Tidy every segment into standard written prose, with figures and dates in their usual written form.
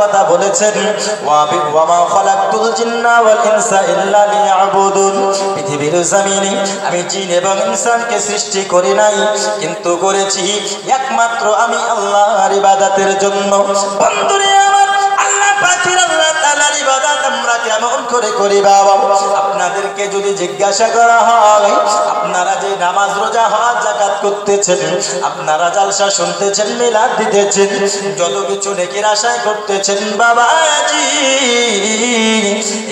কথা বলেছেন, ওয়া মা খালাকতুল জিন্না ওয়াল ইনসা ইল্লা লিয়াবুদুন। পৃথিবীর জমিনে আমি জিন এবং ইনসানকে সৃষ্টি করি নাই, কিন্তু করেছি একমাত্র আমি আল্লাহর ইবাদতের জন্য। বন্ধুরে আমার, আল্লাহ পাকের আল্লাহ তাআলার ইবাদত আমরা কেমন করে করি বাবা? আপনাদেরকে যদি জিজ্ঞাসা করা হয়, আপনারা যে নামাজ রোজা হজ যাকাত করতেছেন, আপনারা জালসা শুনতেছেন, মিলাদ দিতেছেন, যত কিছু নেকির আশায় করতেছেন বাবাজি,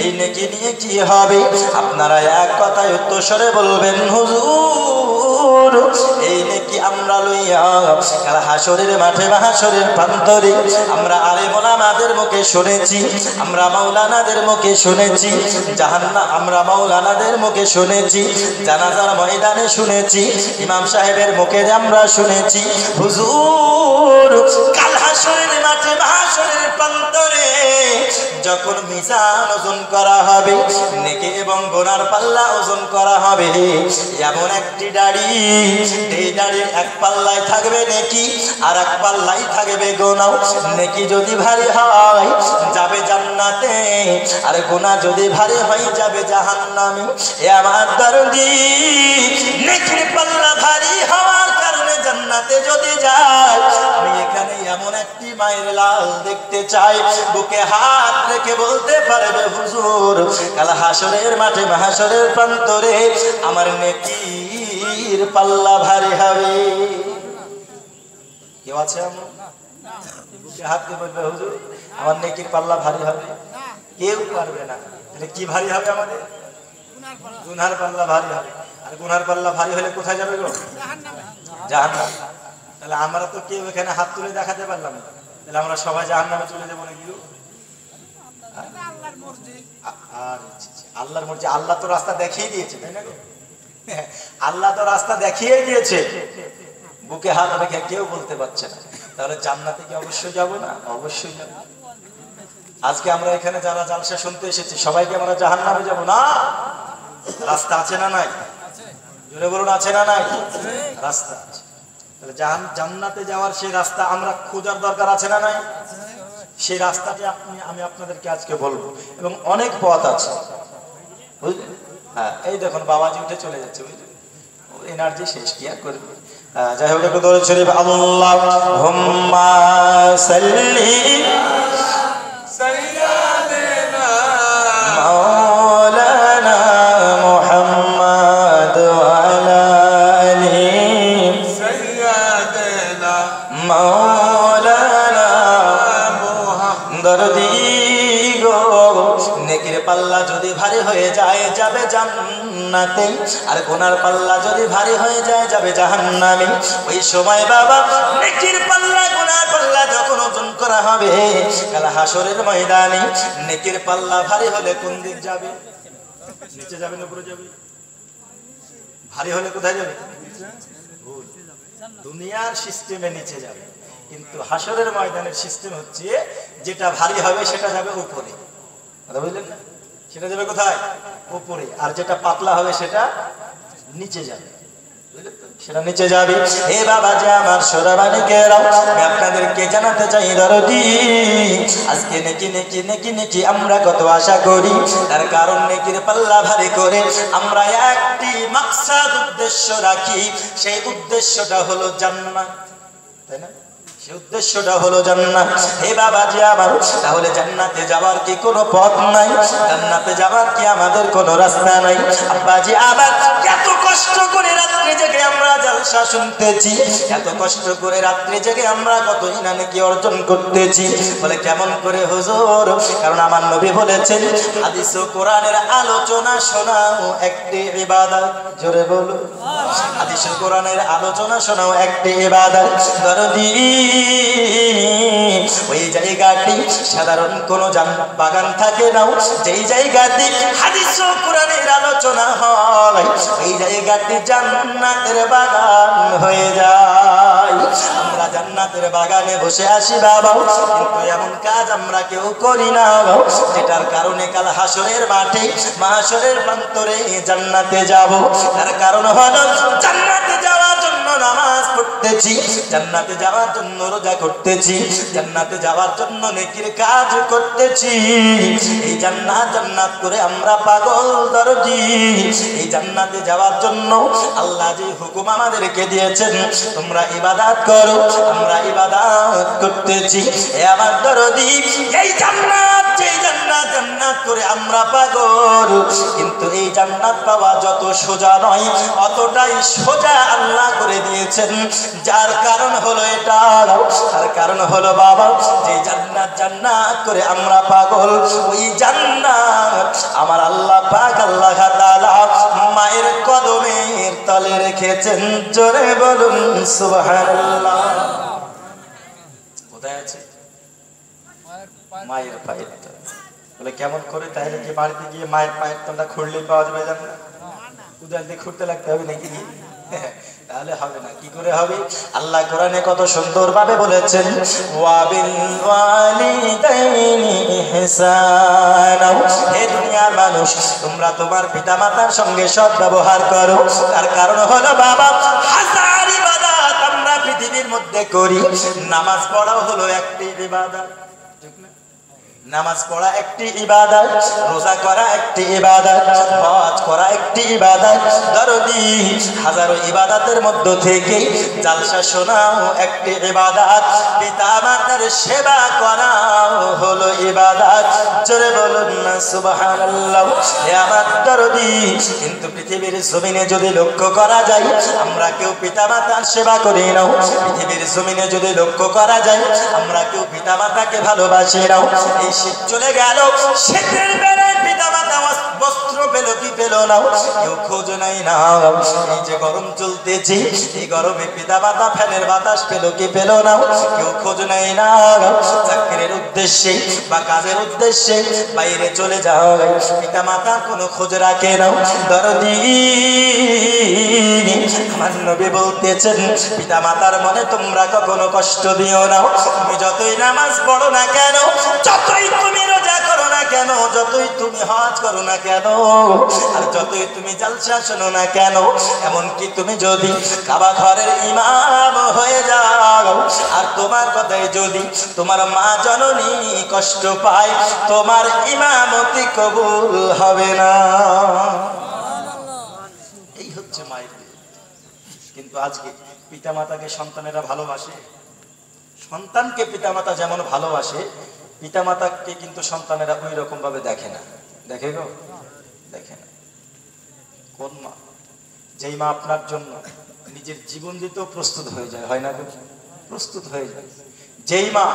এই নেকি নিয়ে কি হবে? আপনারা এক কথায় উত্তরস্বরে বলবেন, হুজুর এই নেকি আমরা লইয়া কাল হাসরের মাঠে মাহশরের প্রান্তরে আমরা আলেম ওলামাদের মুখে শুনেছি, আমরা মাওলানাদের মুখে শুনেছি, জাহান্নাম আমরা মাওলানাদের মুখে শুনেছি, জানাজার ময়দানে শুনেছি, ইমাম সাহেবের মুখে আমরা শুনেছি, হুজুর কাল হাসরের মাঠে মাহশরের প্রান্তরে যখন মিজান ওজন করা হবে, নেকি এবং গুনার পাল্লা ওজন করা হবে, এমন একটি দাড়ি, এই দাড়ির এক পাল্লায় থাকবে নেকি আর এক পাল্লায় থাকবে গুনাহ। নেকি যদি ভারী হয় যাবে জান্নাতে, আর গুনাহ যদি ভারী হয় যাবে জাহান্নামে। এ আমার দরদি, নেকির পাল্লা ভারী হওয়ার কারণে জান্নাতে যদি যায়, আমি এখানে এমন একটি মায়ের লাল দেখতে চাই, বুকে হাত রেখে বলতে পারবে, হুজুর কাল হাসরের মাঠে মাহশরের প্রান্তরে আমার নেকির পাল্লা ভারী হবে। কেউ আছে আমার বুকে হাত দিয়ে বলবে, হুজুর আমার নেকির পাল্লা ভারী হবে? কেউ পারবে না। তাহলে কি ভারী হবে আমাদের? গুনার পাল্লা ভারী হবে। আর গুনার পাল্লা ভারী হলে কোথায় যাবে গো? জাহান্নাম। তাহলে আমরা তো কেউ এখানে হাত তুলে দেখাতে পারলাম না, তাহলে আমরা সবাই জাহান্নামে চলে যাবো নাকি? আল্লাহর মর্জি। আল্লাহ তো রাস্তা দেখিয়ে দিয়েছে, তাই না গো? আল্লাহ তো রাস্তা দেখিয়ে দিয়েছে, বুকে হাত রেখে কেউ বলতে পারছে না। তাহলে জান্নাতে কি অবশ্যই যাব না? অবশ্যই যাব। আজকে আমরা এখানে যারা জালসা শুনতে এসেছি সবাইকে আমরা জাহান্নামে যাব না? রাস্তা আছে না নাই? জোরে বলুন, আছে না নাই? রাস্তা আছে। তাহলে জান্নাতে যাওয়ার সেই রাস্তা আমরা খোঁজার দরকার আছে না নাই? সেই রাস্তাটি আমি আপনাদেরকে আজকে বলবো, এবং অনেক পথ আছে, বুঝলেন? হ্যাঁ, এই দেখুন বাবাজি উঠে চলে যাচ্ছে, বুঝলেন? এনার্জি শেষ, কি আর করবে। যাই হোক, একটু দরুদ শরীফ, আল্লাহুম্মা সাল্লি সাইয়্যিদিনা মাওলানা মুহাম্মদ ওয়া আলা আলিহি সাইয়্যিদিনা মাওলানা মুহাম্মদ। দরদি গো, নেকির পাল্লা যদি ভারী হয়ে যায় যাবে জান্নাতে, আর গুনার পাল্লা যদি ভারী হয়ে যায় যাবে জাহান্নামে। ওই সময় বাবা নেকির পাল্লা গুনার পাল্লা যখন ওজন করা হবে কাল হাসরের ময়দানে, নেকির পাল্লা ভারী হলে কোন দিক যাবে? নিচে যাবে না উপরে যাবে? ভারী হলে কোথায় যাবে? দুনিয়ার সিস্টেমে নিচে যাবে, কিন্তু হাসরের ময়দানের সিস্টেম হচ্ছে যেটা ভারী হবে সেটা যাবে উপরে, বুঝলেন না? সেটা যাবে কোথায়? উপরে। আর যেটা পাতলা হবে সেটা নিচে যাবে, সেটা নিচে যাবে। হে বাবা যে আমার সোনামানিকেরাও, আমি আপনাদেরকে জানাতে চাই দরদি, আজকে নেকি নেকি নেকি নেকি আমরা কত আশা করি, তার কারণ নেকির পাল্লা ভারী করে আমরা একটি মাকসাদ উদ্দেশ্য রাখি, সেই উদ্দেশ্যটা হলো জান্নাত, তাই না? উদ্দেশ্যটা হলো জান্নাত। হে বাবা যে আমার, তাহলে জান্নাতে যাওয়ার কি কোনো পথ নাই? জান্নাতে যাওয়ার কি আমাদের কোনো রাস্তা নাই? আব্বাজি আবার এত কষ্ট করে রাত্রে জেগে আমরা জালসা শুনতেছি, এত কষ্ট করে রাত্রে জেগে আমরা কত ইনানে কি অর্জন করতেছি, বলে কেমন করে হুজুর? কারণ আমার নবী বলেছেন, হাদিস ও কোরআনের আলোচনা শোনাও একটি ইবাদত। জোরে বলো, হাদিস ও কোরআনের আলোচনা শোনাও একটি ইবাদত। দরদি, ওই জায়গাটি সাধারণ কোন বাগান থাকে না, যেই জায়গাতে হাদিস ও কোরআনের আলোচনা হয় ওই জায়গাটি জান্নাতের বাগান হয়ে যায়। আমরা জান্নাতের বাগানে বসে আসি বাবা, কিন্তু এমন কাজ আমরা কেউ করি না, যেটার কারণে কাল হাসরের মাঠে মাহশরের প্রান্তরে জান্নাতে যাব। তার কারণ হলো জান্নাতে যাওয়ার জন্য নামাজ পড়তেছি, জান্নাতে যাওয়ার জন্য রোজা করতেছি, জান্নাতে যাওয়ার জন্য নেকির কাজ করতেছি। এই জান্নাত জান্নাত করে আমরা পাগল দরজি। এই জান্নাতে যাওয়ার জন্য আল্লাহ যে হুকুম আমাদেরকে দিয়েছেন, তোমরা ইবাদত করো, আমরা ইবাদত করতেছি। এ আমার দরদি, এই জান্নাত, যে জান্নাত জান্নাত করে আমরা পাগল, কিন্তু এই জান্নাত পাওয়া যত সোজা নয় অতটাই সোজা আল্লাহ করে দিয়েছেন। যার কারণ হলো এটা, তার কারণ হলো বাবা, যে জান্নাত জান্নাত করে আমরা পাগল, ওই জান্নাত আমার আল্লাহ পাক আল্লাহ তাআলা মায়ের কদমের তলে রেখেছেন। জোরে বলুন সুবহানাল্লাহ। কোথায় আছে? মায়ের পায়ের তলে। বলে কেমন করে? তাহলে কি বাড়িতে গিয়ে মায়ের পায়ের তলটা খুঁড়লেই পাওয়া যাবে জান্নাত? কোদাল দিয়ে খুঁড়তে লাগতে হবে নাকি? তাহলে হবে না। কি করে হবে? আল্লাহ কোরআনে কত সুন্দর ভাবে বলেছেন, ওয়া বিল ওয়ালিদাইনি ইহসানা। হে দুনিয়ার মানুষ, তোমরা তোমার পিতামাতার সঙ্গে সৎ ব্যবহার করো। তার কারণ হলো বাবা, হাজার ইবাদত আমরা পৃথিবীর মধ্যে করি, নামাজ পড়াও হলো একটি ইবাদত। নামাজ পড়া একটি ইবাদত, রোজা করা একটি ইবাদত, হজ করা একটি ইবাদত। দরদি, হাজারো ইবাদতের মধ্য থেকে জালসা শোনাও একটি ইবাদত, পিতামাতার সেবা করা হলো ইবাদত। জোরে বলুন না সুবহানাল্লাহ। হে আমার দরদি, কিন্তু পৃথিবীর জমিনে যদি লক্ষ্য করা যায়, আমরা কেউ পিতামাতার সেবা করি না। পৃথিবীর জমিনে যদি লক্ষ্য করা যায়, আমরা কেউ পিতামাতাকে ভালোবাসি না। এই শীত চলে গেল, শীতের বেলায় পিতামাতা বস্ত্র পেল কি পেল না, কেউ খোঁজ নাই না। এই যে গরম চলতেছে, এই গরমে পিতামাতা ফ্যানের বাতাস পেল কি পেল না, কেউ খোঁজ নাই না। চাকরির উদ্দেশ্যে বা কাজের উদ্দেশ্যে বাইরে চলে যাও, পিতামাতা কোনো খোঁজ রাখে না। দরদি, আমার নবী বলতেছেন, পিতামাতার মনে তোমরা কখনো কষ্ট দিও না। তুমি যতই নামাজ পড়ো না কেন, যতই তুমি রোজা করো না কেন, যতই তুমি হজ করো না কেন, আর যতই তুমি জালসা শোনো না কেন, এমনকি তুমি যদি কাবা ঘরের ইমাম হয়ে যাও, আর তোমার কথাই যদি তোমার মা জননী কষ্ট পায়, তোমার ইমামতি কবুল হবে না। এই হচ্ছে মায়ের। কিন্তু আজকে পিতামাতাকে সন্তানেরা ভালোবাসে, সন্তানকে পিতামাতা যেমন ভালোবাসে, পিতামাতাকে কিন্তু সন্তানেরা ওই রকম ভাবে দেখে না। দেখে গো? দেখে না। কোন মা? যেই মা আপনার জন্য নিজের জীবন দিতেও প্রস্তুত হয়ে যায়, হয় না গো? প্রস্তুত হয়ে যায়। যেই মা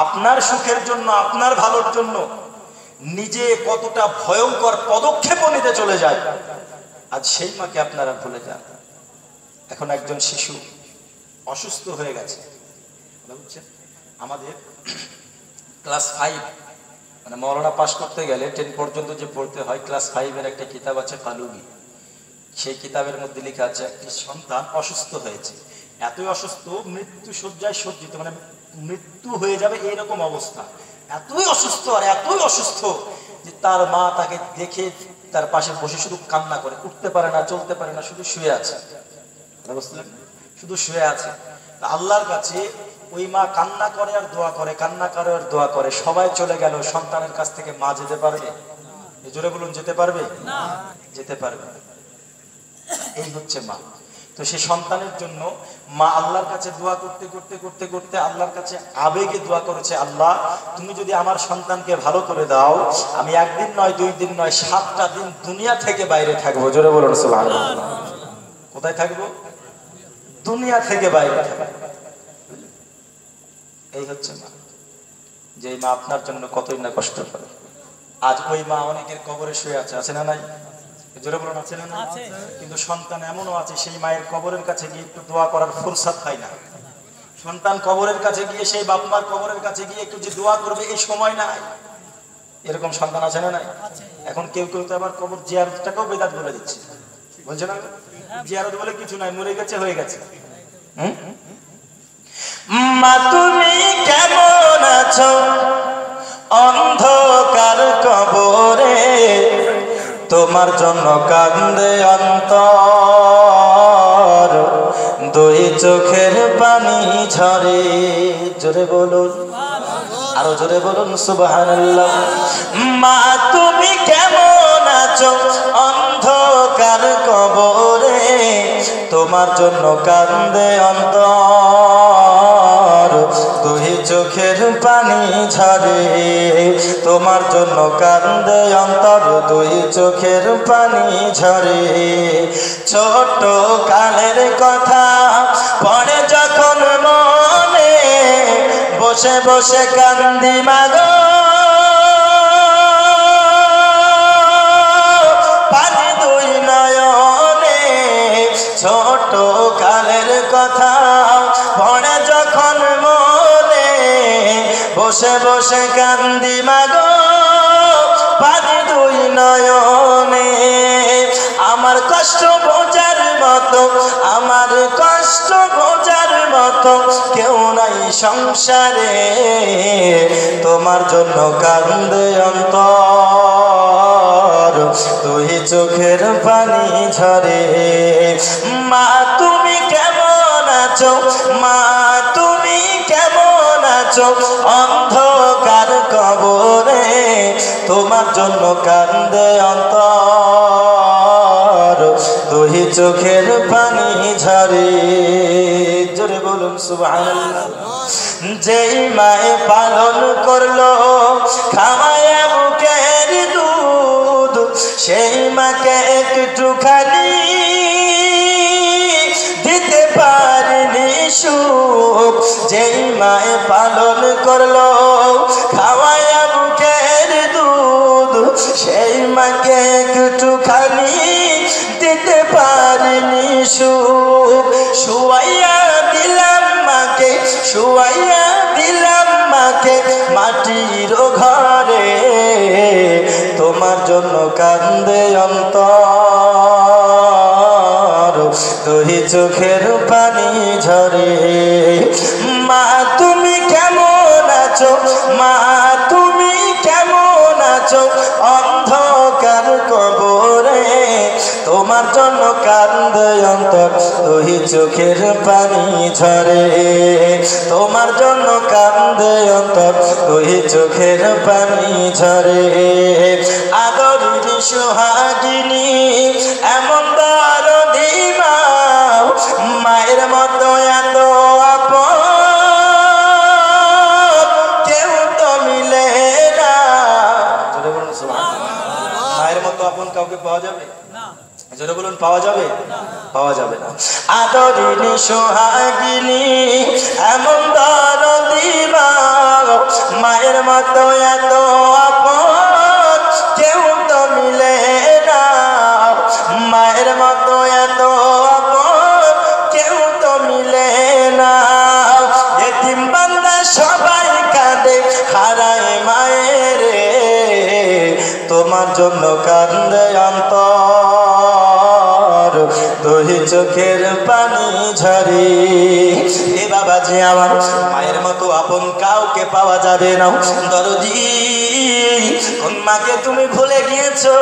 আপনার সুখের জন্য, আপনার ভালোর জন্য নিজে কতটা ভয়ঙ্কর পদক্ষেপও নিতে চলে যায়, আজ সেই মাকে আপনারা ভুলে যান। এখন একজন শিশু অসুস্থ হয়ে গেছে, বুঝছেন? আমাদের ক্লাস 5 মানে মওলানা পাস করতে গেলে 10 পর্যন্ত যে পড়তে হয়, ক্লাস 5-এর একটা কিতাব আছে কালুবি। সেই কিতাবের মধ্যে লেখা আছে, একটি সন্তান অসুস্থ হয়েছে, এতই অসুস্থ, মৃত্যু শয্যায় সজ্জিত, মানে মৃত্যু হয়ে যাবে এইরকম অবস্থা। এতই অসুস্থ, আর এতই অসুস্থ যে তার মা তাকে দেখে তার পাশে বসে শুধু কান্না করে, উঠতে পারে না, চলতে পারে না, শুধু শুয়ে আছে। বুঝলেন? শুধু শুয়ে আছে। আল্লাহর কাছে ওই মা কান্না করে আর দোয়া করে, কান্না করে আর দোয়া করে। সবাই চলে গেল, সন্তানের কাছ থেকে মা যেতে পারবে? জোরে বলুন, যেতে পারবে না? যেতে পারবে। এই হচ্ছে মা। তো সেই সন্তানের জন্য মা আল্লাহর কাছে দোয়া করতে করতে করতে করতে আল্লাহর কাছে আবেগে দোয়া করেছে, আল্লাহ তুমি যদি আমার সন্তানকে ভালো করে দাও, আমি একদিন নয়, 2 দিন নয়, 7টা দিন দুনিয়া থেকে বাইরে থাকবো। জোরে বলুন সুবহানাল্লাহ। কোথায় থাকবো? দুনিয়া থেকে বাইরে থাকবো। এই হচ্ছে মা। যে মা আপনার জন্য কতই না কষ্ট করে। আজ ওই মা অনেকের কবরে শুয়ে আছে, আছে না নাই? জোরে বলুন, আছে না? কিন্তু সন্তান এমনও আছে, সেই মায়ের কবরের কাছে গিয়ে একটু দোয়া করার ফুরসাত পায় না। সন্তান কবরের কাছে গিয়ে, সেই বাপ মার কবরের কাছে গিয়ে একটু যে দোয়া করবে, এই সময় নাই। এরকম সন্তান আছে না নাই? এখন কেউ কেউ তো আবার কবর জিয়ারতটাকেও বেদাত বলে দিচ্ছে, বলছে না? জিয়ারত বলে কিছু নাই, মরে গেছে, হয়ে গেছে। মা তুমি কেমন আছো অন্ধকার কবরে, তোমার জন্য কান্দে অন্তর, দুই চোখের পানি ঝরে। জোরে বলুন, আরো জোরে বলুন সুবহানাল্লাহ। মা তুমি কেমন আছো অন্ধকার কবরে, তোমার জন্য কান্দে অন্তর, দুই চোখের পানি ঝরে। তোমার জন্য কান্দে অন্তর, দুই চোখের পানি ঝরে। ছোট কালের কথা পড়ে যখন মনে, বসে বসে কান্দি মাগো, পানি দুই নয়নে। ছোট কালের কথা পড়ে যখন মনে, বসে বসে কান্দি মাগো, পানি দুই নয়নে। আমার কষ্ট বোঝার মতো, আমার কষ্ট বোঝার মতো কেউ নাই সংসারে, তোমার জন্য কান্দে অন্তর, দুই চোখের পানি ঝরে। মা তুমি কেমন আছো, মা তুমি কেমন আছো অন্ধকার কবরে, তোমার জন্য কান্দে অন্তর, দুই চোখের পানি ঝরে। জোরে বলুন সুবহানাল্লাহ। যেই মায়ে পালন করলো খাওয়ায় বুকের দুধ, সেই মাকে একটুখানি দিতে পারেনি সুখ। যেই মায়ে পালন করলো খাওয়ায় বুকের দুধ, সেই মাকে একটুখানি দিতে পারেনি সুখ। শুয়াইয়া দিলাম মাকে, শুয়াইয়া দিলাম মাকে মাটির ঘরে, তোমার জন্য কান্দে অন্তর, দুই চোখের পানি ঝরে। মা তুমি কেমন আছো, মা তুমি কেমন আছো অন্ধকার কবরে, তোমার জন্য কান্দে অন্তর, দুই চোখের পানি ঝরে। তোমার জন্য কান্দে অন্তর, দুই চোখের পানি ঝরে। আদরের সোহাগিনী এমন দরদি মা, মায়ের মতো এত আপন কেউ তো মিলে না। মায়ের মতো আপন কাউকে পাওয়া যাবে না? জোরে বলুন, পাওয়া যাবে? পাওয়া যাবে না। আদরিনী সোহাগিনী এমন দরদি মা, মায়ের মতো এত আপন কেউ তো মিলে না। মায়ের মতো এত আপন কেউ তো মিলে না। এতিম বান্দা সবাই কাঁদে হারায় মায়ের, তোমার জন্য কান্দে অন্তর, দুই চোখের পানি ঝরে। এ বাবাজি আমার, মায়ের মতো আপন কাউকে পাওয়া যাবে না। দরদি কোন মাকে তুমি ভুলে গিয়েছো,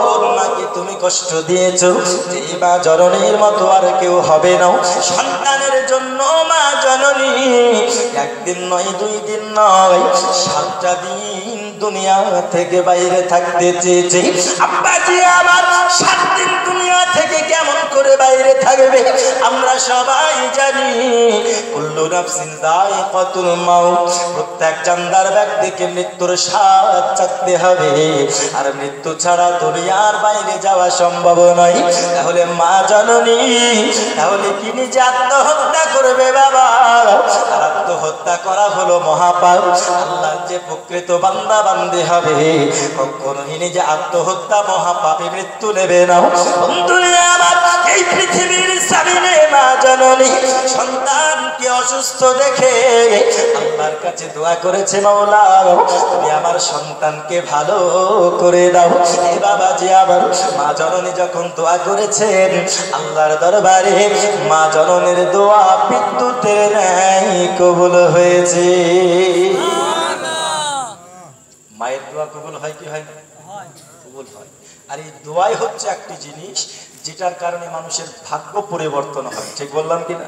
কোন মাকে তুমি কষ্ট দিয়েছো, যে মা জননীর মতো আর কেউ হবে না। সন্তানের জন্য মা জননী একদিন নয়, দুই দিন নয়, 7টা দিন দুনিয়া থেকে বাইরে থাকতে চেয়েছে। আব্বাজি আমার 7 দিন দুনিয়া থেকে কেমন করে বাইরে থাকবে? আমরা সবাই জানি কুল্লু নাফসিন যায়িকাতুল মাউত, প্রত্যেক জানদার ব্যক্তিকে মৃত্যুর স্বাদ চাখতে হবে, আর মৃত্যু ছাড়া দুনিয়ার বাইরে যাওয়া সম্ভব নয়। তাহলে মা জননী তাহলে কি নিজে আত্মহত্যা করবে বাবা? আর আত্মহত্যা করা হলো মহাপাপ। আল্লাহর যে প্রকৃত বান্দা বান্দি হবে কখনোই নিজে আত্মহত্যা মহাপাপে মৃত্যু নেবে না। বন্ধুরা আমার, এই পৃথিবীর জমিনে মা জননী সন্তানকে অসুস্থ দেখে আল্লাহর কাছে দোয়া করেছে, মাওলা তুমি আমার সন্তানকে ভালো করে দাও। এ বাবাজি আমার, মা জননী যখন দোয়া করেছেন আল্লাহর দরবারে, মা জননীর দোয়া বিদ্যুতের ন্যায় কবুল হয়েছে। মায়ের দোয়া কবুল হয় কি হয় না? কবুল হয়। আর এই দোয়াই হচ্ছে একটি জিনিস যেটার কারণে মানুষের ভাগ্য পরিবর্তন হয়। ঠিক বললাম কিনা?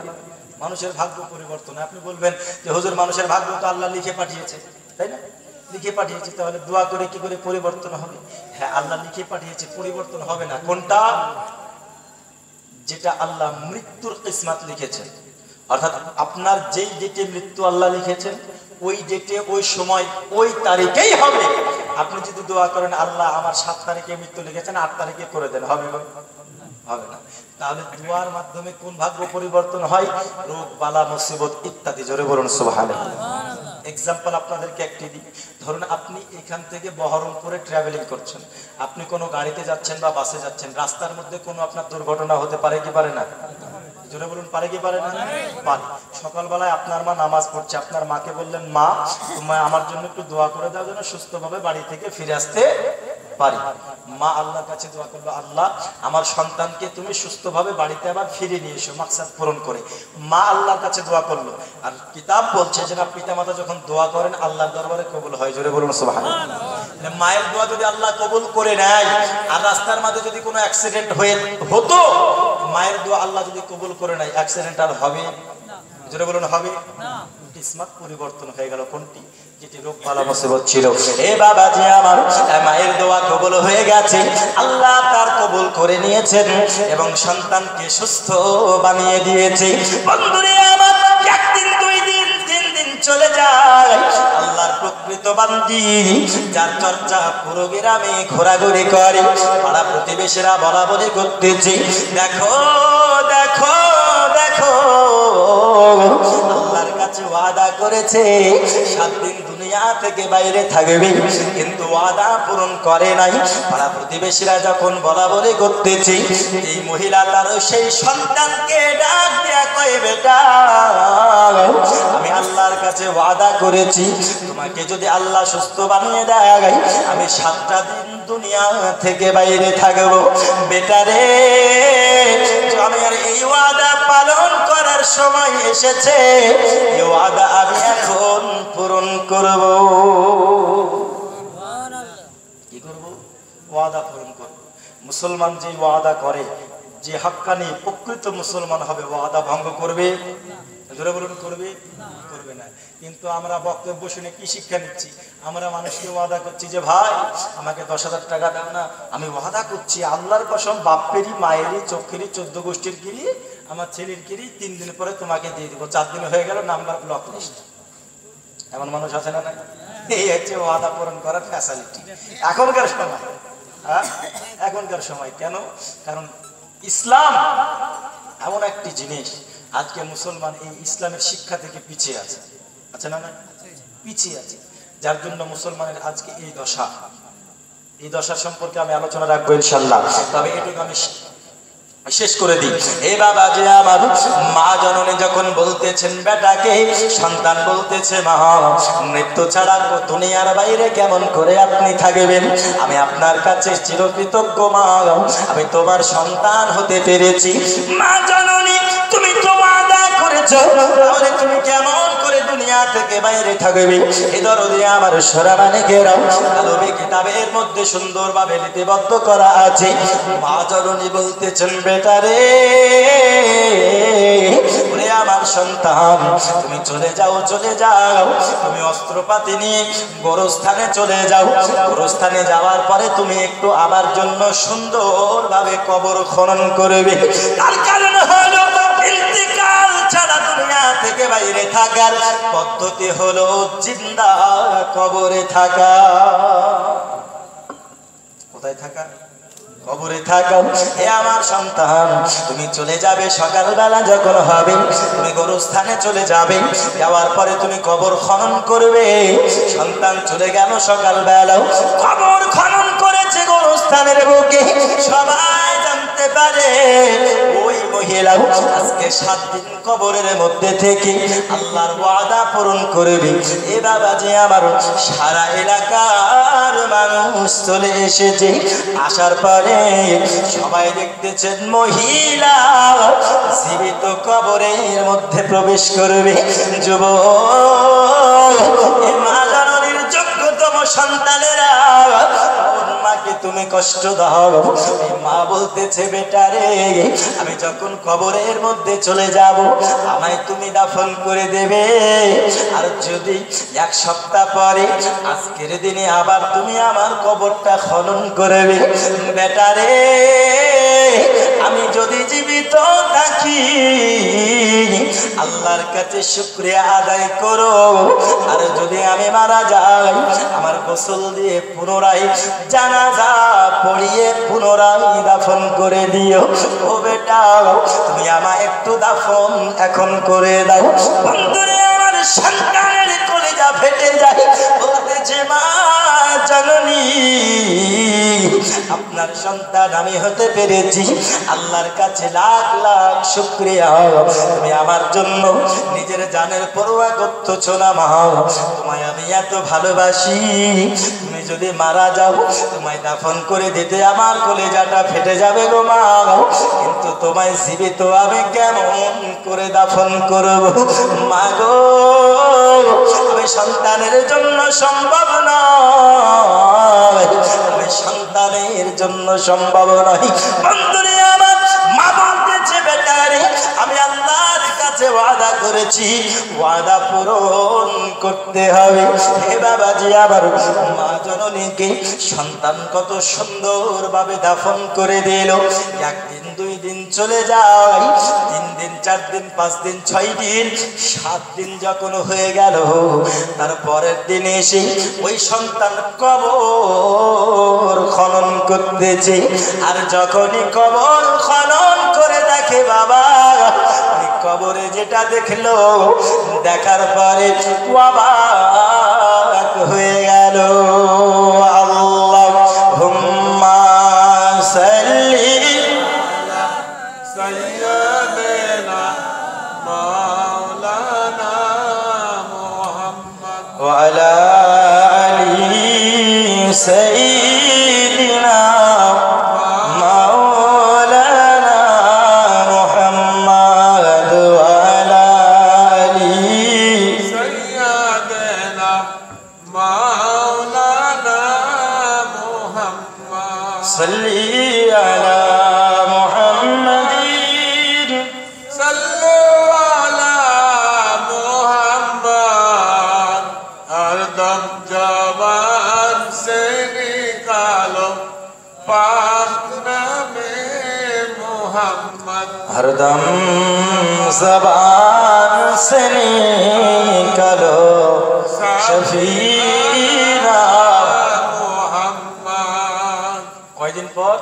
মানুষের ভাগ্য পরিবর্তন। আপনি বলবেন যে হুজুর মানুষের ভাগ্য তো আল্লাহ লিখে পাঠিয়েছে, তাই না? লিখে পাঠিয়েছে, তাহলে দোয়া করে কি করে পরিবর্তন হবে? হ্যাঁ, আল্লাহ লিখে পাঠিয়েছে, পরিবর্তন হবে না। কোনটা? যেটা আল্লাহ মৃত্যুর কিসমত লিখেছেন, অর্থাৎ আপনার যেই ডেটে মৃত্যু আল্লাহ লিখেছেন ওই ডেটে, ওই সময়, ওই তারিখেই হবে। আপনি যদি দোয়া করেন আল্লাহ আমার 7 তারিখে মৃত্যু লিখেছেন, 8 তারিখে করে দেন, হবে? হবে না। তাহলে দোয়ার মাধ্যমে কোন ভাগ্য পরিবর্তন হয়? রোগ বালা মুসিবত ইত্যাদি। জোরে বলুন সুবহানাল্লাহ। এক্সাম্পল আপনাদেরকে একটি দিই। ধরুন আপনি এখান থেকে বহরমপুরে ট্রাভেলিং করছেন, আপনি কোনো গাড়িতে যাচ্ছেন বা বাসে যাচ্ছেন, রাস্তার মধ্যে কোনো আপনার দুর্ঘটনা হতে পারে কি পারে না? জোরে বলুন, পারে কি পারে না? পারে। সকালবেলায় আপনার মা নামাজ পড়ছে, আপনার মাকে বললেন মা তুমি আমার জন্য একটু দোয়া করে দাও যেন সুস্থভাবে বাড়ি থেকে ফিরে আসতে পারি। মা আল্লাহর কাছে দোয়া করলো, আল্লাহ আমার সন্তানকে তুমি সুস্থভাবে বাড়িতে আবার ফিরে নিয়ে এসো, মাকসাদ পূরণ করে। মা আল্লাহর কাছে দোয়া করলো। আর কিতাব বলছে যে না, পিতামাতা যখন দোয়া করেন আল্লাহর দরবারে কবুল হয়। জোরে বলুন সুবহানাল্লাহ। মায়ের দোয়া যদি আল্লাহ কবুল করে নেয়, আর রাস্তার মাঝে যদি কোনো অ্যাক্সিডেন্ট হতো, মায়ের দোয়া আল্লাহ যদি কবুল করে নেয়, অ্যাক্সিডেন্ট আর হবে? জোরে বলুন, হবে না। কিসমত পরিবর্তন হয়ে গেল। কোনটি? যেটি রোগ বালা মুসিবত ছিল। এ বাবাজি আমার, মায়ের দোয়া কবুল হয়ে গেছে, আল্লাহ তার কবুল করে নিয়েছেন এবং সন্তানকে সুস্থ বানিয়ে দিয়েছে। বন্ধুরে আমার, একদিন, 2 দিন, 3 দিন চলে যায়, আল্লাহর প্রকৃত বান্দি যার চর্চা পুরো গ্রামে ঘোরাঘুরি করে, পাড়া প্রতিবেশীরা বলা বলি করতেছে, দেখো দেখো দেখো, আল্লাহর কাছে ওয়াদা করেছে 7 দিন দুনিয়া থেকে বাইরে থাকবে, কিন্তু ওয়াদা পূরণ করে নাই। পাড়া প্রতিবেশীরা যখন বলা বলি করতেছে, এই মহিলা তার সেই সন্তানকে ডাক দেয়া কয়, বেটা আমি আল্লাহর কাছে ওয়াদা করেছি তোমাকে যদি আল্লাহ সুস্থ বানিয়ে দেয় আমি 7টা দিন দুনিয়া থেকে বাইরে থাকবো। বেটা রে, আমি আর এই ওয়াদা পালন করার সময় এসেছে, এই ওয়াদা আমি এখন পূরণ করব। কি করব? ওয়াদা পূরণ করব। মুসলমান যে ওয়াদা করে, যে হাক্কানি প্রকৃত মুসলমান হবে, ওয়াদা ভঙ্গ করবে? জোরে বলুন, করবে? করবে না। কিন্তু আমরা বক্তব্য শুনে কি শিক্ষা নিচ্ছি? আমরা মানুষকে ওয়াদা করছি যে ভাই আমাকে 10,000 টাকা দাও না, আমি ওয়াদা করছি আল্লাহর কসম, বাপেরই মায়েরই চোখেরই 14 গোষ্ঠীর কিরি, আমার ছেলের কিরি 3 দিন পরে তোমাকে দিয়ে দিব। 4 দিন হয়ে গেল, নাম্বার ব্লক লিস্ট। এমন মানুষ আছে না? এই হচ্ছে ওয়াদা পূরণ করার ফ্যাসিলিটি এখনকার সময়। হ্যাঁ, এখনকার সময়। কেন? কারণ ইসলাম এমন একটি জিনিস, আজকে মুসলমান এই ইসলামের শিক্ষা থেকে পিছিয়ে আছে। আছে না? পিছিয়ে আছে, যার জন্য মুসলমানের আজকে এই দশা। এই দশা সম্পর্কে আমি আলোচনা রাখবো ইনশাআল্লাহ, তবে এটুকু আমি শেষ করে দিই। এ বাবা যে আমার, মা জননী যখন বলতেছেন বেটাকে, সন্তান বলতেছে মা মৃত্যু ছাড়া দুনিয়ার বাইরে কেমন করে আপনি থাকবেন, আমি আপনার কাছে চিরকৃতজ্ঞ মা, আমি তোমার সন্তান হতে পেরেছি। মা জননী, তুমি তো ওয়াদা করেছো, তাহলে তুমি কেমন করে দুনিয়া থেকে বাইরে থাকবে? এই দরদে আমার সোরামানে গেরাও আলবে কিতাবের মধ্যে সুন্দরভাবে লিপিবদ্ধ করা আছে। মা জননী বলতেছেন, বেটা রে, ওরে আমার সন্তান, তুমি চলে যাও, চলে যাও, তুমি অস্ত্রপাতি নিয়ে গোরস্থানে চলে যাও। গোরস্থানে যাওয়ার পরে তুমি একটু আমার জন্য সুন্দরভাবে কবর খনন করবে। তার কারণ হলো ইন্তিকাল ছাড়া দুনিয়া থেকে বাইরে থাকার পদ্ধতি হলো জিন্দা কবরে থাকা। কোথায় থাকা? কবরে থাকা। হে আমার সন্তান, তুমি চলে যাবে সকালবেলা যখন হবে, তুমি গোরস্থানে চলে যাবে, যাওয়ার পরে তুমি কবর খনন করবে। সন্তান চলে গেল সকালবেলা, কবর খনন করেছে গোরস্থানের বুকে, সবাই জানতে পারে ওই মহিলা আজকে 7 দিন কবরের মধ্যে থেকে আল্লাহর ওয়াদা পূরণ করবে। এ বাবা যে আমার, সারা এলাকার মানুষ চলে এসেছে, আসার পরে সবাই দেখতেছেন মহিলা জীবিত কবরের মধ্যে প্রবেশ করবে। যুবক, মা জননীর যোগ্যতম সন্তানেরা তুমি কষ্ট দাও। মা বলতেছে বেটা রে, আমি যখন কবরের মধ্যে চলে যাব আমায় তুমি দাফন করে দেবে, আর যদি এক সপ্তাহ পরে আজকের দিনে আবার তুমি আমার কবরটা খনন করবে, বেটা রে আমি যদি জীবিত থাকি আল্লাহর কাছে শুকরিয়া আদায় করো, আর যদি আমি মারা যাই আমার গোসল দিয়ে পুনরায় জানাজা পড়িয়ে পুনরায় দাফন করে দিও। ও বেটা তুমি আমায় একটু দাফন এখন করে দাও। বন্ধুরে আমার সন্তানের কলিজা ফেটে যায়, বলতেছে মা জননী আপনার সন্তান আমি হতে পেরেছি, আল্লাহর কাছে লাখ লাখ শুকরিয়া। তুমি আমার জন্য নিজের জানের পরোয়া করতেছো না মা, তোমায় আমি এত ভালোবাসি, তুমি যদি মারা যাও তোমায় দাফন করে দিতে আমার কলিজাটা ফেটে যাবে গো মা, কিন্তু তোমায় জীবিত আমি কেমন করে দাফন করব মা গো, আমি সন্তানের জন্য সম্ভব নয়, আমি সন্তানের জন্য সম্ভব নয়। বন্ধুরে আমার মা বলতেছে বেটা রে আমি আল্লাহর কাছে ওয়াদা করেছি, ওয়াদা পূরণ করতে হবে। হে বাবাজি আমার মা জননীকে সন্তান কত সুন্দরভাবে দাফন করে দিল। একদিন দুই দিন চলে যায়, 3 দিন 4 দিন 5 দিন 6 দিন 7 দিন যখন হয়ে গেল, তারপরের দিন এসে ওই সন্তান কবর খনন করতেছে। আর যখনই কবর খনন করে দেখে বাবা ওই কবরে যেটা দেখলো, দেখার পরে অবাক হয়ে গেল। আল্লাহুম্মা সাল্লি আলা সাইয়্যিদিনা মাওলানা মুহাম্মদ ওয়া আলা আলি সাইয়্যিদিনা हरदम ज़बान से निकलो शफीना मुहम्मद। কয়দিন পর?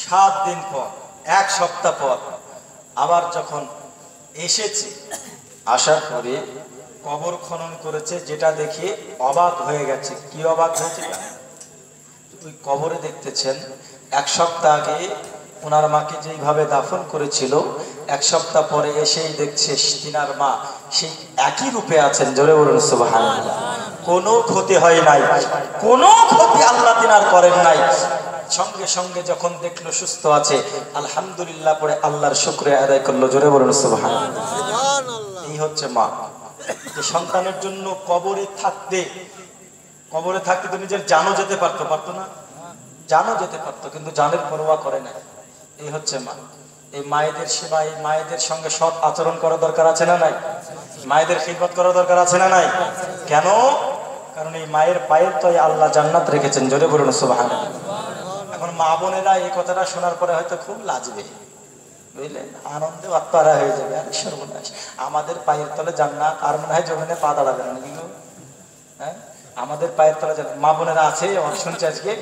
7 দিন পর, 1 সপ্তাহ পর আবার যখন এসেছে, আসার পরে কবর খনন করেছে, যেটা দেখে অবাক হয়ে গেছে। কি অবাক হয়েছে? ওই কবরে দেখতেছেন 1 সপ্তাহ আগে ওনার মাকে যেইভাবে দাফন করেছিল, 1 সপ্তাহ পরে এসেই দেখছে তিনার মা সেই একই রূপে আছেন। জোরে বলুন সুবহানাল্লাহ। কোনো ক্ষতি হয় নাই, কোনো ক্ষতি আল্লাহ তিনার করেন নাই। সঙ্গে সঙ্গে যখন দেখলো সুস্থ আছে, আলহামদুলিল্লাহ পরে আল্লাহর শুকরিয়া আদায় করলো। জোরে বলুন সুবহানাল্লাহ। এই হচ্ছে মা, যে সন্তানের জন্য কবরে থাকতে তো নিজের জানও যেতে পারতো না, জানও যেতে পারতো, কিন্তু জানের পরোয়া করে না। এই হচ্ছে মা। এই মায়েদের সেবা, এই মায়েদের সঙ্গে সৎ আচরণ করা দরকার আছে না নাই? মায়েদের খিদমত করা দরকার আছে না নাই? কেন? কারণ এই মায়ের পায়ের তলায় আল্লাহ জান্নাত রেখেছেন। জোরে বলুন সুবহানাল্লাহ। এখন মা বোনেরা এই কথাটা শোনার পরে হয়তো খুব লাজবে, বুঝলেন, আনন্দে আত্মারা হয়ে যাবে। আরে সর্বনাশ, আমাদের পায়ের তলে জান্নাত, আর মনে হয় জমিনে পা দাঁড়াবে না। কিন্তু হ্যাঁ, আমাদের পায়ের তলে জান্নাত। মা বোনেরা আছে, ওয়াজ শুনছে আজকে?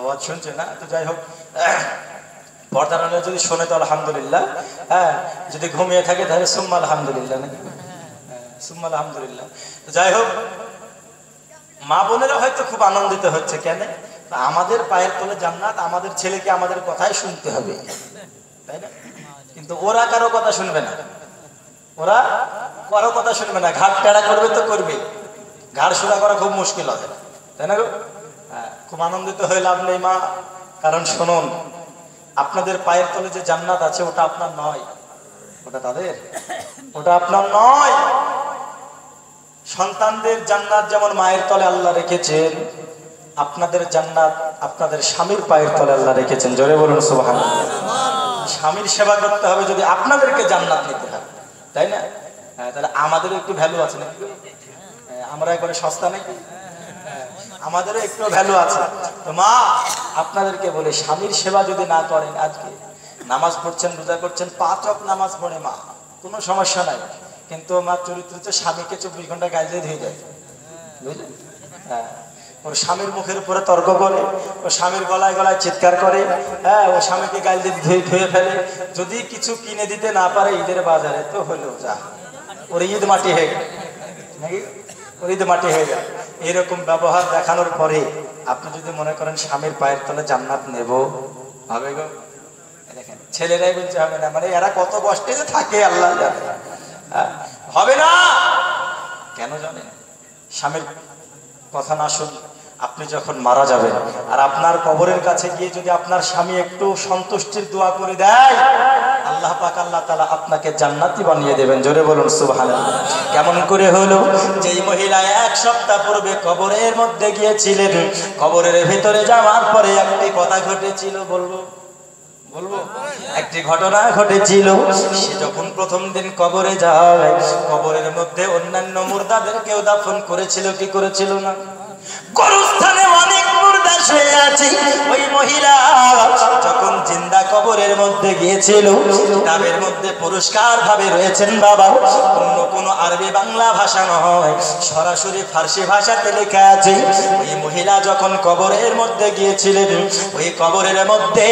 ওয়াজ শুনছে না? তো যাই হোক, পর্দার আড়ালে যদি শোনে তো আলহামদুলিল্লাহ, হ্যাঁ, যদি ঘুমিয়ে থাকে তাহলে সুম্মা আলহামদুলিল্লাহ, নাকি? সুম্মা আলহামদুলিল্লাহ। তো যাই হোক, মা বোনেরা হয়তো খুব আনন্দিত হচ্ছে। কেন? আমাদের পায়ের তলে জান্নাত, আমাদের ছেলেকে আমাদের কথাই শুনতে হবে, তাই না? কিন্তু ওরা কারো কথা শুনবে না, ওরা কারো কথা শুনবে না। ঘাট টেড়া করবে তো করবে, ঘাড় সোজা করা খুব মুশকিল হবে, তাই না গো? খুব আনন্দিত হয়ে লাভ নেই মা, কারণ শুনুন, আপনাদের পায়ের তলে যে জান্নাত আছে ওটা আপনার নয়, ওটা তাদের, ওটা আপনার নয়। সন্তানদের জান্নাত যেমন মায়ের তলে আল্লাহ রেখেছেন, আপনাদের জান্নাত আপনাদের স্বামীর পায়ের তলে আল্লাহ রেখেছেন। জোরে বলুন সুবহানাল্লাহ। স্বামীর সেবা করতে হবে যদি আপনাদেরকে জান্নাত নিতে হয়, তাই না? তাহলে আমাদেরও একটু ভ্যালু আছে নাকি? আমরা একবারে সস্তা নাকি? আমাদেরও একটু ভ্যালু আছে। তো মা আপনাদেরকে বলে স্বামীর সেবা যদি না করেন, আজকে নামাজ পড়ছেন, রোজা করছেন, 5 ওয়াক্ত নামাজ পড়ে মা, কোনো সমস্যা নাই, কিন্তু আমার চরিত্র হচ্ছে স্বামীকে 24 ঘন্টা গাল দিয়ে ধুয়ে যায়, বুঝলেন? হ্যাঁ, ওর স্বামীর মুখের উপরে তর্ক করে, ও স্বামীর গলায় গলায় চিৎকার করে, হ্যাঁ, ও স্বামীকে গাল দিয়ে ধুয়ে ফেলে। যদি কিছু কিনে দিতে না পারে ঈদের বাজারে, তো হলো যা, ওর ঈদ মাটি হয়ে গেল নাকি, ওর ঈদ মাটি হয়ে গেল। এরকম ব্যবহার দেখানোর পরে আপনি যদি মনে করেন স্বামীর পায়ের তলে জান্নাত নেব, হবে গো? দেখেন ছেলেরাই বলছে হবে না, মানে এরা কত কষ্টে যে থাকে আল্লাহ জানে। হবে না কেন জানেন? স্বামীর কথা না শুনলে আপনি যখন মারা যাবেন আর আপনার কবরের কাছে গিয়ে যদি আপনার স্বামী একটু সন্তুষ্টির দোয়া করে দেয়, আল্লাহ পাক আল্লাহ তাআলা আপনাকে জান্নাতি বানিয়ে দেবেন। জোরে বলুন সুবহানাল্লাহ। কেমন করে হলো? যেই মহিলা 1 সপ্তাহ পূর্বে কবরের মধ্যে গিয়েছিলেন, কবরের ভিতরে যাওয়ার পরে একটি কথা ঘটেছিল, বলবো একটি ঘটনা ঘটেছিল। সে যখন প্রথম দিন কবরে যায়, কবরের মধ্যে অন্যান্য মুর্দাদেরকেও দাফন করেছিল, কি করেছিল না? গোরস্থানে অনেক মুর্দা শুয়ে আছে। ওই মহিলা যখন জিন্দা কবরের মধ্যে গিয়েছিল, কিতাবের মধ্যে পরিষ্কার ভাবে রয়েছেন বাবা, অন্য কোনো আরবি বাংলা ভাষা নয়, সরাসরি ফার্সি ভাষাতে লেখা আছে। ওই মহিলা যখন কবরের মধ্যে গিয়েছিলেন, ওই কবরের মধ্যে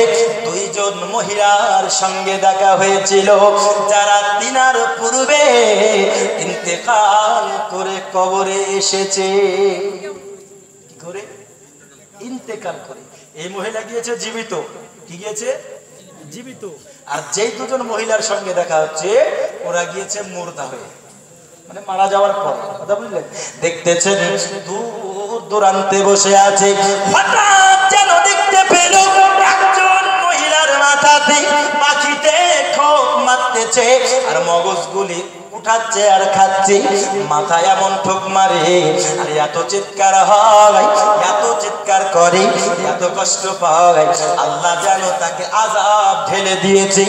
2 জন মহিলার সঙ্গে দেখা হয়েছিল, যারা তিনার পূর্বে ইন্তেকাল করে কবরে এসেছে। করে ইন্তেকাল করে এই মহিলা গিয়েছে জীবিত, কি গিয়েছে? জীবিত। আর যেই 2 জন মহিলার সঙ্গে দেখা হচ্ছে, ওরা গিয়েছে মুর্দা হয়ে, মানে মারা যাওয়ার পর। কথা বুঝলেন? দেখতেছেন দূর দূরান্তে বসে আছে, হঠাৎ যেন দেখতে পেল একজন মহিলার মাথাতে পাখিতে ঠোক মারতেছে, আর মগজগুলি উঠাচ্ছে আর খাচ্ছে, মাথায় এমন ঠোক মারে, আর এত চিৎকার হয়, এত চিৎকার করে, এত কষ্ট পায়, আল্লাহ যেন তাকে আযাব ঢেলে দিয়েছে।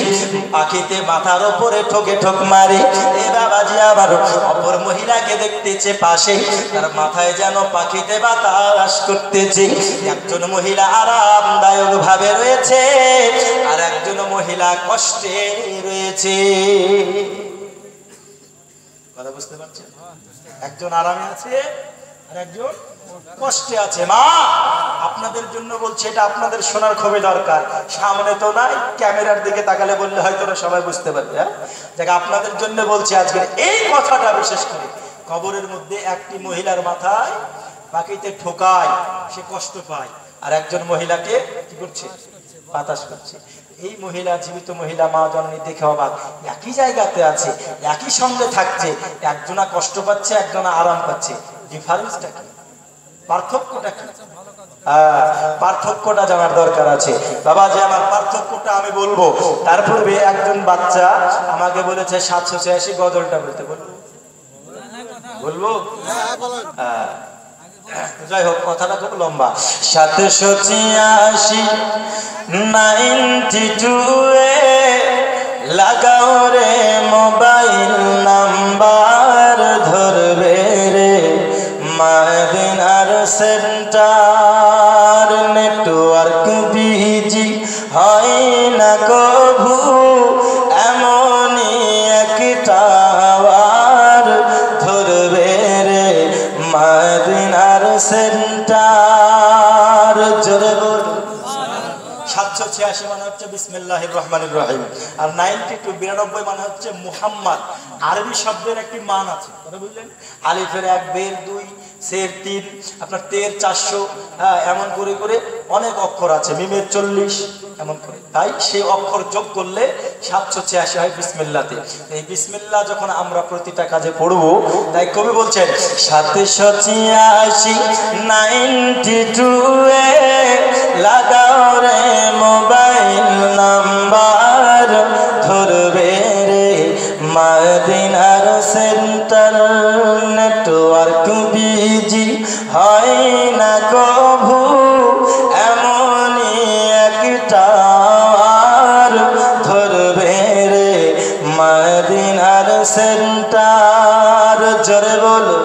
পাখিতে মাথার উপরে ঠোকে ঠোক মারে। এ বাবাজি আবার অপর মহিলাকে দেখতেছে পাশে, তার মাথায় যেন পাখিতে বাতাস করতেছে। একজন মহিলা আরামদায়ক ভাবে রয়েছে, আর একজন মহিলা কষ্টে রয়েছে। কথা বুঝতে পারছেন? একজন আরামে আছে আর একজন কষ্টে আছে। মা আপনাদের জন্য বলছি, এটা আপনাদের শোনার খুবই দরকার। সামনে তো নাই, ক্যামেরার দিকে তাকালে বললে হয়তো সবাই বুঝতে পারবে। যাকে আপনাদের জন্য বলছি আজকে এই কথাটা, বিশেষ করে কবরের মধ্যে একটি মহিলার মাথায় পাখিতে ঠোকায়, সে কষ্ট পায়, আর একজন মহিলাকে কি করছে? বাতাস করছে। এই মহিলা, জীবিত মহিলা, মা জননী দেখে অবাক, একই জায়গাতে আছে, একই সঙ্গে থাকছে, একজনা কষ্ট পাচ্ছে, একজনা আরাম পাচ্ছে, ডিফারেন্সটা কি? পার্থক্যটা কি? পার্থক্যটা জানার দরকার আছে বাবা। যে আমার পার্থক্যটা আমি বলবো, তার পূর্বে একজন বাচ্চা আমাকে বলেছে 786 গজলটা বলতে। বলবো? যাই হোক, কথাটা খুব লম্বা। 786 92 লাগাও রে মোবাইল নাম্বার, ধরবে রে মদিনার সেন্টার। নেটওয়ার্ক বিজি হয় না কভু, এমনই একটা আওয়াজ, ধরবে রে মদিনার সেন্টার। জোরে বল। 786 মানে হচ্ছে বিসমিল্লাহির রহমানির রহিম, আর 92 92 মানে হচ্ছে মুহাম্মদ। আরবি শব্দের একটি মান আছে, কথা বুঝলেন? আলিফের 1, বের 2, সের 3, আপনার তের 400, এমন করে করে অনেক অক্ষর আছে, মিমের 40, এমন করে। তাই সেই অক্ষর যোগ করলে 786 হয় বিসমিল্লাহতে। এই বিসমিল্লাহ যখন আমরা প্রতিটা কাজে পড়বো, তাই কবি বলছেন 786 92 লাগাও রে মোবাইল নাম্বার, ধরবে রে মদিনার সেন্টার। নেটওয়ার্ক বিজি হয় না কভু এমনই একটা ধরবে রে মদিনার সেন্টার। জোরে বলো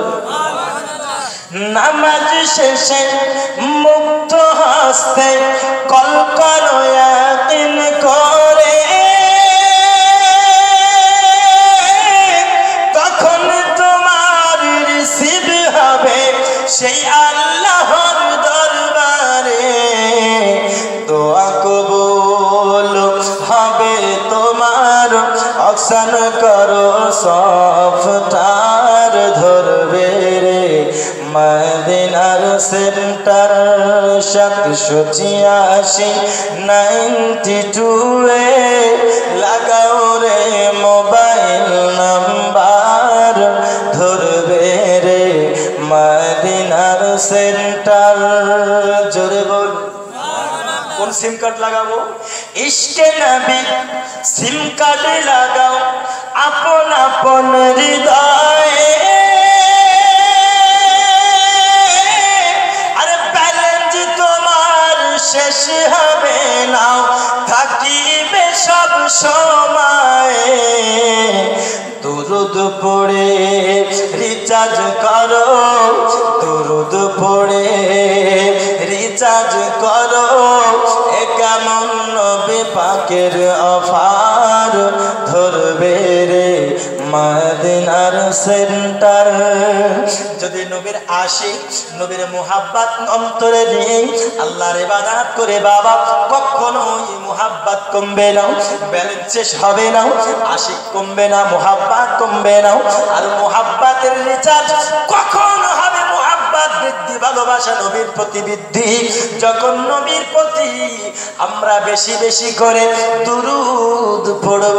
নামাজ শেষে মুক্ত হস্তে কল করো ইয়াকিন করে, তখন তোমার রিসিভ হবে সেই আল্লাহর দরবারে। দোয়া কবুল হবে তোমার, অকসান করো সফটার ধরবে রে মদিনার সেন্টার। 786 লাগাও রে মোবাইল নাম্বার, ধরবে রে মদিনার সেন্টার। জোরে বল কোন সিম কার্ড লাগাবো? ইশকে নবী সিম কার্ড লাগাও আপন আপন হৃদয়ে। আরে ব্যালেন্স তোমার শেষ হবে না, থাকিবে সব সময়। দুরুদ পড়ে রিচার্জ করো, দুরুদ পড়ে রিচার্জ করো, এ কেমন নবী পাকের অফার, ধরবে রে মদিনার সেন্টার। যদি নবীর আশিক নবীর মুহাব্বত অন্তরে নিয়ে আল্লাহর ইবাদত করে বাবা, কখনোই মুহাব্বত কমবে না, ব্যালেন্স শেষ হবে না, আশিক কমবে না, মুহাব্বত কমবে না। আর মুহাব্বতের রিচার্জ কখন হবে? মুহাব্বত বৃদ্ধি, ভালোবাসা নবীর প্রতি বৃদ্ধি যখন নবীর প্রতি আমরা বেশি বেশি করে দুরূদ পড়ব।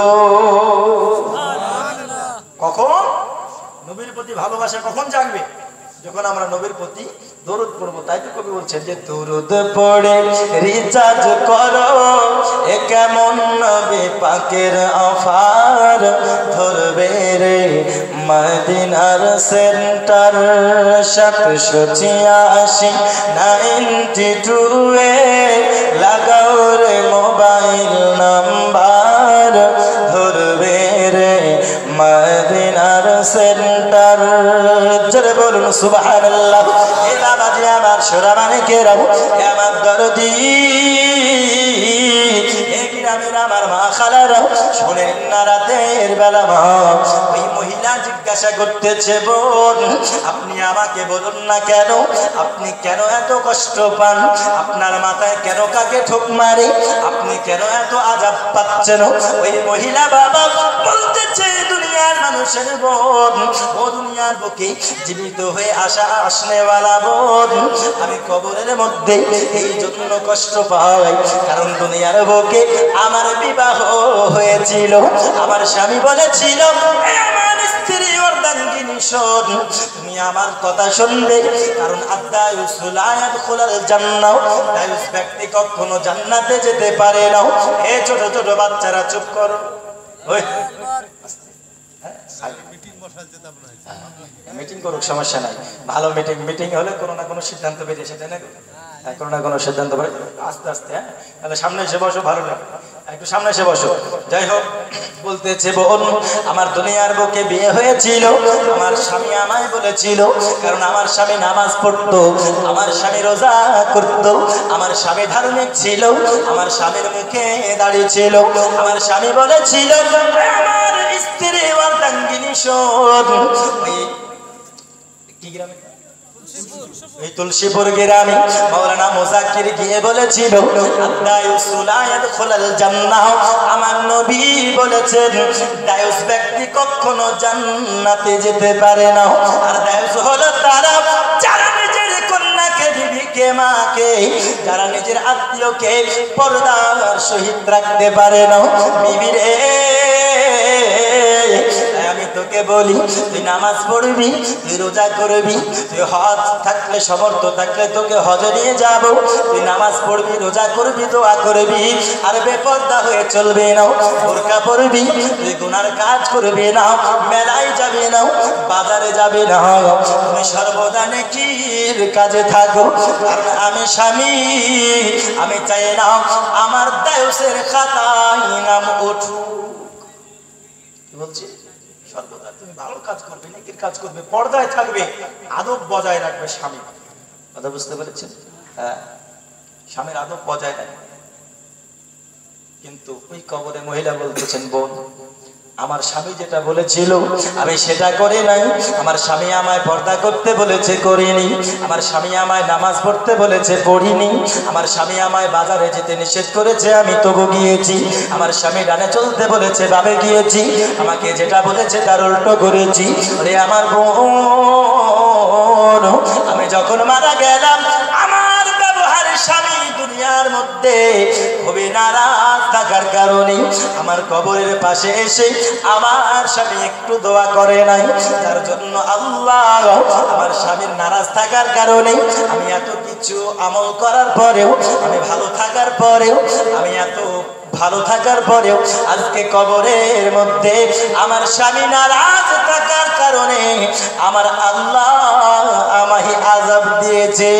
কখন নবীর প্রতি ভালোবাসা কখন জাগবে? যখন আমরা নবীর প্রতি দরুদ পড়ব। তাই তো কবি বলছেন যে দরুদ পড়ে রিচার্জ করো, এ কেমন নবী পাকের অফার, ধরবে রে মদিনার সেন্টার। 786 লাগাও রে মোবাইল নাম্বার, ধরবে রে মদিনার সেন্টার। জোরে বলুন সুবহানাল্লাহ। এ বাবাজি আমার সোনা মানিকেরাও, এ আমার দরদি, এ গ্রামের আমার মা খালারাও, শোনেন না রাতের বেলা মা ওই মহিলা জিজ্ঞাসা করতেছে, বোন আপনি আমাকে বলুন না কেন, আপনি কেন এত কষ্ট পান, আপনার মাথায় কেন কাকে ঠোক মারে, আপনি কেন এত আযাব পাচ্ছেন? ওই মহিলা বাবা বলতেছে, দুনিয়ার মানুষের বোন, ও দুনিয়ার বুকে জীবিত হয়ে আসনেওয়ালা বোন, আমি কবরের মধ্যে এই জন্য কষ্ট পাই, কারণ দুনিয়ার বুকে আমার বিবাহ হয়েছিল, আমার স্বামী বলেছিল আমার স্ত্রী অর্ধাঙ্গিনী শোন, তুমি আমার কথা শুনবে, কারণ আদায়ুসুল আয়াদখুলাল জান্নাহ, দায়ুস ব্যক্তি কখনো জান্নাতে যেতে পারে না। এই ছোট ছোট বাচ্চারা চুপ করো, ওই মিটিং করুক, সমস্যা নাই, ভালো মিটিং, মিটিং হলে কোনো না কোনো সিদ্ধান্ত বেরিয়ে এসে, তাই না? কোনো না কোনো সিদ্ধান্ত বেরিয়ে আস্তে আস্তে। হ্যাঁ, তাহলে সামনে এসে বসো, ভালো লাগে, একটু সামনে এসে বসো। যাই হোক, বলতেছে বোন আমার দুনিয়ার বুকে বিয়ে হয়েছিল, আমার স্বামী আমায় বলেছিল, কারণ আমার স্বামী নামাজ পড়তো, আমার স্বামী রোজা করতো, আমার স্বামী ধার্মিক ছিল, আমার স্বামীর মুখে দাড়ি ছিল, আমার স্বামী বলেছিল আমার স্ত্রী অর্ধাঙ্গিনী শোন। কি গ্রামে? এই তুলসীপুর গ্রামে মাওলানা মুজাক্কির গিয়ে বলেছিল আদায়ুসুল আয়াদখুলাল জান্নাহ, আমার নবী বলেছেন দায়ুস ব্যক্তি কখনো জান্নাতে যেতে পারে না। আর দায়ুস হলো তারা যারা নিজের কন্যাকে, বিবিকে, মাকে, যারা নিজের আত্মীয়কে পর্দার সহিত রাখতে পারে না। বিবি রে, আমি তো তোকে বলি, তুই নামাজ পড়বি, তুই রোজা করবি, তুই হজ থাকলে সমর্থ থাকলে তোকে হজে নিয়ে যাব, তুই নামাজ পড়বি, রোজা করবি, দোয়া করবি, আর বেপরদা হয়ে চলবে না, বোরকা পরবি, তুই গুনার কাজ করবি না, মেলায় যাবে না, বাজারে যাবে না, তুমি সর্বদা নেকির কাজে থাকো। কারণ আমি স্বামী, আমি চাই না আমার দায়ুসের খাতায় নাম উঠুক। কি বলছি? সর্বদা তুমি ভালো কাজ করবে, নেকির কাজ করবে, পর্দায় থাকবে, আদব বজায় রাখবে স্বামী। কথা বুঝতে পেরেছেন? হ্যাঁ, স্বামীর আদব বজায় রাখবে। কিন্তু ওই কবরে মহিলা বলতেছেন, বোন আমার স্বামী যেটা বলেছিল আমি সেটা করে নাই, আমার স্বামী আমায় পর্দা করতে বলেছে করিনি, আমার স্বামী আমায় নামাজ পড়তে বলেছে পড়িনি, আমার স্বামী আমায় বাজারে যেতে নিষেধ করেছে আমি তবু গিয়েছি, আমার স্বামী ডানে চলতে বলেছে বামে গিয়েছি, আমাকে যেটা বলেছে তার উল্টো করেছি। আরে আমার বোন, আমি যখন মারা গেলাম আমার ব্যবহার স্বামী দুনিয়ার মধ্যে খুবই নারাজ থাকার কারণে আমার কবরের পাশে এসে আমার স্বামী একটু দোয়া করে নাই, যার জন্য আল্লাহ আমার স্বামীর নারাজ থাকার কারণে আমি এত কিছু আমল করার পরেও, আমি ভালো থাকার পরেও, আমি এত ভালো থাকার পরেও আজকে কবরের মধ্যে আমার স্বামী নারাজ থাকার কারণে আমার আল্লাহ আমাকে আযাব দিয়েছে।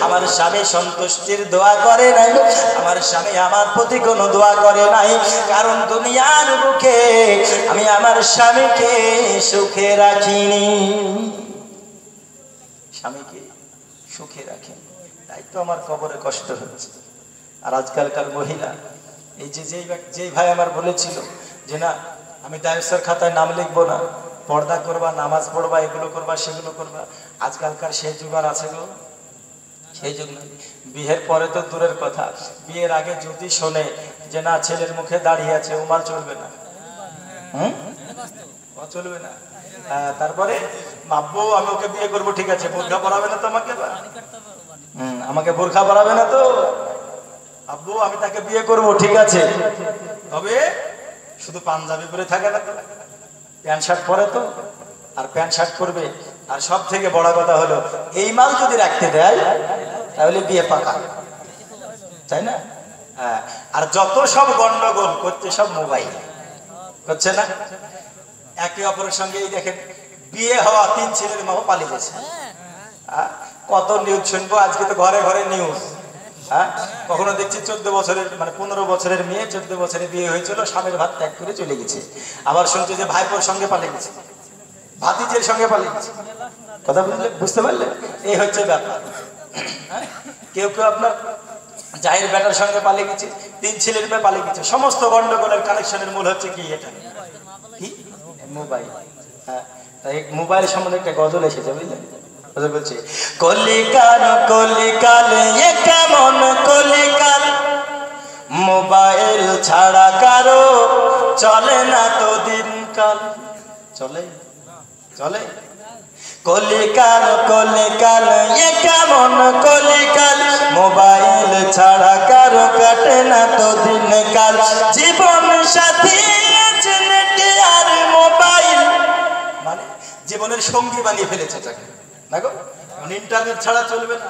আমার স্বামী সন্তুষ্টির দোয়া করে নাই, আমার স্বামী আমার প্রতি কোনো দোয়া করে নাই, কারণ দুনিয়ার বুকে আমি আমার স্বামীকে সুখে রাখিনি, স্বামীকে সুখে রাখিনি, তাই তো আমার কবরে কষ্ট হচ্ছে। আর আজকালকার মহিলা, এই যেই ভাই আমার বলেছিল যে না আমি দায়ুসের খাতায় নাম লিখবো না, পর্দা করবা, নামাজ পড়বা, এগুলো করবা, সেগুলো করবা, আজকালকার সেই যুগ আর আছে গো? সেই যুগ নয়। বিয়ের পরে তো দূরের কথা, বিয়ের আগে যদি শোনে যে না ছেলের মুখে দাঁড়িয়ে আছে, ওমাল চলবে না, চলবে না। তারপরে ভাববো আমি ওকে বিয়ে করবো, ঠিক আছে, বোরখা পরাবে না তো আমাকে, আমাকে বোরখা পরাবে না তো, আব্বু আমি তাকে বিয়ে করব, ঠিক আছে, তবে শুধু পাঞ্জাবি পরে থাকে না, প্যান্ট শার্ট পরে তো, আর প্যান্ট শার্ট করবে, আর সব থেকে বড় কথা হলো এই মাল যদি রাখতে দেয় তাহলে বিয়ে পাকা, তাই না? হ্যাঁ, আর যত সব গন্ডগোল করছে সব মোবাইল করছে না, একে অপরের সঙ্গে। এই দেখেন বিয়ে হওয়া 3 ছেলের মা পালিয়ে গেছে, কত নিউজ শুনবো আজকে, তো ঘরে ঘরে নিউজ। হ্যাঁ, কখনো দেখছি 14 বছরের মানে 15 বছরের মেয়ে 14 বছরে বিয়ে হয়েছিল, স্বামীর ভাত ত্যাগ করে চলে গেছে। আবার শুনছে যে ভাইপোর সঙ্গে পালিয়ে গেছে, ভাতিজের সঙ্গে পালিয়ে গেছে। কথা বুঝতে পারলে? এই হচ্ছে ব্যাপার। কেউ কেউ আপনার জায়ের বেটার সঙ্গে পালিয়ে গেছে, 3 ছেলের মেয়ে পালিয়ে গেছে। সমস্ত গন্ডগোলের কানেকশনের মূল হচ্ছে কি? এটা কি? মোবাইল। হ্যাঁ, তাই মোবাইল সম্বন্ধে একটা গজল এসেছে, বুঝলেন? বলছে কলিকাল কলিকাল এ কেমন কলিকাল, মোবাইল ছাড়া কারো চলে না তো দিনকাল। চলে চলে কলিকাল কলিকাল এ কেমন কলিকাল, মোবাইল ছাড়া কারো কাটে না তো দিনকাল। জীবন সাথী আছে নেটে আর মোবাইল, মানে জীবনের সঙ্গী বানিয়ে ফেলেছে তাকে। দেখো ইন্টারনেট ছাড়া চলবে না,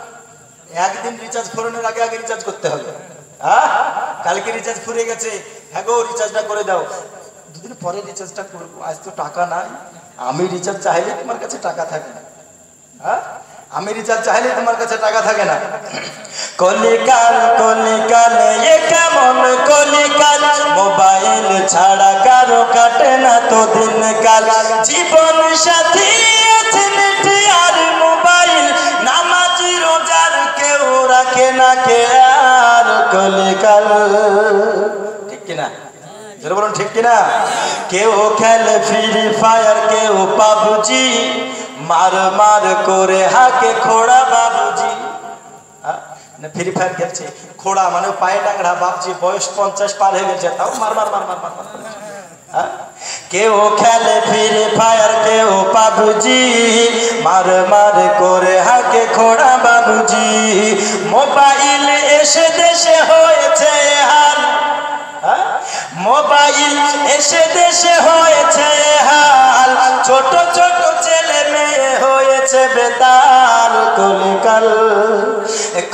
একদিন রিচার্জ ফোনের আগে আগে রিচার্জ করতে হবে। কালকে রিচার্জ ফুরিয়ে গেছে, হ্যাঁ গো রিচার্জটা করে দাও, দুদিন পরে রিচার্জটা করবো, আজ তো টাকা নাই। আমি রিচার্জ চাইলে তোমার কাছে টাকা থাকে না, আমি রিচার্জ চাইলে তোমার কাছে টাকা থাকে না। কলিকাল কলিকাল এ কেমন কলিকাল, মোবাইল ছাড়া কারো কাটে না তো দিনকাল। জীবন সাথী আছে নেটে আর মোবাইল, নামাজি রোজার কেউ রাখে না খেয়াল। কলিকাল, ঠিক কিনা? জোরে বলুন ঠিক কিনা? কেউ খেলে ফ্রি ফায়ার, কেউ পাবজি, মার মার করে হাকে খোড়া বাবুজি। ফ্রি ফায়ার খেলছে, খোড়া মানে পায়ে টাংরা, বাবজি বয়স 50 পার হয়ে গেছে, তাও মার মার মার মার মার মার। কেউ খেলে ফ্রি ফায়ার, কেউ পাবজি, মার মার করে হাকে খোড়া বাবুজি। মোবাইল এসে দেশে হয়েছে হাল, মোবাইল এসে দেশে হয়েছে হাল, ছোট ছোট ছেলে মেয়ে হয়েছে বেতাল। কলিকাল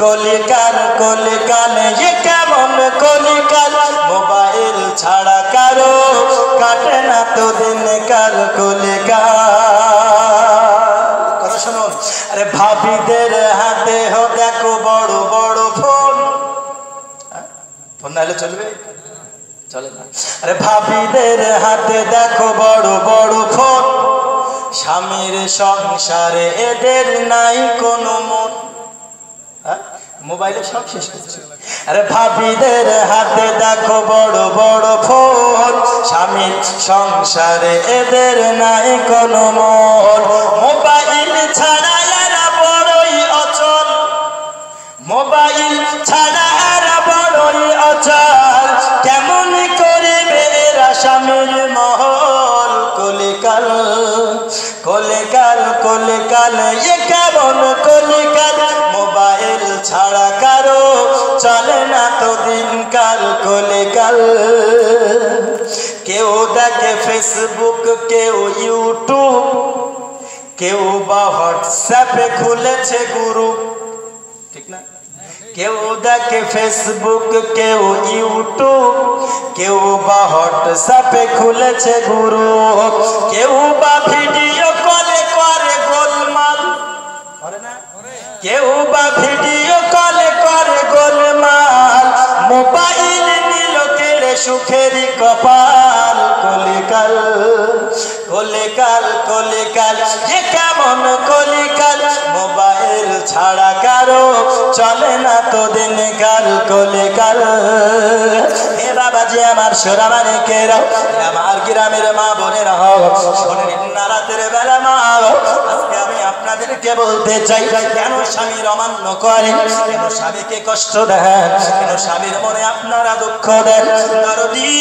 কলিকাল কলিকাল এ কেমন কলিকাল, মোবাইল ছাড়া কারো কাটে না তো দিন কাল। কলিকাল কথা শুনুন, আরে ভাবিদের হাতে হো দেখো বড় বড় ফোন, ফোন নাহলে চলবে? চলে না। আরে ভাবিদের হাতে দেখো বড় বড় ফোন, স্বামীর সংসারে এদের নাই কোনো মন। মোবাইলে সব শেষ করছে। আরে ভাবিদের হাতে দেখো বড় বড় ফোন, স্বামীর সংসারে এদের নাই কোনো মন। মোবাইল ছাড়া এরা বড়ই অচল, মোবাইল ছাড়া এরা বড়ই অচল। কেমন করিবে এরা স্বামীর মহল। কলিকাল কলিকাল কলিকাল এ কেমন কলিকাল, মোবাইল ছাড়া কারো চলে না তো দিনকাল। কলিকাল কেউ দেখে ফেসবুক, কেউ ইউটিউব, কেউ বা হোয়াটসঅ্যাপে খুলেছে গ্রুপ, ঠিক না? কেউ দেখে ফেসবুক, কেউ ইউটিউব, কেউ বা হোয়াটসঅ্যাপে খুলেছে গ্রুপ, কেউ বা ভিডিও কলে করে গোলমাল, কেউ বা ভিডিও কলে করে গোলমাল। মোবাইল নিল কেড়ে সুখেরই কপাল। কলিকাল কলিকাল কলিকাল এ কেমন কলিকাল, মোবাইল ছাড়া কারো চলে না তো দিনকাল। কলিকাল হে বাবাজি আমার সোনামানি কেরাও, আমার গ্রামের মা বোনেরা, শোনেন না রাতের বেলা মা, আজকে আমি আপনাদেরকে বলতে চাই, কেন স্বামীর অমান্য করেন, কেন স্বামীকে কষ্ট দেন, কেন স্বামীর মনে আপনারা দুঃখ দেন। দরদি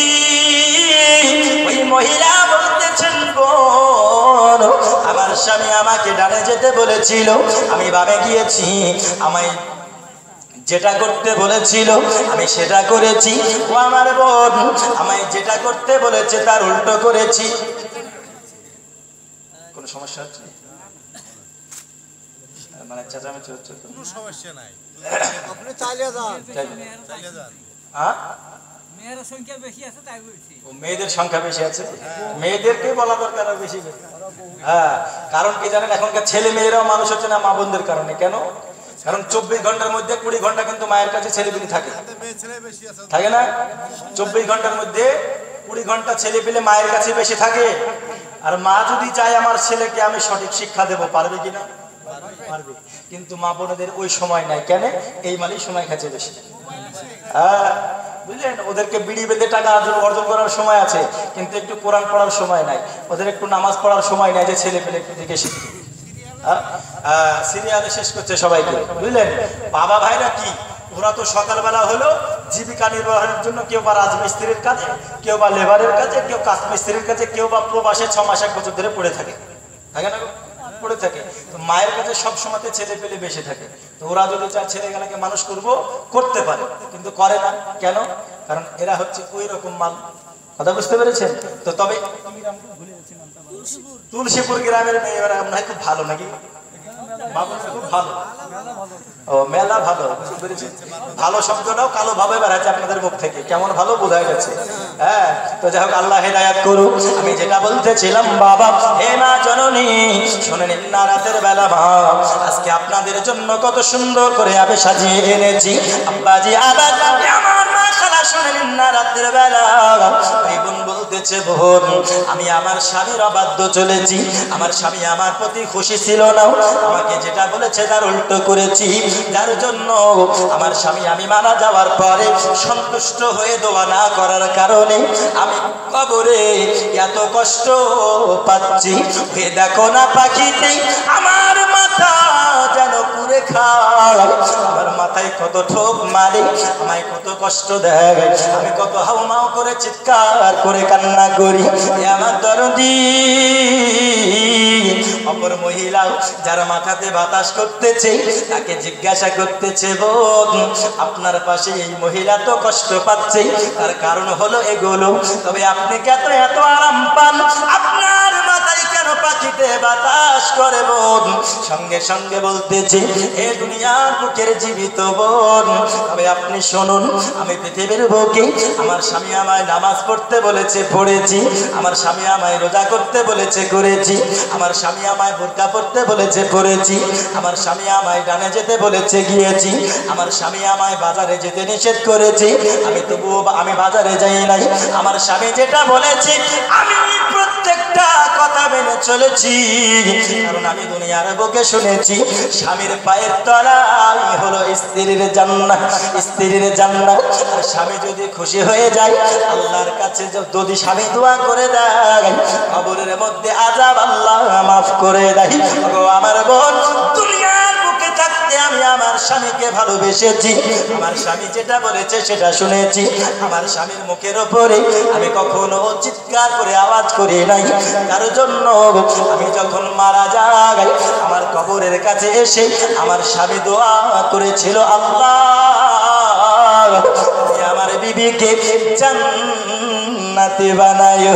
ওই মহিলা বলতেছেন, বোন আমার স্বামী আমাকে ডানে যেতে বলেছিল, আমি বামে গিয়েছি, আমায় যেটা করতে বলেছিল আমি সেটা করেছি। ও আমার বোন আমায় যেটা করতে বলেছে তার উল্টো করেছি। কোনো সমস্যা হচ্ছে? মানে চেঁচামেচি হচ্ছে? কোনো সমস্যা নাই, আপনি চালিয়ে যান, চালিয়ে যান। মেয়েদের সংখ্যা বেশি আছে তাই বলছি। মেয়েদের সংখ্যা বেশি আছে, মেয়েদেরকে বলা দরকার বেশি। হ্যাঁ, কারণ কি জানেন, এখনকার ছেলে মেয়েরাও মানুষ হচ্ছে না মা বোনদের কারণে। কেন? কারণ 24 ঘন্টার মধ্যে 20 ঘন্টা কিন্তু মায়ের কাছে ছেলেপিলে থাকে, থাকে না? 24 ঘন্টার মধ্যে 20 ঘন্টা ছেলেপিলে মায়ের কাছে বেশি থাকে। আর মা যদি চায় আমার ছেলেকে আমি সঠিক শিক্ষা দেবো, পারবে কিনা? পারবে। কিন্তু মা বোনদের ওই সময় নাই। কেন? এই মালিক সময় খাচ্ছে বেশি। হ্যাঁ বুঝলেন, ওদেরকে বিড়ি বেঁধে টাকা অর্জন করার সময় আছে, কিন্তু একটু কোরআন পড়ার সময় নাই, ওদের একটু নামাজ পড়ার সময় নাই যে ছেলে পেলে একটু দিকে শিখে সিরিয়ালে শেষ করছে সবাইকে। বুঝলেন, বাবা ভাইরা কি, ওরা তো সকালবেলা হলো জীবিকা নির্বাহের জন্য কেউ বা রাজমিস্ত্রির কাজে, কেউ বা লেবারের কাজে, কেউ কাঠ মিস্ত্রির কাজে, কেউ বা প্রবাসে 6 মাস 1 বছর ধরে পড়ে থাকে, থাকে না? পড়ে থাকে। তো মায়ের কাছে সব সময় ছেলে পেলে বেশি থাকে। তো ওরা যদি চায় ছেলেগুলোকে মানুষ করবো, করতে পারে, কিন্তু করে না। কেন? কারণ এরা হচ্ছে ওই রকম মাল। কথা বুঝতে পেরেছেন তো? তবে তুলসীপুর গ্রামের মেয়েরা আপনার খুব ভালো নাকি? খুব ভালো। ও মেলা ভালো, বুঝতে পেরেছেন? ভালো শব্দটাও কালো ভাবে বেড়াচ্ছে আপনাদের মুখ থেকে, কেমন ভালো বোঝা গেছে। হ্যাঁ, তো যাই হোক, আল্লাহ হেদায়াত করুক। আমি যেটা বলতেছিলাম, বাবা হে মা জননী, শোনেন না রাতের বেলা মা, আজকে আপনাদের জন্য কত সুন্দর করে আমি সাজিয়ে এনেছি। আব্বাজি আবার আমার মা খালা, শোনেন না রাতের বেলা এই বোন বলতেছে, বোন আমি আমার স্বামীর অবাধ্য চলেছি, আমার স্বামী আমার প্রতি খুশি ছিল না, আমাকে যেটা বলেছে তার উল্টো করেছি, যার জন্য আমার স্বামী আমি মারা যাওয়ার পরে সন্তুষ্ট হয়ে দোয়া না করার কারণে আমি কবরে এত কষ্ট পাচ্ছি। দেখো না পাখিতে আমার মাথা যেন পুরে খায়, আমার মাথায় আমায় কত ঠোক মারে, আমায় কত কষ্ট দেয়, আমি কত হাউমাউ করে চিৎকার করে কান্না করি। আমার দরদি অপর মহিলা যারা মাথাতে বাতাস করতেছে তাকে জিজ্ঞাসা করতেছে, বোন আপনার পাশে এই মহিলা তো কষ্ট পাচ্ছে, তার কারণ হলো এগুলো, তবে আপনি কেন এত আরাম পান? আপনার মাথায় কেন পাখিতে বাতাস করে বোন? সঙ্গে সঙ্গে বলতেছে, এ দুনিয়ার বুকের জীবিত বোন, তবে আপনি শুনুন, আমি পৃথিবীর বুকে আমার স্বামী আমায় নামাজ পড়তে বলেছে, পড়েছি। আমার স্বামী আমায় রোজা করতে বলেছে, করেছি। আমার স্বামী আমায় বোরকা পড়তে বলেছে, পড়েছি। আমার স্বামী আমায় ডানে যেতে বলেছে, গিয়েছি। আমার স্বামী আমায় বাজারে যেতে নিষেধ করেছে, তবুও আমি বাজারে যাই নাই। আমার স্বামী যেটা বলেছে আমি প্রত্যেকটা কথা মেনে চলেছি, কারণ আমি দুনিয়ার বুকে শুনেছি স্বামীর পায়ের তলায় হলো স্ত্রীর জান্নাত, স্ত্রীর জান্নাত। আর স্বামী যদি খুশি হয়ে যায় আল্লাহর কাছে, যদি স্বামী দোয়া করে দেয় কবরের মধ্যে আযাব আল্লাহ মাফ করে দেয়। আমার বোন, দুনিয়ার বুকে থাকতে আমি আমার স্বামীকে ভালোবেসেছি, আমার স্বামী যেটা বলেছে সেটা শুনেছি। আমার স্বামীর মুখের উপরে আমি কখনো চিৎকার করে আওয়াজ করি নাই তার জন্য। আমি যখন মারা যাই আমার কবরের কাছে এসে আমার স্বামী দোয়া করেছিল, আল্লাহ আমার বিবিকে জান্নাতি বানায়ো।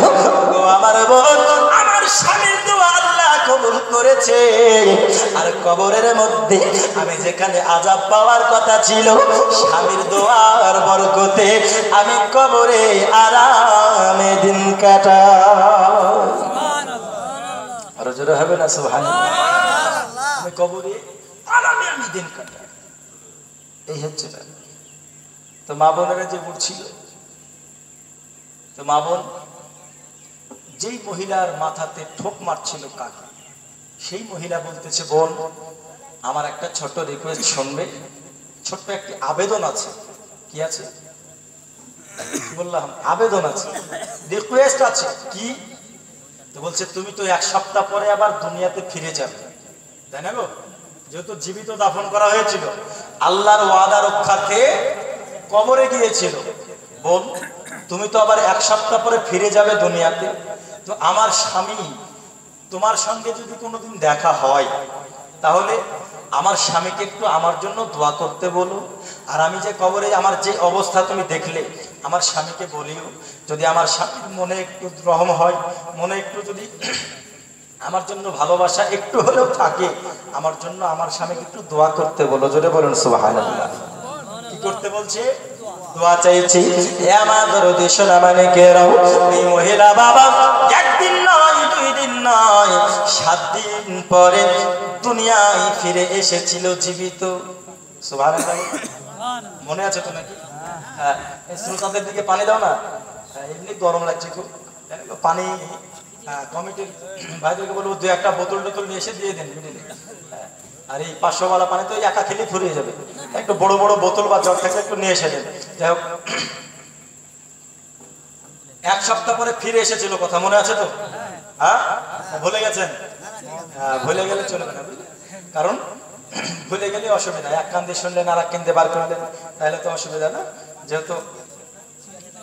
আমার বোন, আমার স্বামীর দোয়া আল্লাহ কবুল করেছে। আর কবরের মধ্যে আমি যেখানে আযাব পাওয়ার কথা ছিল, স্বামীর দোয়ার বরকতে আমি কবরে আরামে দিন কাটাই। আরো জোরে হবে না সুবহানাল্লাহ? আমি কবরে আরামে আমি দিন কাটাই। এই হচ্ছে না। তো মা বোনেরা যে উঠছিল, তো মা বোন যেই মহিলার মাথাতে ঠোক মারছিল কাকা, সেই মহিলা বলতেছে, বোন আমার একটা ছোট্ট রিকোয়েস্ট শুনবে, ছোট্ট একটি আবেদন আছে। কি আছে? বললাম আবেদন আছে, রিকোয়েস্ট আছে। কি? তো বলছে, তুমি তো 1 সপ্তাহ পরে আবার দুনিয়াতে ফিরে যাবে, তাই না গো? যেহেতু জীবিত দাফন করা হয়েছিল, আল্লাহর ওয়াদা রক্ষার্থে কবরে গিয়েছিল। বোন তুমি তো আবার 1 সপ্তাহ পরে ফিরে যাবে দুনিয়াতে, তো আমার স্বামী তোমার সঙ্গে যদি কোনোদিন দেখা হয় তাহলে আমার স্বামীকে একটু আমার জন্য দোয়া করতে বলো। আর আমি যে কবরে আমার যে অবস্থা তুমি দেখলে, আমার স্বামীকে বলিও, যদি আমার স্বামীর মনে একটু রহম হয়, মনে একটু যদি আমার জন্য ভালোবাসা একটু হলেও থাকে, আমার জন্য আমার স্বামীকে একটু দোয়া করতে বলো। জোরে বলুন সুবহানাল্লাহ। কি করতে বলছে? দোয়া চাইছি। হে আমার দরদি সোনা মানিকেরাও, এই মহিলা বাবা একদিন নয়, 2 দিন নয়, 7 দিন পরে দুনিয়ায় ফিরে এসেছিল জীবিত। সুবহানাল্লাহ। মনে আছে তো নাকি? হ্যাঁ, শ্রোতাদের দিকে পানি দাও না, এমনি গরম লাগছে খুব, পানি কমিটির ভাইদেরকে বলবো 2-1টা বোতল টোতল নিয়ে এসে দিয়ে দেন মিডিলে। আর এই 500 ওয়ালা পানি তো একা খেলে ফুরিয়ে যাবে, একটু বড় বড় বোতল বা জগ থেকে একটু নিয়ে এসে দেন। যাই হোক, 1 সপ্তাহ পরে ফিরে এসেছিল, কথা মনে আছে তো? হ্যাঁ, ভুলে গেছেন? ভুলে গেলে চলবে না, কারণ ভুলে গেলে অসুবিধা। এক কান দিয়ে শুনলেন আর এক কান দিয়ে বার করলেন, তাহলে তো অসুবিধা না। যেহেতু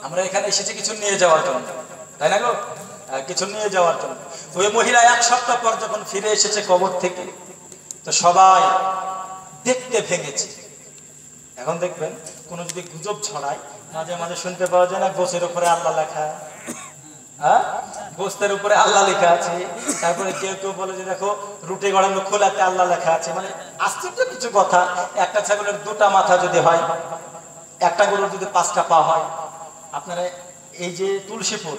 আমরা এখানে এসেছি কিছু নিয়ে যাওয়ার জন্য, তাই না গো? কিছু নিয়ে যাওয়ার জন্য। ওই মহিলা 1 সপ্তাহ পর যখন ফিরে এসেছে কবর থেকে, তো সবাই দেখতে ভেঙেছে। এখন দেখবেন কোনো যদি গুজব ছড়ায়, মাঝে মাঝে শুনতে পাওয়া যায় না, গোছের উপরে আল্লাহ লেখা, হ্যাঁ গোস্তের উপরে আল্লাহ লেখা আছে। তারপরে কেউ কেউ বলে যে দেখো রুটে গড়ানো খোলাতে আল্লাহ লেখা আছে। মানে আশ্চর্য কিছু কথা। একটা ছাগলের 2টা মাথা যদি হয়, একটা গরুর যদি 5টা পা হয়, আপনারা এই যে তুলসীপুর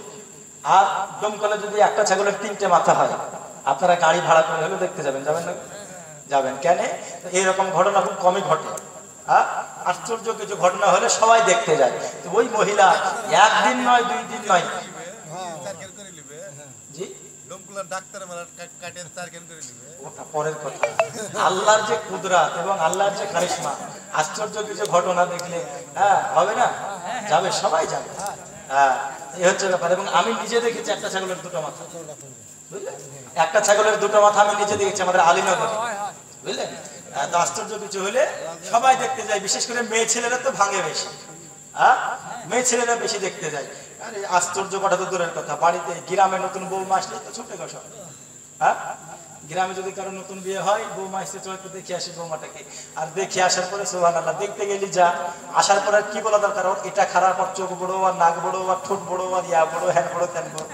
আর দমকলে যদি একটা ছাগলের 3টে মাথা হয়, আপনারা গাড়ি ভাড়া করে হলেও দেখতে যাবেন, যাবেন না? যাবেন। কেন? এইরকম ঘটনা খুব কমই ঘটে। আশ্চর্য কিছু ঘটনা হলে সবাই দেখতে যায়। তো ওই মহিলা 1 দিন নয়, 2 দিন নয়, জি ওটা পরের কথা। আল্লাহর যে কুদরাত এবং আল্লাহর যে কারিশমা, আশ্চর্য কিছু ঘটনা দেখলে হবে না? যাবে, সবাই যাবে। এই হচ্ছে ব্যাপার। এবং আমি নিজে দেখেছি একটা ছাগলের 2টা মাথা, বুঝলে? একটা ছাগলের 2টা মাথা আমি নিজে দেখেছি আমাদের আলীনগরে। বুঝলেন? তো আশ্চর্য কিছু হলে সবাই দেখতে যায়, বিশেষ করে মেয়ে ছেলেরা তো ভাঙে বেশি। মেয়ে ছেলেরা বেশি দেখতে যায়। আরে আশ্চর্য কথা তো দূরের কথা, বাড়িতে গ্রামে নতুন বৌমা আসলে তো ছুটে গেছে। গ্রামে যদি কারো নতুন বিয়ে হয়, বৌমা এসে চলে তো দেখে আসি বৌমাটাকে, আর দেখে আসার পরে সুবহানাল্লাহ, দেখতে গেলি যা, আসার পরে আর কি বলা দরকার, এটা খারাপ, আর চোখ বড়, আর নাক বড়, আর ঠোঁট বড়, আর ইয়া বড়, হ্যান বড়, ত্যান বড়,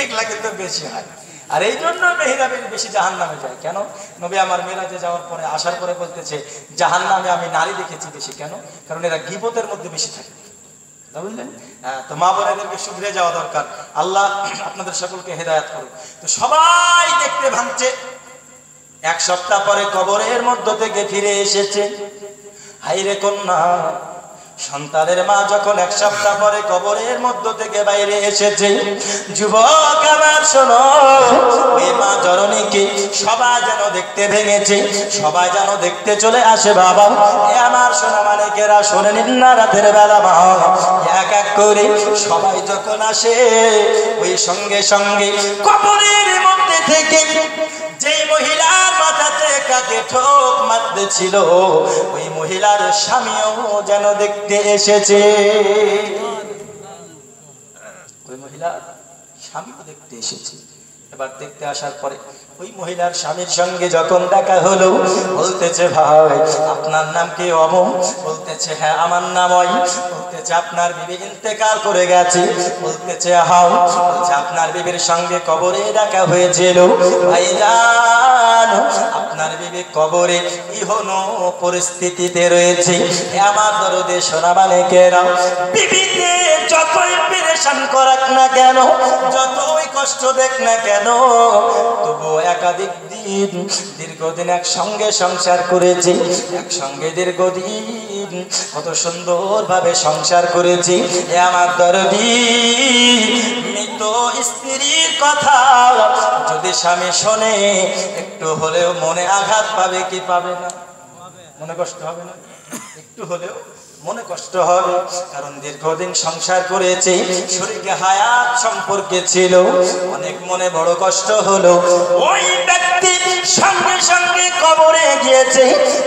এগুলা কিন্তু বেশি হয়। আর এই জন্য মেয়েরা বেশি জাহান্নামে যায়। কেন? নবী আমার মেরাজে যাওয়ার পরে আসার পরে বলতেছে, জাহান্নামে আমি নারী দেখেছি বেশি। কেন? কারণ এরা গীবতের মধ্যে বেশি থাকে। বুঝলেন? তো মা বোনেদেরকে শুধরে যাওয়া দরকার। আল্লাহ আপনাদের সকলকে হেদায়েত করুন। তো সবাই দেখতে ভাঙছে। এক সপ্তাহ পরে কবরের মধ্য থেকে ফিরে এসেছে। হাইরে কন্যা, সন্তানের মা যখন এক সপ্তাহ পরে কবরের মধ্য থেকে বাইরে এসেছে, যুবক আমার শোনো, ওই মা জননীকে সবাই যেন দেখতে ভেঙেছে, সবাই যেন দেখতে চলে আসে। বাবা, এ আমার সোনা মানিকেরা, শোনে নিন না, রাতের বেলা মা এক এক করে সবাই যখন আসে, ওই সঙ্গে সঙ্গে কবরের মধ্যে থেকে যেই মহিলার মাথাতে কাকে ঠোক মারতে ছিল, ওই মহিলার স্বামীও যেন দেখতে এসেছে। ওই মহিলার স্বামীও দেখতে এসেছে। এবার দেখতে আসার পরে ওই মহিলার স্বামীর সঙ্গে যখন দেখা হলো, বলতেছে, ভাই আপনার নাম কি? অমুক। বলতেছে, হ্যাঁ আমার নাম ওই। বলতেছে, আপনার বিবি ইন্তেকাল করে গেছে। বলতেছে, হাও। বলছে, আপনার বিবির সঙ্গে কবরে দেখা হয়েছিল। ভাইজান, আপনার বিবি কবরে ইহন পরিস্থিতিতে রয়েছে। আমার দরদে সোনা মানিকেরা, বিবিতে যতই পেরেশান করাক না কেন, যতই কষ্ট দেখ না কেন, তবু একাধিক দিন দীর্ঘদিন একসঙ্গে সংসার করেছি, একসঙ্গে দীর্ঘদিন কত সুন্দরভাবে সংসার করেছি। এ আমার দরদি, মৃত স্ত্রীর কথা যদি স্বামী শোনে, একটু হলেও মনে আঘাত পাবে কি পাবে না? মনে কষ্ট হবে না? একটু হলেও মনে কষ্ট হবে। কারণ দীর্ঘদিন সংসার করেছে, শরীরে হায়াত সম্পর্কে ছিল, অনেক মনে বড় কষ্ট হলো। ওই ব্যক্তি সঙ্গে সঙ্গে কবরে গিয়েছে।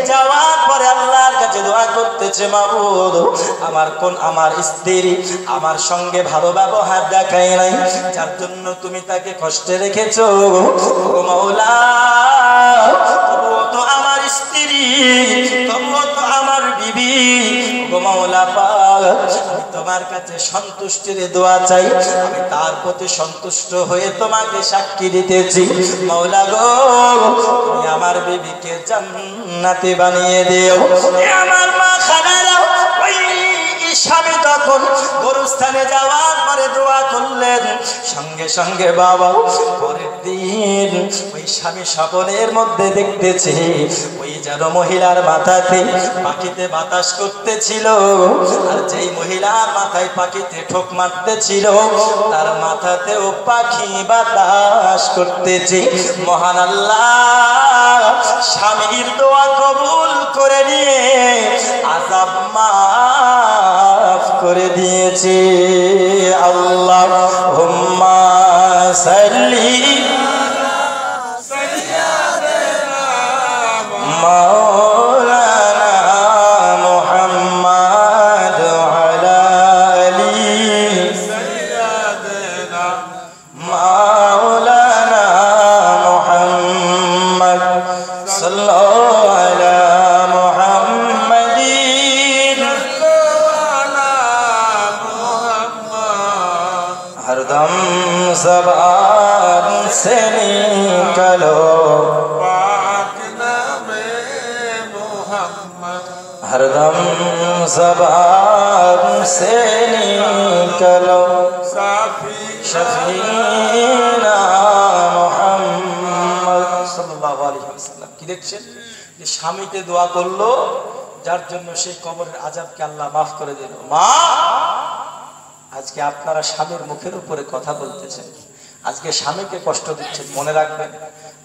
যাওয়ার পরে আল্লাহর কাছে দোয়া করতেছে, মাবুদ, আমার স্ত্রী আমার সঙ্গে ভালো ব্যবহার দেখায় নাই, যার জন্য তুমি তাকে কষ্টে রেখেছো। ও মাওলা, তবুও তো আমার স্ত্রী, তবুও তো আমার বিবি, মাওলা পাক, আমি তোমার কাছে সন্তুষ্টির দোয়া চাই। আমি তার প্রতি সন্তুষ্ট হয়ে তোমাকে সাক্ষী দিতেছি। মাওলা গো, তুমি আমার বিবিকে জান্নাতে বানিয়ে দিও। আমার মা খানারা, ওই স্বামী তখন গোরস্থানে যাওয়ার পরে দোয়া করলেন। সঙ্গে সঙ্গে বাবা, পরের দিন ওই স্বামী স্বপ্নের মধ্যে দেখতেছে, ওই যেন মহিলার মাথাতে পাখিতে বাতাস করতেছিল, আর যেই মহিলার মাথায় পাখিতে ঠোক মারতেছিল, তার মাথাতেও পাখি বাতাস করতেছে। মহান আল্লাহ স্বামীর দোয়া কবুল করে নিয়ে আযাব মাফ করে দিয়েছে। আল্লাহুম্মা সাল্লি মাওলানা মুহাম্মদ আলা আলি সাইয়্যিদিনা মাওলানা মুহাম্মদ সাল্লাল্লাহু আলা মুহাম্মাদিন हरदम ज़बान से निकलो हरदम ज़बान से निकलो शफीना मुहम्मद सल्लल्लाहु अलैहि वसल्लम। কি দেখছেন যে স্বামীতে দোয়া করলো, যার জন্য সেই কবরের আযাবকে আল্লাহ মাফ করে দিল। মা, আজকে আপনারা স্বামীর মুখের উপরে কথা বলতেছেন, আজকে স্বামীকে কষ্ট দিচ্ছেন। মনে রাখবেন,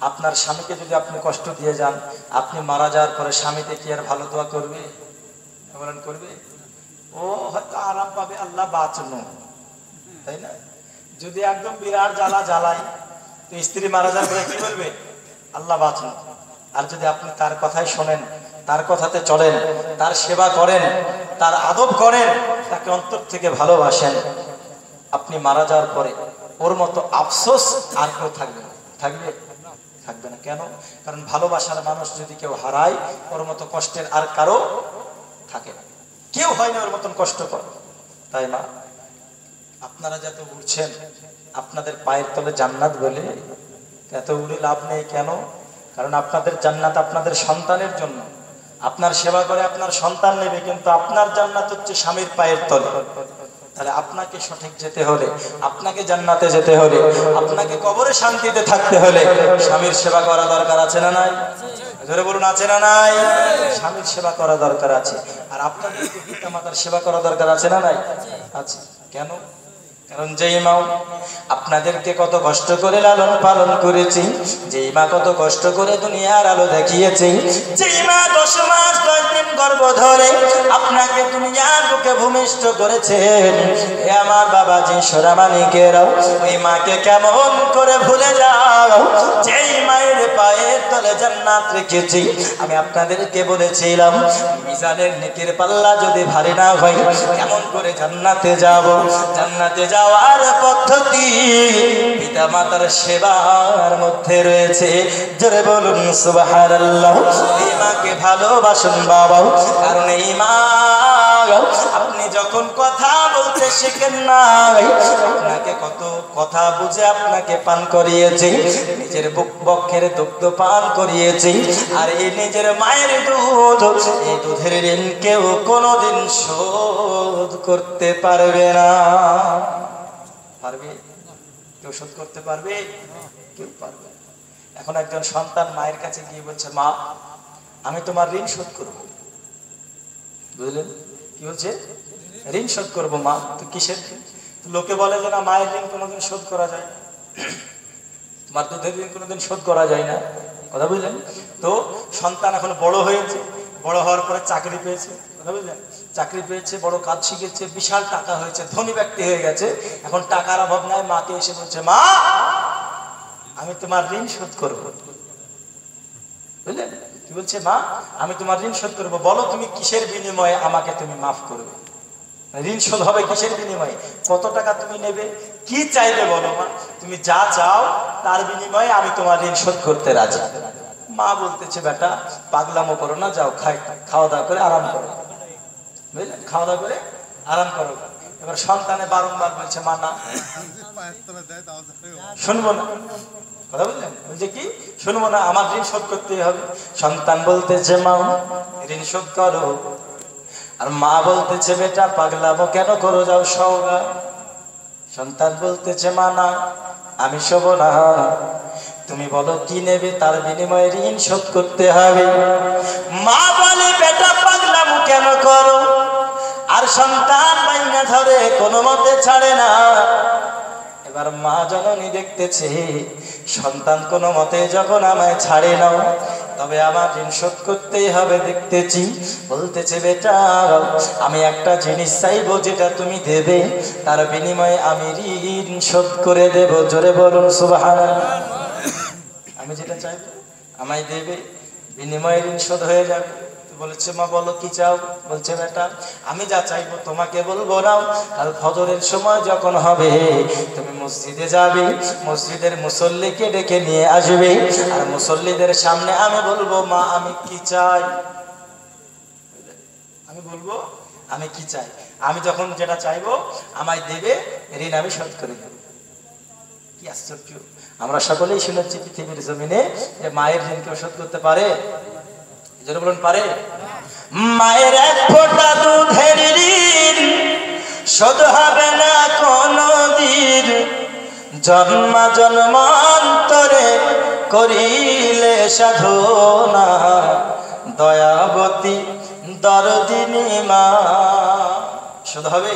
আপনার স্বামীকে যদি আপনি কষ্ট দিয়ে যান, আপনি মারা যাওয়ার পরে স্বামীতে কি আর ভালো দোয়া করবে? বলেন, করবে? ও হয়তো আরাম পাবে, আল্লাহ বাঁচানো, তাই না? যদি একদম বিরাট জ্বালা জ্বালায়, তো স্ত্রী মারা যাওয়ার পরে কি বলবে? আল্লাহ বাঁচানো। আর যদি আপনি তার কথাই শোনেন, তার কথাতে চলেন, তার সেবা করেন, তার আদব করেন, তাকে অন্তর থেকে ভালোবাসেন, আপনি মারা যাওয়ার পরে ওর মতো আফসোস আর কেউ থাকবে না। থাকবে? থাকবে না। কেন? কারণ ভালোবাসার মানুষ যদি কেউ হারায়, ওর মতো কষ্টের আর কারো থাকে না। কেউ হয় না ওর মতন কষ্ট করে, তাই না? আপনারা যত উঠছেন, আপনাদের পায়ের তলে জান্নাত বলে, এত উড়ে লাভ নেই। কেন? কারণ আপনাদের জান্নাত আপনাদের সন্তানের জন্য। আপনার সেবা করে আপনার সন্তান নেবে, কিন্তু আপনার জান্নাত হচ্ছে স্বামীর পায়ের তলে। তাহলে আপনাকে সঠিক যেতে হলে, আপনাকে জান্নাতে যেতে হলে, আপনাকে কবরে শান্তিতে থাকতে হলে স্বামীর সেবা করা দরকার আছে না নাই? জোরে বলুন, আছে না নাই? স্বামীর সেবা করা দরকার আছে। আর আপনাদের পিতা মাতার সেবা করা দরকার আছে না নাই? আছে। কেন? কারণ যেই মা আপনাদেরকে কত কষ্ট করে লালন পালন করেছি, যেই মা কত কষ্ট করে দুনিয়ার আলো দেখিয়েছে, যেই মা 10 মাস 10 দিন গর্ভ ধরে আপনাকে দুনিয়ার বুকে ভূমিষ্ঠ করেছেন, হে আমার বাবাজি সোনামানিকেরাও, ওই মাকে কেমন করে ভুলে যাও যেই মায়ের পায়ের তলে জান্নাত রেখেছি। আমি আপনাদেরকে বলেছিলাম, মিজানের নেকির পাল্লা যদি ভারী না হয়, কেমন করে জান্নাতে যাব? জান্নাতে যাওয়ার পদ্ধতি পিতা মাতার সেবার মধ্যে রয়েছে। জোরে বলুন সুবহানাল্লাহ। এই মাকে ভালোবাসুন বাবা, কারণ এই মা আপনি যখন কথা বলতে শিখেন নাই, আপনাকে কত কথা বুঝে আপনাকে পান করিয়েছে, নিজের বুক বক্ষের দুগ্ধ পান করিয়েছে। আর এই নিজের মায়ের দুধ, এই দুধের ঋণ কেউ কোনোদিন শোধ করতে পারবে না। পারবে? কেউ শোধ করতে পারবে? কেউ পারবে। এখন একজন সন্তান মায়ের কাছে গিয়ে বলছে, মা আমি তোমার ঋণ শোধ করবো। বুঝলেন কি বলছে? ঋণ শোধ করবো। মা তো কিসের? লোকে বলে যে না, মায়ের ঋণ কোনোদিন শোধ করা যায় না, তোমার দুধের ঋণ কোনোদিন শোধ করা যায় না। কথা বুঝলেন তো? সন্তান এখন বড় হয়েছে, বড় হওয়ার পরে চাকরি পেয়েছে, কথা বুঝলেন? চাকরি পেয়েছে, বড় কাজ শিখেছে, বিশাল টাকা হয়েছে, ধনী ব্যক্তি হয়ে গেছে। এখন টাকার অভাব নাই, মাকে এসে বলছে, মা আমি তোমার ঋণ শোধ করবো। বুঝলেন কি বলছে? মা আমি তোমার ঋণ শোধ করবো। বলো তুমি কিসের বিনিময়ে আমাকে তুমি মাফ করবে? ঋণ শোধ হবে কিসের বিনিময়ে? কত টাকা তুমি নেবে? কি চাইবে বলো মা? তুমি যা চাও তার বিনিময়ে আমি তোমার ঋণ শোধ করতে রাজি। মা বলতেছে, বেটা পাগলামো করো না, যাও খাওয়া দাওয়া করে আরাম করো। বুঝলেন? খাওয়া দাওয়া করে আরাম করো। এবার সন্তানে বারংবার বলছে, মা না, শুনবো না। কথা বুঝলেন? বলছে কি? শুনবো না, আমার ঋণ শোধ করতেই হবে। সন্তান বলতেছে, মা ঋণ শোধ করো। আর মা বলতেছে, বেটা পাগলামো কেন করো, যাও শোও। সন্তান বলতেছে, মা না আমি শোবো না, তুমি বলো কি নেবে, তার বিনিময়ে ঋণ শোধ করতে হবে। মা বলে, বেটা পাগলামো কেন করো? আর সন্তান বাইনা ধরে, কোনো মতে ছাড়ে না। এবার মা জননী দেখতেছে সন্তান কোনো মতে যখন আমায় ছাড়ে নাও, তবে আমার ঋণ শোধ করতেই হবে। দেখতেছি বলতেছে, বেটা আমি একটা জিনিস চাইবো, যেটা তুমি দেবে, তার বিনিময়ে আমি ঋণ শোধ করে দেব। জোরে বলুন সুবহানাল্লাহ। আমি যেটা চাইবো আমায় দেবে, বিনিময়ে ঋণ শোধ হয়ে যাবে। বলেছে, মা বলো কি চাও? বলছে, বেটা আমি যা চাইবো তোমাকে বলবো না, কাল ফজরের সময় যখন হবে তুমি মসজিদে যাবে, মসজিদের মুসল্লিকে ডেকে নিয়ে আসবে, আর মুসল্লিদের সামনে আমি বলবো, মা আমি কি চাই। আমি বলবো আমি কি চাই, আমি যখন যেটা চাইবো আমায় দেবে, ঋণ আমি শোধ করে দেবো। কি আশ্চর্য! আমরা সকলেই শুনেছি পৃথিবীর জমিনে যে মায়ের ঋণ কেউ শোধ করতে পারে? যেটা বলুন পারে? মায়ের এক ফোঁটা দুধের ঋণ শোধ হবে না কোনদিন, জন্মা জন্মান্তরে করিলে সাধনা, দয়াবতী দরদিনী মা। শোধ হবে?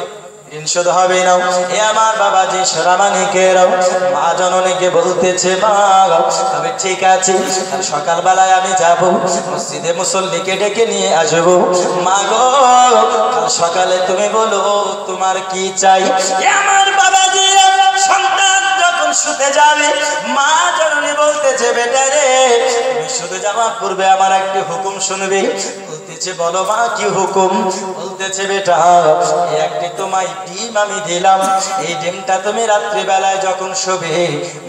ঋণ শোধ হবে না। এ আমার বাবাজি সোনামানিকেরাও, মা জননীকে বলতেছে, মা তবে ঠিক আছে, সকালবেলায় আমি যাব, মসজিদে মুসল্লিকে ডেকে নিয়ে আসবো। মা গো কাল সকালে তুমি বলো তোমার কি চাই। এ আমার বাবাজি সন্তান যখন শুতে যাবে, মা জননী বলতেছে বেটা রে তুমি শুধু যাওয়ার পূর্বে আমার একটি হুকুম শুনবে। বলতেছে বলো মা কি হুকুম? বলতেছে বেটা এই একটি তোমায় ডিম আমি দিলাম, এই ডিমটা তুমি রাত্রি বেলায় যখন শোবে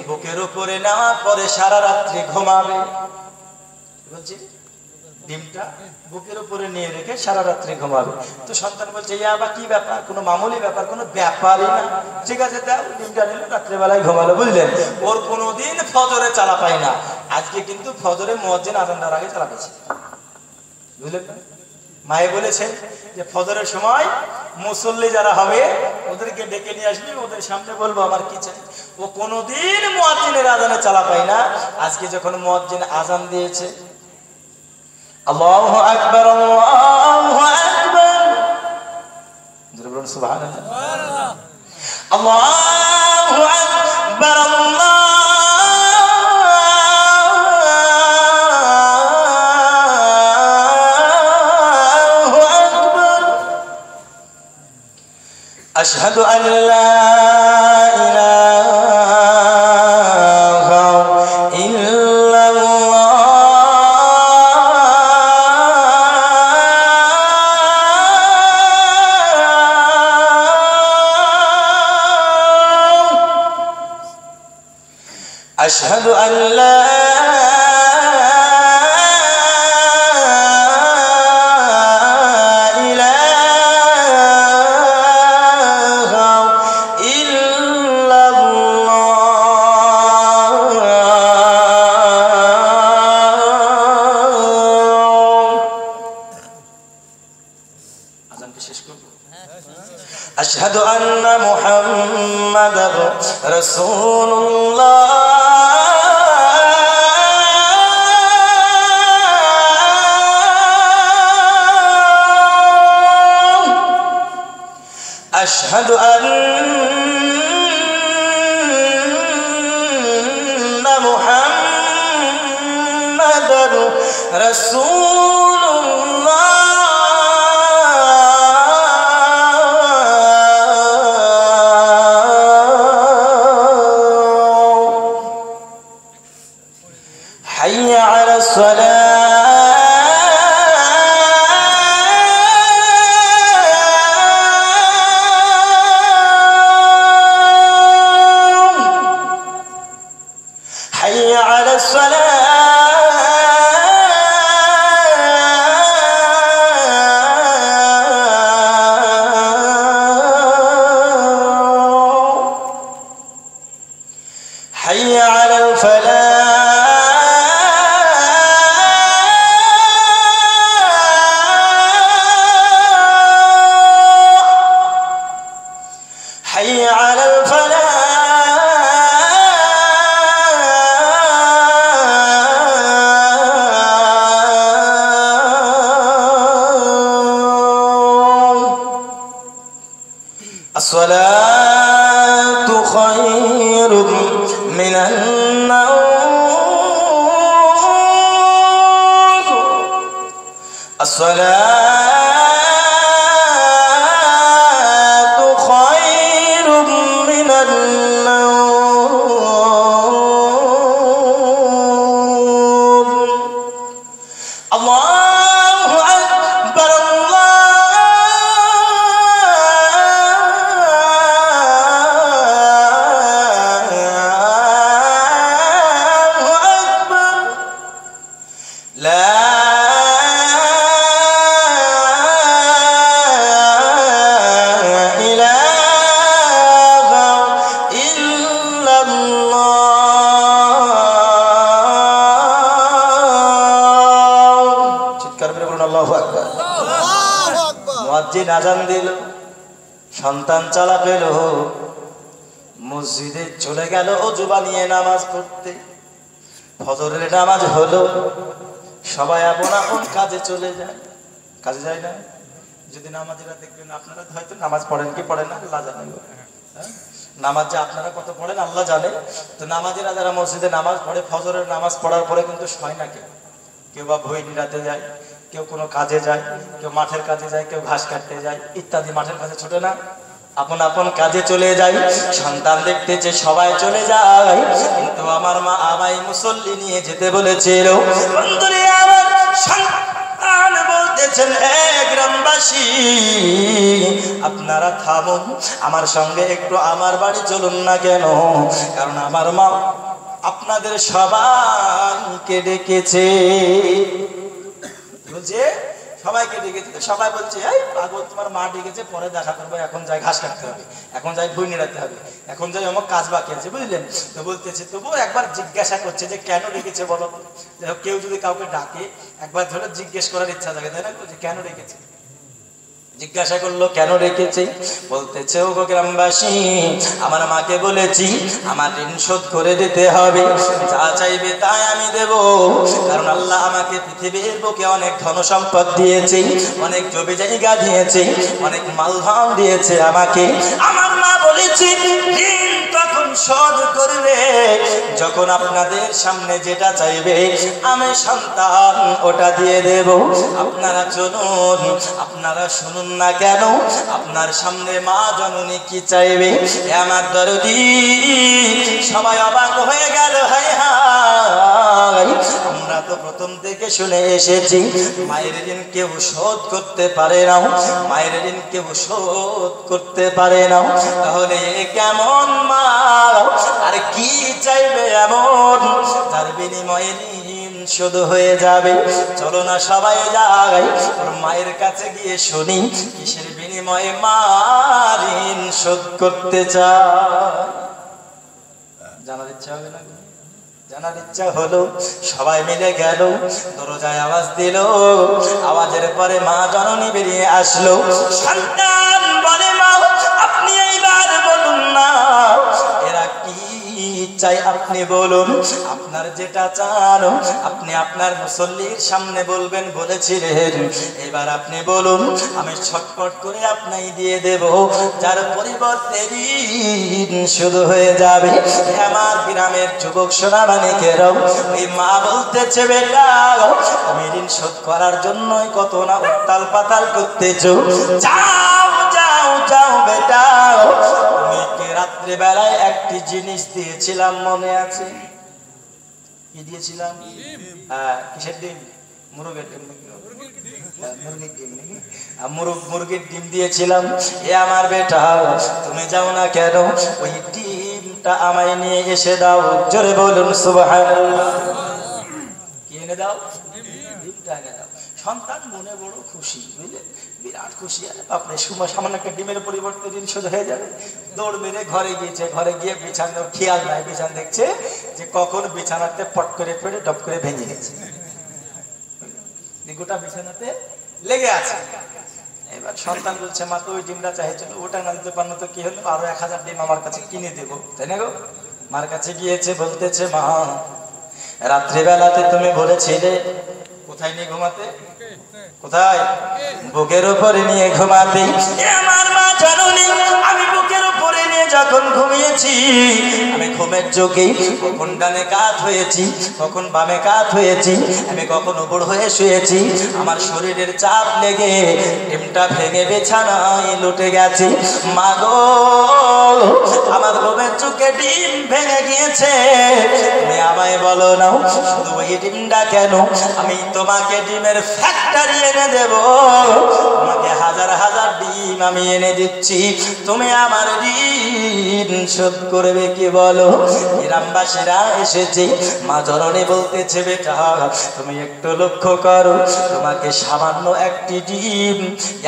বুকের উপরে নেওয়ার পরে সারা রাত্রি ঘুমাবে। বলছি ডিমটা বুকের উপরে নিয়ে রেখে সারা রাত্রি ঘুমাবে। তো সন্তান বলছে ইয়া বা কি ব্যাপার, কোনো মামুলি ব্যাপার, কোনো ব্যাপারই না। ঠিক আছে দাও, ডিমটা নিল, রাত্রিবেলায় ঘুমালো। বুঝলেন, ওর কোনোদিন ফজরে চালা পায় না। আজকে কিন্তু ফজরে মুয়াজ্জিন আযান দেওয়ার আগে চালা পেয়েছে। বুঝলেন, মায়ে বলেছেন যে ফজরের সময় মুসল্লি যারা হবে ওদেরকে ডেকে নিয়ে আসবি, ওদের সামনে বলবো আমার কি চাই। ও কোনোদিন মুয়াজ্জিনের আযানে চালা পায় না। আজকে যখন মুয়াজ্জিন আযান দিয়েছে, আল্লাহু আকবার আল্লাহু আকবার, জোরে বলুন সুবহানাল্লাহ, আল্লাহু আকবার আল্লাহু আকবার, আশহাদু আন লা أشهد أن لا إله إلا الله أشهد أن محمد رسول الله أشهد أن محمدًا رسول الله حي على الصلاة حي على الصلاة حي على الفلاح حي على الفلاح الصلاة خير من النوم الصلاة خير من النوم الله أكبر মুয়াজ্জিন আযান দিল, সন্তান চালা পেল, মসজিদে চলে গেল ওযু বানিয়ে নামাজ পড়তে। ফজরের নামাজ হলো, সবাই আপন আপন কাজে চলে যায়। কাজে যায় না? যদি নামাজিরা দেখবেন, আপনারা হয়তো নামাজ পড়েন কি পড়েন না আল্লাহ জানে, নামাজ যে আপনারা কত পড়েন আল্লাহ জানে। তো নামাজিরা যারা মসজিদে নামাজ পড়ে, ফজরের নামাজ পড়ার পরে কিন্তু শয় না, কেউ বা ভই নিরাতে যায়, কেউ কোনো কাজে যায়, কেউ মাঠের কাজে যায়, কেউ ঘাস কাটতে যায় ইত্যাদি। মাঠের কাজে ছোটে না, আপন আপন কাজে চলে যাই, সন্তান দেখতেছে সবাই চলে যায়, কিন্তু আমার মা আমায় মুসল্লি নিয়ে যেতে বলেছিল। বন্ধুরে আমার সন্তান বলতেছেন, গ্রামবাসী আপনারা থামুন, আমার সঙ্গে একটু আমার বাড়ি চলুন না কেন, কারণ আমার মা আপনাদের সবাইকে ডেকেছে। বলছে সবাইকে ডেকেছে, সবাই বলছে এই পাগল তোমার মা ডেকেছে, পরে দেখা করবো, এখন যাই ঘাস কাটতে হবে, এখন যাই বই নিড়াতে হবে, এখন যাই আমার কাজ বাকি আছে, বুঝলেন? তো বলতেছে তবুও একবার জিজ্ঞাসা করছে যে কেন ডেকেছে বলো। কেউ যদি কাউকে ডাকে একবার ধরে জিজ্ঞেস করার ইচ্ছা থাকে, তাই না, যে কেন ডেকেছে। জিজ্ঞাসা করলো কেন রেখেছে, বলতেছে ও গো গ্রামবাসী, আমার মাকে বলেছি আমার ঋণ শোধ করে দিতে হবে, যা চাইবে তাই আমি দেব, কারণ আল্লাহ আমাকে পৃথিবীর বুকে অনেক ধন সম্পদ দিয়েছে, অনেক জমি জায়গা দিয়েছে, অনেক মালধাম দিয়েছে আমাকে। আমার মা বলেছি ঋণ তখন শোধ করবে যখন আপনাদের সামনে যেটা চাইবে আমি সন্তান ওটা দিয়ে দেব। আপনারা চলুন, আপনারা শুনুন না কেন, আপনার সামনে মা জননী কি চাইবে। আমার দরদি সবাই অবাক হয়ে গেল, হায় হায়, আমরা তো প্রথম থেকে শুনে এসেছি মায়ের ঋণ কেউ শোধ করতে পারে না, মায়ের ঋণ কেউ শোধ করতে পারে না, তাহলে কেমন মা আর কি চাইবে এমন তার বিনিময়ে ঋণ শোধ হয়ে যাবে। চলো না সবাই যাই ওর মায়ের কাছে গিয়ে শুনি কিসের বিনিময়ে মা ঋণ শোধ করতে চায়। জানার ইচ্ছা হবে না? জানার ইচ্ছা হলো, সবাই মিলে গেল, দরজায় আওয়াজ দিল, আওয়াজের পরে মা জননী বেরিয়ে আসলো। সন্তান বলে মা আপনি এইবার বলুন না এরা কি চাই, আপনি বলুন, আপনার যেটা চান আপনি আপনার মুসল্লির সামনে বলবেন বলেছিলেন, এবার আপনি বলুন, আমি ছটপট করে আপনাই দিয়ে দেব, যার পরিবর্তে ঋণ শুধু হয়ে যাবে। আমার গ্রামের যুবক সোনামানিকেরাও ওই মা বলতেছে বেটা তুমি ঋণ শোধ করার জন্যই কত না উত্তাল পাতাল করতেছো, যাও যাও যাও বেটা, তুমি রাত্রে বেলায় একটি জিনিস দিয়েছিলাম মনে আছে? কি দিয়েছিলাম? হ্যাঁ, কিসের ডিম? মুরগের ডিম নাকি? মুরগির ডিম নাকি? মুরগির ডিম দিয়েছিলাম। এ আমার বেটা তুমি যাও না কেন, ওই ডিমটা আমায় নিয়ে এসে দাও। জোরে বলুন সুবহানাল্লাহ। কি এনে দাও? ডিমটা এনে দাও। সন্তান মনে বড় খুশি, বুঝলে, বিরাট খুশি। আপনি সামান্য একটা ডিমের পরিবর্তে ঋণ শোধ হয়ে যাবে। দৌড় মেরে ঘরে গিয়েছে, ঘরে গিয়ে বিছানার খেয়াল নাই, বিছানা দেখছে যে কখন বিছানাতে পট করে পড়ে টপ করে ভেঙে গেছে, গোটা বিছানাতে লেগে আছে। এবার সন্তান বলছে মা তো ওই ডিমটা চাইছিল, ওটা না দিতে পারলো তো কি হলো, আরো 1000 ডিম আমার কাছে কিনে দেবো, তাই না গো? মার কাছে গিয়েছে, বলতেছে মা রাত্রিবেলাতে তুমি বলেছিলে কোথায় নিয়ে ঘুমাতে, কোথায়? বুকের উপরে নিয়ে ঘুমাতে। আমার মা জননী আমি বুকের উপরে নিয়ে যখন ঘুমিয়েছি, আমি ঘুমের চোখে কখন ডানে কাত হয়েছি, কখন বামে কাত হয়েছি, আমি কখনো বুড় হয়ে শুয়েছি, আমার শরীরের চাপ লেগে ডিমটা ভেঙে বিছানায় লুটে গেছে। মা গো আমার ঘুমের চোখে ডিম ভেঙে গিয়েছে, তুমি আমায় বলো না শুধু ওই ডিমটা কেন, আমি তোমাকে ডিমের ফ্যাক্টরি এনে দেব, তোমাকে হাজার হাজার ডিম আমি এনে দিচ্ছি, তুমি আমার ঋণ শোধ করবে কি বলো? গ্রামবাসীরা এসেছে, মা জননী বলতেছে বেটা তুমি একটু লক্ষ্য করো, তোমাকে সামান্য একটি ডিম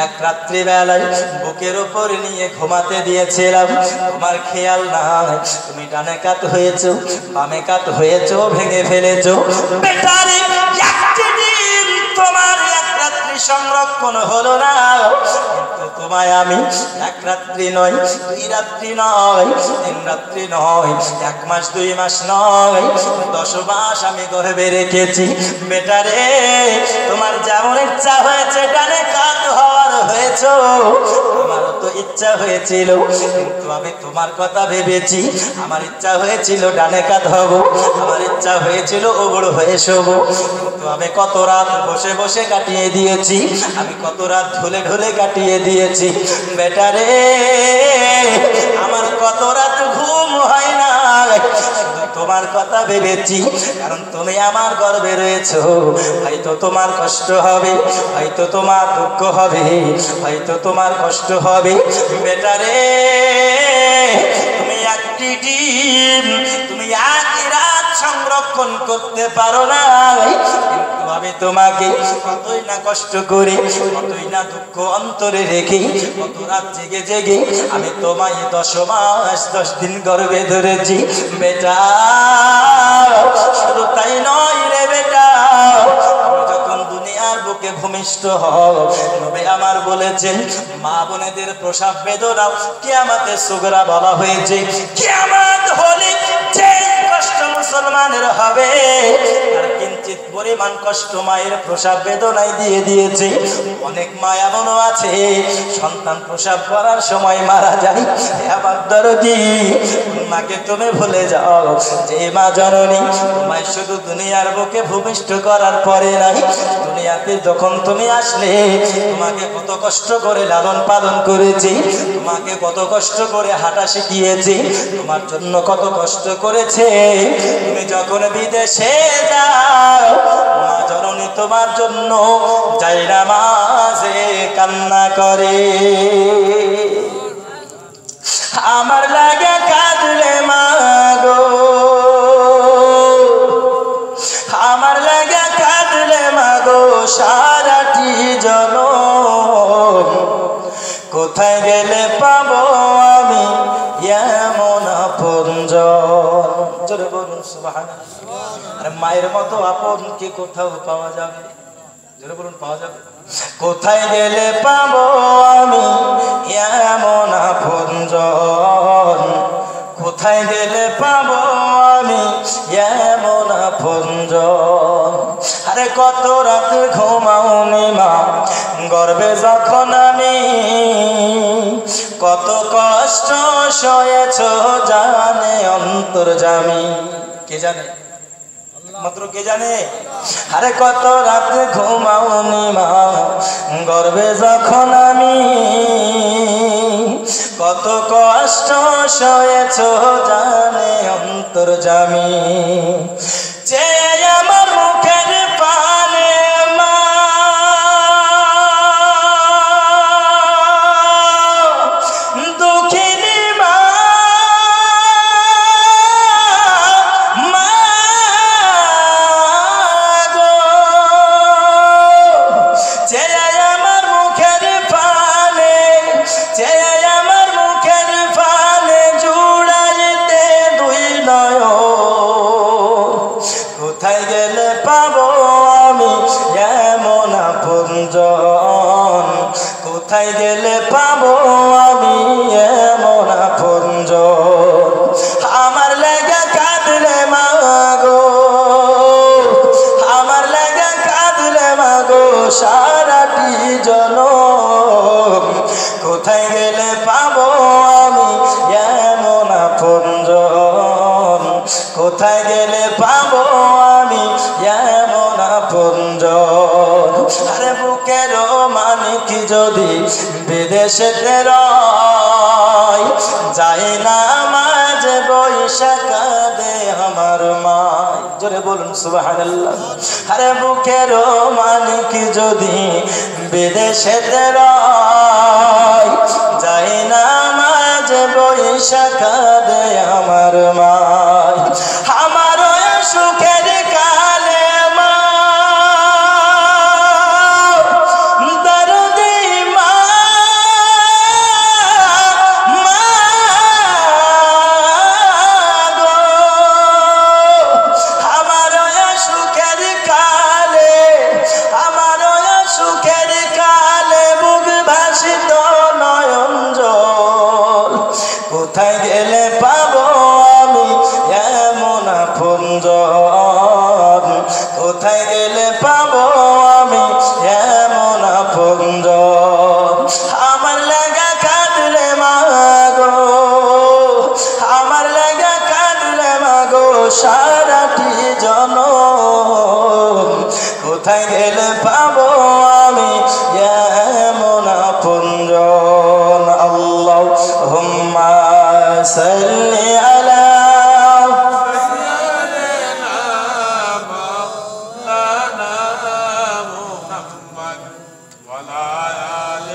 এক রাত্রি বেলায় বুকের উপর নিয়ে ঘুমাতে দিয়েছিলাম, তোমার খেয়াল নাই, তুমি ডানে কাত হয়েছো, বামে কাত হয়েছো, ভেঙে ফেলেছো। বেটারে একটি ডিম তোমার এক রাত্রি সংরক্ষণ হলো না, কিন্তু তোমায় আমি এক রাত্রি নয়, 2 রাত্রি নয়, 3 রাত্রি নয়, 1 মাস 2 মাস নয়, 10 মাস আমি গর্ভে রেখেছি। বেটারে তোমার যেমন ইচ্ছা হয়েছে ডানে কাত হওয়ার হয়েছো, আমার তো ইচ্ছা হয়েছিল, কিন্তু আমি তোমার কথা ভেবেছি। আমার ইচ্ছা হয়েছিল ডানে কাত হব, আমার ইচ্ছা হয়েছিল ওবড় হয়ে শোব, কিন্তু আমি কত রাত বসে বসে কাটিয়ে দিয়েছি, আমি কত রাত ঢলে ঢলে কাটিয়ে দিয়েছি। বেটারে আমার কত রাত ঘুম হয় না, তোমার কথা ভেবেছি, কারণ তুমি আমার গর্বে রয়েছো। হয়তো তোমার কষ্ট হবে, হয়তো তোমার দুঃখ হবে, হয়তো তোমার কষ্ট হবে। বেটারে তুমি একটি ডিম, তুমি এক রাত সংরক্ষণ করতে পারো না, কিন্তু আমি তোমাকে কতই না কষ্ট করে, কতই না দুঃখ অন্তরে রেখে, কত রাত জেগে জেগে আমি তোমায় 10 মাস 10 দিন গর্ভে ধরেছি। বেটা শুধু তাই নয় রে বেটা, যখন দুনিয়ার বুকে ভূমিষ্ঠ হও, নবী আমার বলেছেন মা বোনেদের প্রসব বেদনা কিয়ামতের সুগরা বলা হয়েছে। কিয়ামত হলে যে কষ্ট মুসলমানের হবে, আর কিঞ্চিত পরিমাণ কষ্ট মায়ের প্রসব বেদনায় দিয়ে দিয়েছে। অনেক মা এমনও আছে সন্তান প্রসব করার সময় মারা যায়। আমার দরদি মাকে তুমি ভুলে যাও, যে মা জননী তোমায় শুধু দুনিয়ার বুকে ভূমিষ্ঠ করার পরে নাই, দুনিয়াতে যখন তুমি আসলে তোমাকে কত কষ্ট করে লালন পালন করেছি, তোমাকে কত কষ্ট করে হাঁটা শিখিয়েছি, তোমার জন্য কত কষ্ট করেছে। তুমি যখন বিদেশে যাও, মা জননী তোমার জন্য জায়নামাজে কান্না করে। আমার লাগে কাঁদলে মা গো, আমার লাগে কাঁদলে মা গো সারাটি জনম, কোথায় গেলে পাবো আমি এমন আপনজন। জোরে বলুন সুবহানাল্লাহ। আর মায়ের মতো আপন কি কোথাও পাওয়া যাবে? জোরে বলুন পাওয়া যাবে? কোথায় গেলে পাবো আমি এমন আপনজন, কোথায় গেলে পাবো আমি এমন আপনজন। আরে কত রাত ঘুমাওনি মা গর্বে যখন আমি, কত কষ্ট সয়েছ জানে অন্তর্যামী। কে জানে? মাত্র কে জানে? আরে কত রাত ঘুমাওনি মা গর্বে যখন আমি, কত কষ্ট সয়েছ জানে অন্তর্যামী। যে আমার মুখের পানে মা দুঃখিনী মা, কোথায় গেলে পাবো আমি এমন আপনজন, কোথায় গেলে পাবো আমি এমন আপনজন। আমার লাগা কাঁদলে মা গো, আমার লাগা কাঁদলে মা গো সারাটি জনম, কোথায় গেলে পাবো আমি এমন আপনজন, কোথায় গেলে পাবো আমি এমন আপনজন। আরে বুকের মানিক যদি বিদেশেতে রয়, যাই না মাঝে বৈশা কাঁদে আমার মা। জোরে বলুন সুবহানাল্লাহ। আরে বুকের মানিক যদি বিদেশেতে রয়, যাই না মাঝে বৈশা কাঁদে আমার মা। আমার সুখের কালে মা দরদি মা, মা গো আমার সুখের কালে, আমার সুখের কালে বুক ভাসিত নয়ন জল, কোথায় গেলে পাবো আমি এমন وعلى آل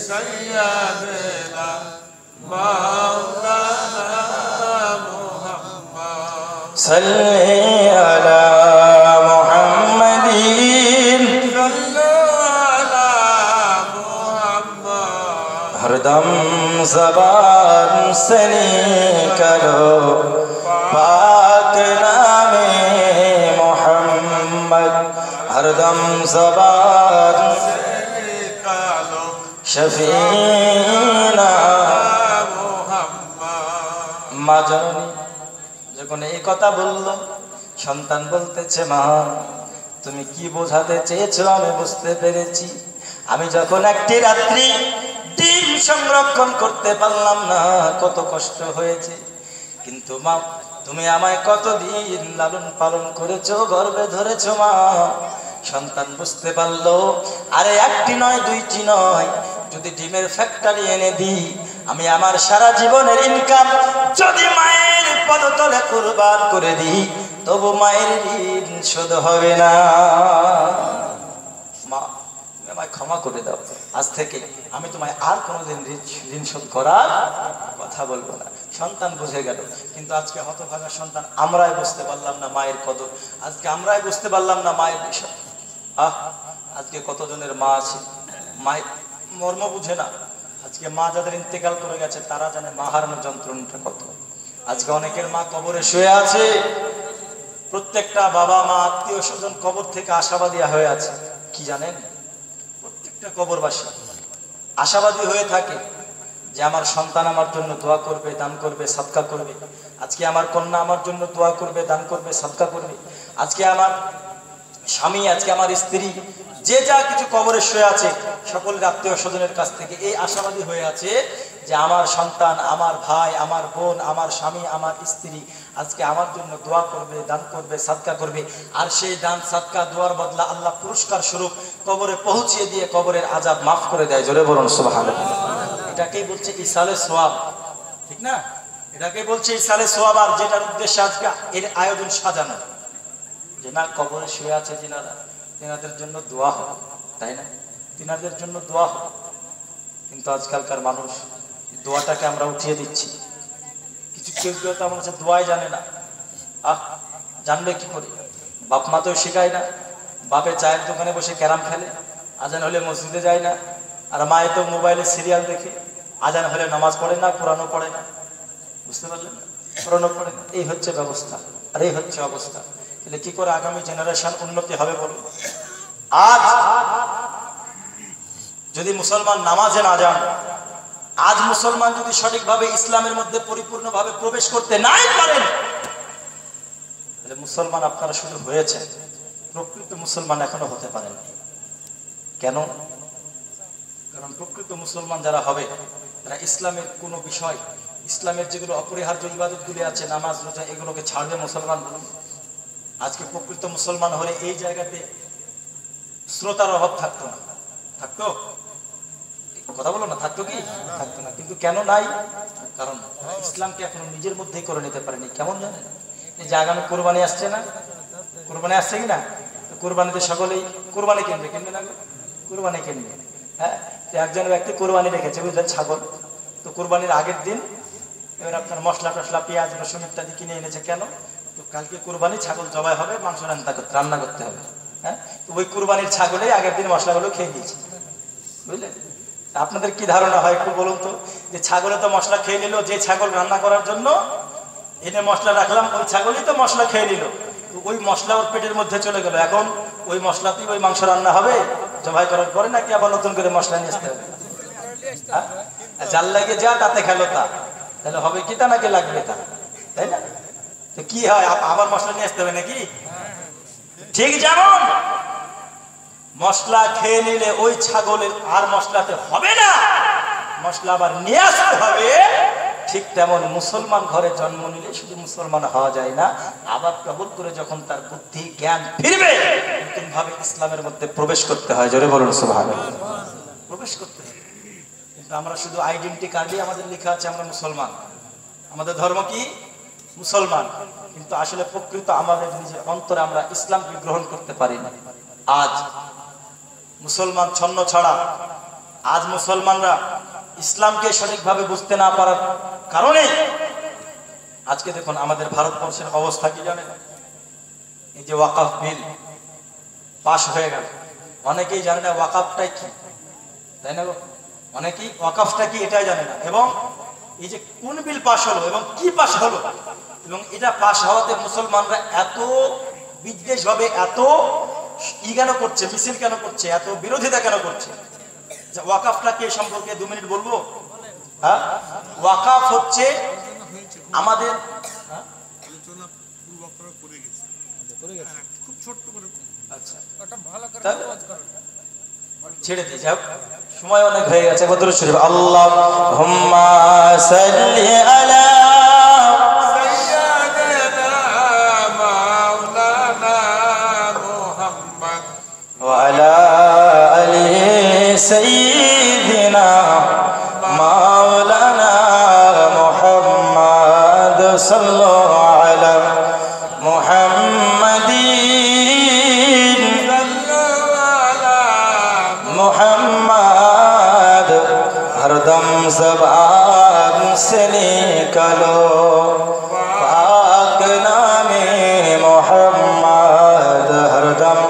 سيدنا مولانا محمد صل على محمد صلوا على محمد हरदम ज़बान से निकलो पाक नामे मोहम्मद हरदम ज़बान से निकालो शफीना محمد মা জননী যখন এই কথা বলল, সন্তান বলতেছে, মা তুমি কি বোঝাতে চেয়েছো আমি বুঝতে পেরেছি। আমি যখন একটি রাত্রি ডিম সংরক্ষণ করতে পারলাম না, কত কষ্ট হয়েছে, কিন্তু মা তুমি আমায় কতদিন লালন পালন করেছো, গর্ভে ধরেছো মা। সন্তান বুঝতে পারলো, আরে একটি নয় দুইটি নয়, যদি ডিমের ফ্যাক্টরি এনে দিই, আমি আমার সারা জীবনের ইনকাম যদি মায়ের পদতলে কুরবান করে দিই, তবু মায়ের ঋণ শোধ হবে না। মা তুমি আমায় ক্ষমা করে দাও, আজ থেকে আমি তোমায় আর কোনোদিন ঋণ শোধ করার কথা বলবো না। সন্তান বুঝে গেল, কিন্তু আজকে হতভাগা সন্তান আমরাই বুঝতে পারলাম না মায়ের কদর, আজকে আমরাই বুঝতে পারলাম না মায়ের বিষয়। আজকে কতজনের মা আছে মায়ের মর্ম বুঝে না। আজকে মা যাদের ইন্তেকাল করে গেছে তারা জানে মা হারানোর যন্ত্রণাটা কত। আজকে অনেকের মা কবরে শুয়ে আছে, প্রত্যেকটা বাবা মা আত্মীয় স্বজন কবর থেকে আশাবাদী হয়ে আছে। কি জানেন, প্রত্যেকটা কবরবাসী আশাবাদী হয়ে থাকে যে আমার সন্তান আমার জন্য দোয়া করবে, দান করবে, সাদকা করবে। আজকে আমার কন্যা আমার জন্য দোয়া করবে, দান করবে, সাদকা করবে। আজকে আমার স্বামী, আজকে আমার স্ত্রী, যে যা কিছু কবরে শুয়ে আছে সকলের আত্মীয় স্বজনের কাছ থেকে এই আশাবাদী হয়ে আছে যে আমার সন্তান, আমার ভাই, আমার বোন, আমার স্বামী, আমার স্ত্রী আজকে আমার জন্য দোয়া করবে, দান করবে, সাদকা করবে। আর সেই দান সাদকা দোয়ার বদলা আল্লাহ পুরস্কার স্বরূপ কবরে পৌঁছিয়ে দিয়ে কবরের আযাব মাফ করে দেয়। জোরে বলুন সুবহানাল্লাহ। এটাকেই বলছে ইসালে সোয়াব, ঠিক না? এটাকেই বলছে ইসালে সোয়াব। আর যেটার উদ্দেশ্যে আজকে এর আয়োজন সাজানো, যে না কবরে শুয়ে আছে যিনারা, তিনাদের জন্য দোয়া হোক, তাই না? তিনাদের জন্য দোয়া হোক। কিন্তু আজকালকার মানুষ দোয়াটাকে আমরা উঠিয়ে দিচ্ছি। কিছু কেউ কেউ তো আমার কাছে দোয়াই জানে না। জানবে কি করে? বাপ মা তো শেখায় না। বাপে চায়ের দোকানে বসে ক্যারাম খেলে, আজান হলে মসজিদে যায় না। আর মায়ে তো মোবাইলে সিরিয়াল দেখে, আজান হলে নামাজ পড়ে না, কোরআনও পড়ে না। বুঝতে পারলেন? কোরআনও পড়ে না। এই হচ্ছে ব্যবস্থা, আর এই হচ্ছে অবস্থা। তাহলে কি করে আগামী জেনারেশন উন্নতি হবে বলুন? আজ যদি মুসলমান নামাজে না যান, আজ মুসলমান যদি সঠিকভাবে ইসলামের মধ্যে পরিপূর্ণভাবে প্রবেশ করতে নাই পারেন, তাহলে মুসলমান আপনারা শুধু হয়েছে, প্রকৃত মুসলমান এখনো হতে পারেন। কেন? কারণ প্রকৃত মুসলমান যারা হবে তারা ইসলামের কোনো বিষয়, ইসলামের যেগুলো অপরিহার্য ইবাদতগুলি আছে, নামাজ রোজা, এগুলোকে ছাড়বে মুসলমান বলুন? আজকে প্রকৃত মুসলমান হলে এই জায়গাতে শ্রোতার অভাব থাকতো না। থাকতো? কথা বলো না, থাকতো কি? থাকতো না। কিন্তু কেন নাই? কারণ ইসলামকে এখনো নিজের মধ্যেই করে নিতে পারেনি। কেমন জানেন? এই যে আগামী কোরবানি আসছে না, কোরবানি আসছে কি না? কোরবানিতে সকলেই কোরবানি কিনবে, কিনবে না? কোরবানি কিনবে। হ্যাঁ, তো একজন ব্যক্তি কোরবানি রেখেছে, বুঝলেন, ছাগল। তো কোরবানির আগের দিন এবার আপনার মশলা টসলা, পেঁয়াজ, রসুন ইত্যাদি কিনে এনেছে। কেন? তো কালকে কোরবানি, ছাগল জবাই হবে, মাংস রান্না করতে হবে। হ্যাঁ, তো ওই কোরবানির ছাগলেই আগের দিন মশলাগুলো খেয়ে নিয়েছে, বুঝলেন? আপনাদের কি ধারণা হয় একটু বলুন তো, যে ছাগলে তো মশলা খেয়ে নিল, যে ছাগল রান্না করার জন্য এনে মশলা রাখলাম, ওই ছাগলই তো মশলা খেয়ে নিল। ওই মশলা ওর পেটের মধ্যে চলে গেল। এখন ওই মশলাতেই ওই মাংস রান্না হবে জবাই করার পরে, নাকি আবার নতুন করে মশলা নিয়ে আসতে হবে? যার লাগে যা তাতে খেলো তা, তাহলে হবে কি তা, নাকি লাগবে তা, তাই না? তো কি হয়, আবার মশলা নিয়ে আসতে হবে নাকি? ঠিক যেমন মশলা খেয়ে নিলে ওই ছাগলের আর মশলাতে হবে না, মশলা আবার নিয়ে আসতে হবে, ঠিক তেমন মুসলমান ঘরে জন্ম নিলে শুধু মুসলমান হওয়া যায় না, আবার প্রবল করে যখন তার বুদ্ধি জ্ঞান ফিরবে নতুন ভাবে ইসলামের মধ্যে প্রবেশ করতে হয়। জোরে বলুন সুবহানাল্লাহ। প্রবেশ করতে হয়। কিন্তু আমরা শুধু আইডেন্টি কার্ডে আমাদের লেখা আছে আমরা মুসলমান, আমাদের ধর্ম কি মুসলমান, কিন্তু আসলে প্রকৃত আমাদের নিজের অন্তরে আমরা ইসলামকে গ্রহণ করতে পারি না। আজ মুসলমান ছন্ন ছাড়া। আজ মুসলমানরা ইসলামকে সঠিকভাবে বুঝতে না পারার কারণে আজকে দেখুন আমাদের ভারতবর্ষের অবস্থা কি জানেন? এই যে ওয়াকফ বিল পাশ হয়ে গেল, অনেকেই জানে না ওয়াকফটাই কি, তাই না? অনেকেই ওয়াকফটা কি এটাই জানে না। এবং এই যে কোন বিল পাশ হলো এবং কি পাশ হলো, এবং এটা পাশ হওয়াতে মুসলমানরা এত বিদ্বেষ ভাবে এত কেন করছে, মিছিল কেন করছে, এত বিরোধিতা কেন করছে? ওয়াকফটা কি সম্পর্কে 2 মিনিট বলবো। হ্যাঁ, ওয়াকফ হচ্ছে আমাদের ছেড়ে দিয়ে যাও, সময় অনেক হয়ে গেছে। কত শরীফ আল্লাহুম্মা সাল্লি আলা সাইয়্যিদিনা মাওলানা মুহাম্মদ ওয়া আলা আলি সাইয়্যিদিনা মাওলানা মুহাম্মদ সাল্লাল্লাহু আলা মুহাম্মাদিন मुहम्मद हरदम ज़बान से निकलो पाक नामे मुहम्मद हरदम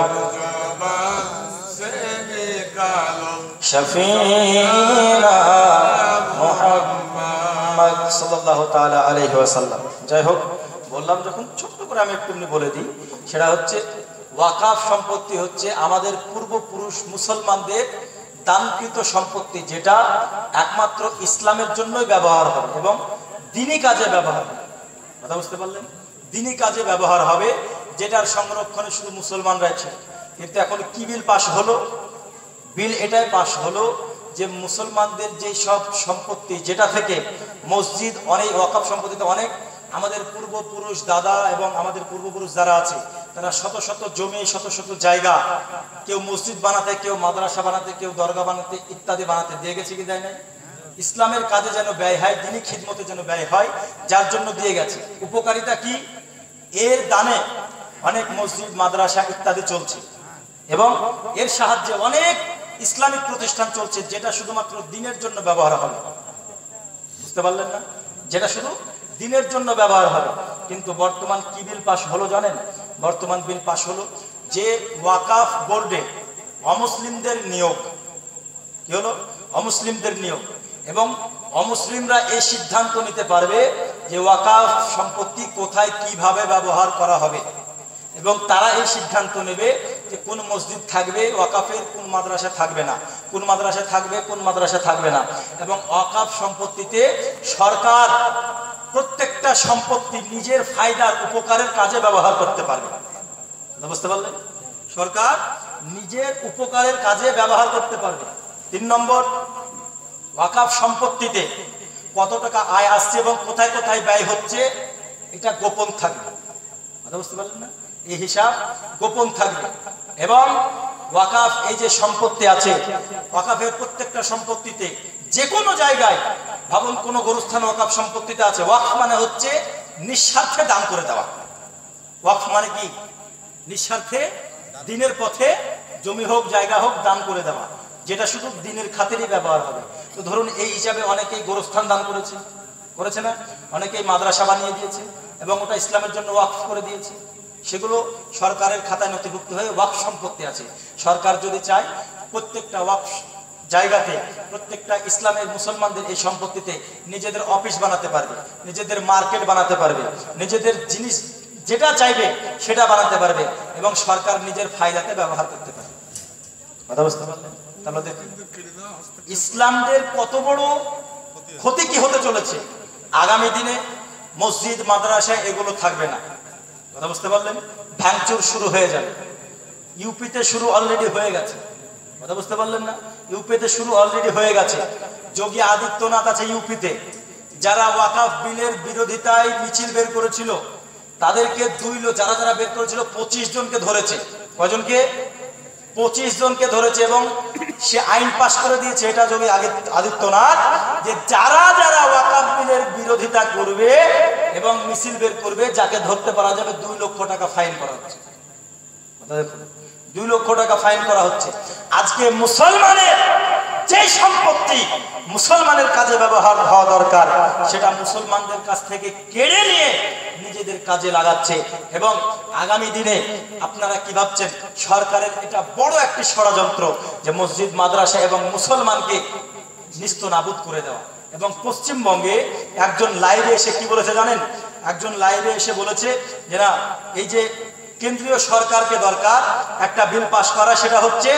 शफीना मुहम्मद सल्लल्लाहु ताला अलैहि वसल्लम। যাই হোক, বললাম যখন ছোট্ট করে আমি একটু বলে দিই, সেটা হচ্ছে ওয়াকফ সম্পত্তি হচ্ছে আমাদের পূর্বপুরুষ মুসলমানদের দানকৃত সম্পত্তি, যেটা একমাত্র ইসলামের জন্যই ব্যবহার হবে এবং দ্বীনি কাজে ব্যবহার হবে। কথা বুঝতে পারলেন? দ্বীনি কাজে ব্যবহার হবে, যেটার সংরক্ষণে শুধু মুসলমানরাই ছিল। কিন্তু এখন কি বিল পাশ হলো? বিল এটাই পাশ হলো যে মুসলমানদের যে সব সম্পত্তি, যেটা থেকে মসজিদ, অনেক ওয়াকফ সম্পত্তিতে অনেক আমাদের পূর্বপুরুষ দাদা এবং আমাদের পূর্বপুরুষ যারা আছে তারা শত শত জমি, শত শত জায়গা, কেউ মসজিদ বানাতে, কেউ মাদ্রাসা বানাতে, কেউ দরগা বানাতে ইত্যাদি বানাতে দিয়ে গেছে কি দেয় নাই? ইসলামের কাজে যেন ব্যয় হয়, দ্বীনি খিদমতে যেন ব্যয় হয়, যার জন্য দিয়ে গেছে। উপকারিতা কি? এর দানে অনেক মসজিদ, মাদ্রাসা ইত্যাদি চলছে এবং এর সাহায্যে অনেক ইসলামিক প্রতিষ্ঠান চলছে, যেটা শুধুমাত্র দ্বীনের জন্য ব্যবহার হবে। বুঝতে পারলেন না? যেটা শুধু দ্বীনের জন্য ব্যবহার হবে। কিন্তু বর্তমান কি বিল পাশ হলো জানেন? বর্তমান বিল পাশ হলো যে ওয়াকফ বোর্ডে অমুসলিমদের নিয়োগ। কি হলো? অমুসলিমদের নিয়োগ। এবং অমুসলিমরা এই সিদ্ধান্ত নিতে পারবে যে ওয়াকফ সম্পত্তি কোথায় কিভাবে ব্যবহার করা হবে, এবং তারা এই সিদ্ধান্ত নেবে যে কোন মসজিদ থাকবে ওয়াকফের, কোন মাদ্রাসা থাকবে না, কোন মাদ্রাসা থাকবে, কোন মাদ্রাসা থাকবে না। এবং ওয়াকফ সম্পত্তিতে সরকার প্রত্যেকটা সম্পত্তি নিজের ফায়দার, উপকারের কাজে ব্যবহার করতে পারবে। বুঝতে পারলেন? সরকার নিজের উপকারের কাজে ব্যবহার করতে পারবে। 3 নম্বর, ওয়াকফ সম্পত্তিতে কত টাকা আয় আসছে এবং কোথায় কোথায় ব্যয় হচ্ছে এটা গোপন থাকবে। কথা বুঝতে পারলেন না? এই হিসাব গোপন থাকবে। এবং ওয়াকফ এই যে সম্পত্তি আছে, ওয়াকফের প্রত্যেকটা সম্পত্তিতে যে কোনো জায়গায়, ভাবুন কোনো গোরস্থান ওয়াকফ সম্পত্তিতে আছে, ওয়াকফ মানে হচ্ছে নিঃস্বার্থে দান করে দেওয়া। ওয়াকফ মানে কি? নিঃস্বার্থে দ্বীনের পথে জমি হোক, জায়গা হোক, দান করে দেওয়া, যেটা শুধু দ্বীনের খাতিরই ব্যবহার হবে। তো ধরুন এই হিসাবে অনেকেই গোরস্থান দান করেছে না? অনেকেই মাদ্রাসা বানিয়ে দিয়েছে এবং ওটা ইসলামের জন্য ওয়াকফ করে দিয়েছে। সেগুলো সরকারের খাতায় নথিভুক্ত হয়ে ওয়াকফ সম্পত্তি আছে। সরকার যদি চায় প্রত্যেকটা ওয়াকফ জায়গাতে, প্রত্যেকটা ইসলামের মুসলমানদের এই সম্পত্তিতে নিজেদের অফিস বানাতে পারবে, নিজেদের মার্কেট বানাতে পারবে, নিজেদের জিনিস যেটা চাইবে সেটা বানাতে পারবে এবং সরকার নিজের ফায়দাতে ব্যবহার করতে পারবে। কথা বুঝতে পারলেন? তাহলে দেখুন ইসলামদের কত বড় ক্ষতি কি হতে চলেছে। আগামী দিনে মসজিদ, মাদ্রাসা এগুলো থাকবে না। কথা বুঝতে পারলেন? ভাঙচুর শুরু হয়ে যাবে। ইউপিতে শুরু অলরেডি হয়ে গেছে। কথা বুঝতে পারলেন না? ইউপিতে শুরু অলরেডি হয়ে গেছে। যোগী আদিত্যনাথ আছে ইউপিতে, যারা ওয়াকফ বিলের বিরোধিতায় মিছিল বের করেছিল তাদেরকে যারা যারা বের করেছিল 25 জনকে ধরেছে। কয়জনকে? 25 জনকে ধরেছে এবং সে আইন পাশ করে দিয়েছে, এটা যোগী আদিত্যনাথ, যে যারা যারা ওয়াকফ বিলের বিরোধিতা করবে এবং মিছিল বের করবে, যাকে ধরতে পারা যাবে 2 লক্ষ টাকা ফাইন করা হচ্ছে। কথা দেখুন, 2 লক্ষ টাকা ফাইন করা হচ্ছে। আজকে মুসলমানের যে সম্পত্তি মুসলমানের কাজে ব্যবহার হওয়া দরকার সেটা মুসলমানদের কাছ থেকে কেড়ে নিয়ে নিজেদের কাজে লাগাচ্ছে। এবং আগামী দিনে আপনারা কি ভাবছেন, সরকারের এটা বড় একটি ষড়যন্ত্র যে মসজিদ মাদ্রাসা এবং মুসলমানকে নিস্তনাবুদ করে দেওয়া। এবং পশ্চিমবঙ্গে একজন লাইভে এসে কি বলেছে জানেন, একজন লাইভে এসে বলেছে যে না, এই যে কেন্দ্রীয় সরকারকে দরকার একটা বিল পাস করা, সেটা হচ্ছে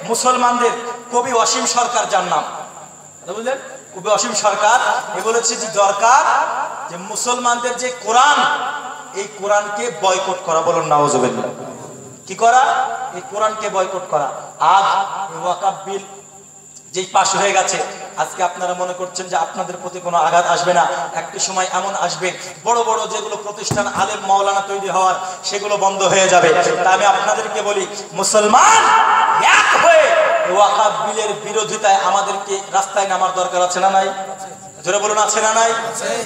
মুসলমানদের কবি অসীম সরকার, যার নাম বুঝলেন, কবি অসীম সরকার, এ বলেছে যে দরকার যে মুসলমানদের যে কোরআন, এই কোরআনকে বয়কট করা। বলুন নাউজুবিল্লাহ। কি করা? এই কোরআনকে বয়কট করা। আজ ওয়াকাফ বিল যেই পাশ হয়ে গেছে, আজকে আপনারা মনে করছেন যে আপনাদের প্রতি কোনো আঘাত আসবে না, একটি সময় এমন আসবে বড় বড় যেগুলো প্রতিষ্ঠান আলেম মাওলানা তৈরি হওয়ার, সেগুলো বন্ধ হয়ে যাবে। তা আমি আপনাদেরকে বলি, মুসলমান এক হয়ে ওয়াকাফ বিলের বিরোধিতায় আমাদেরকে রাস্তায় নামার দরকার আছে না নাই? জোরে বলুন, আছে না নাই?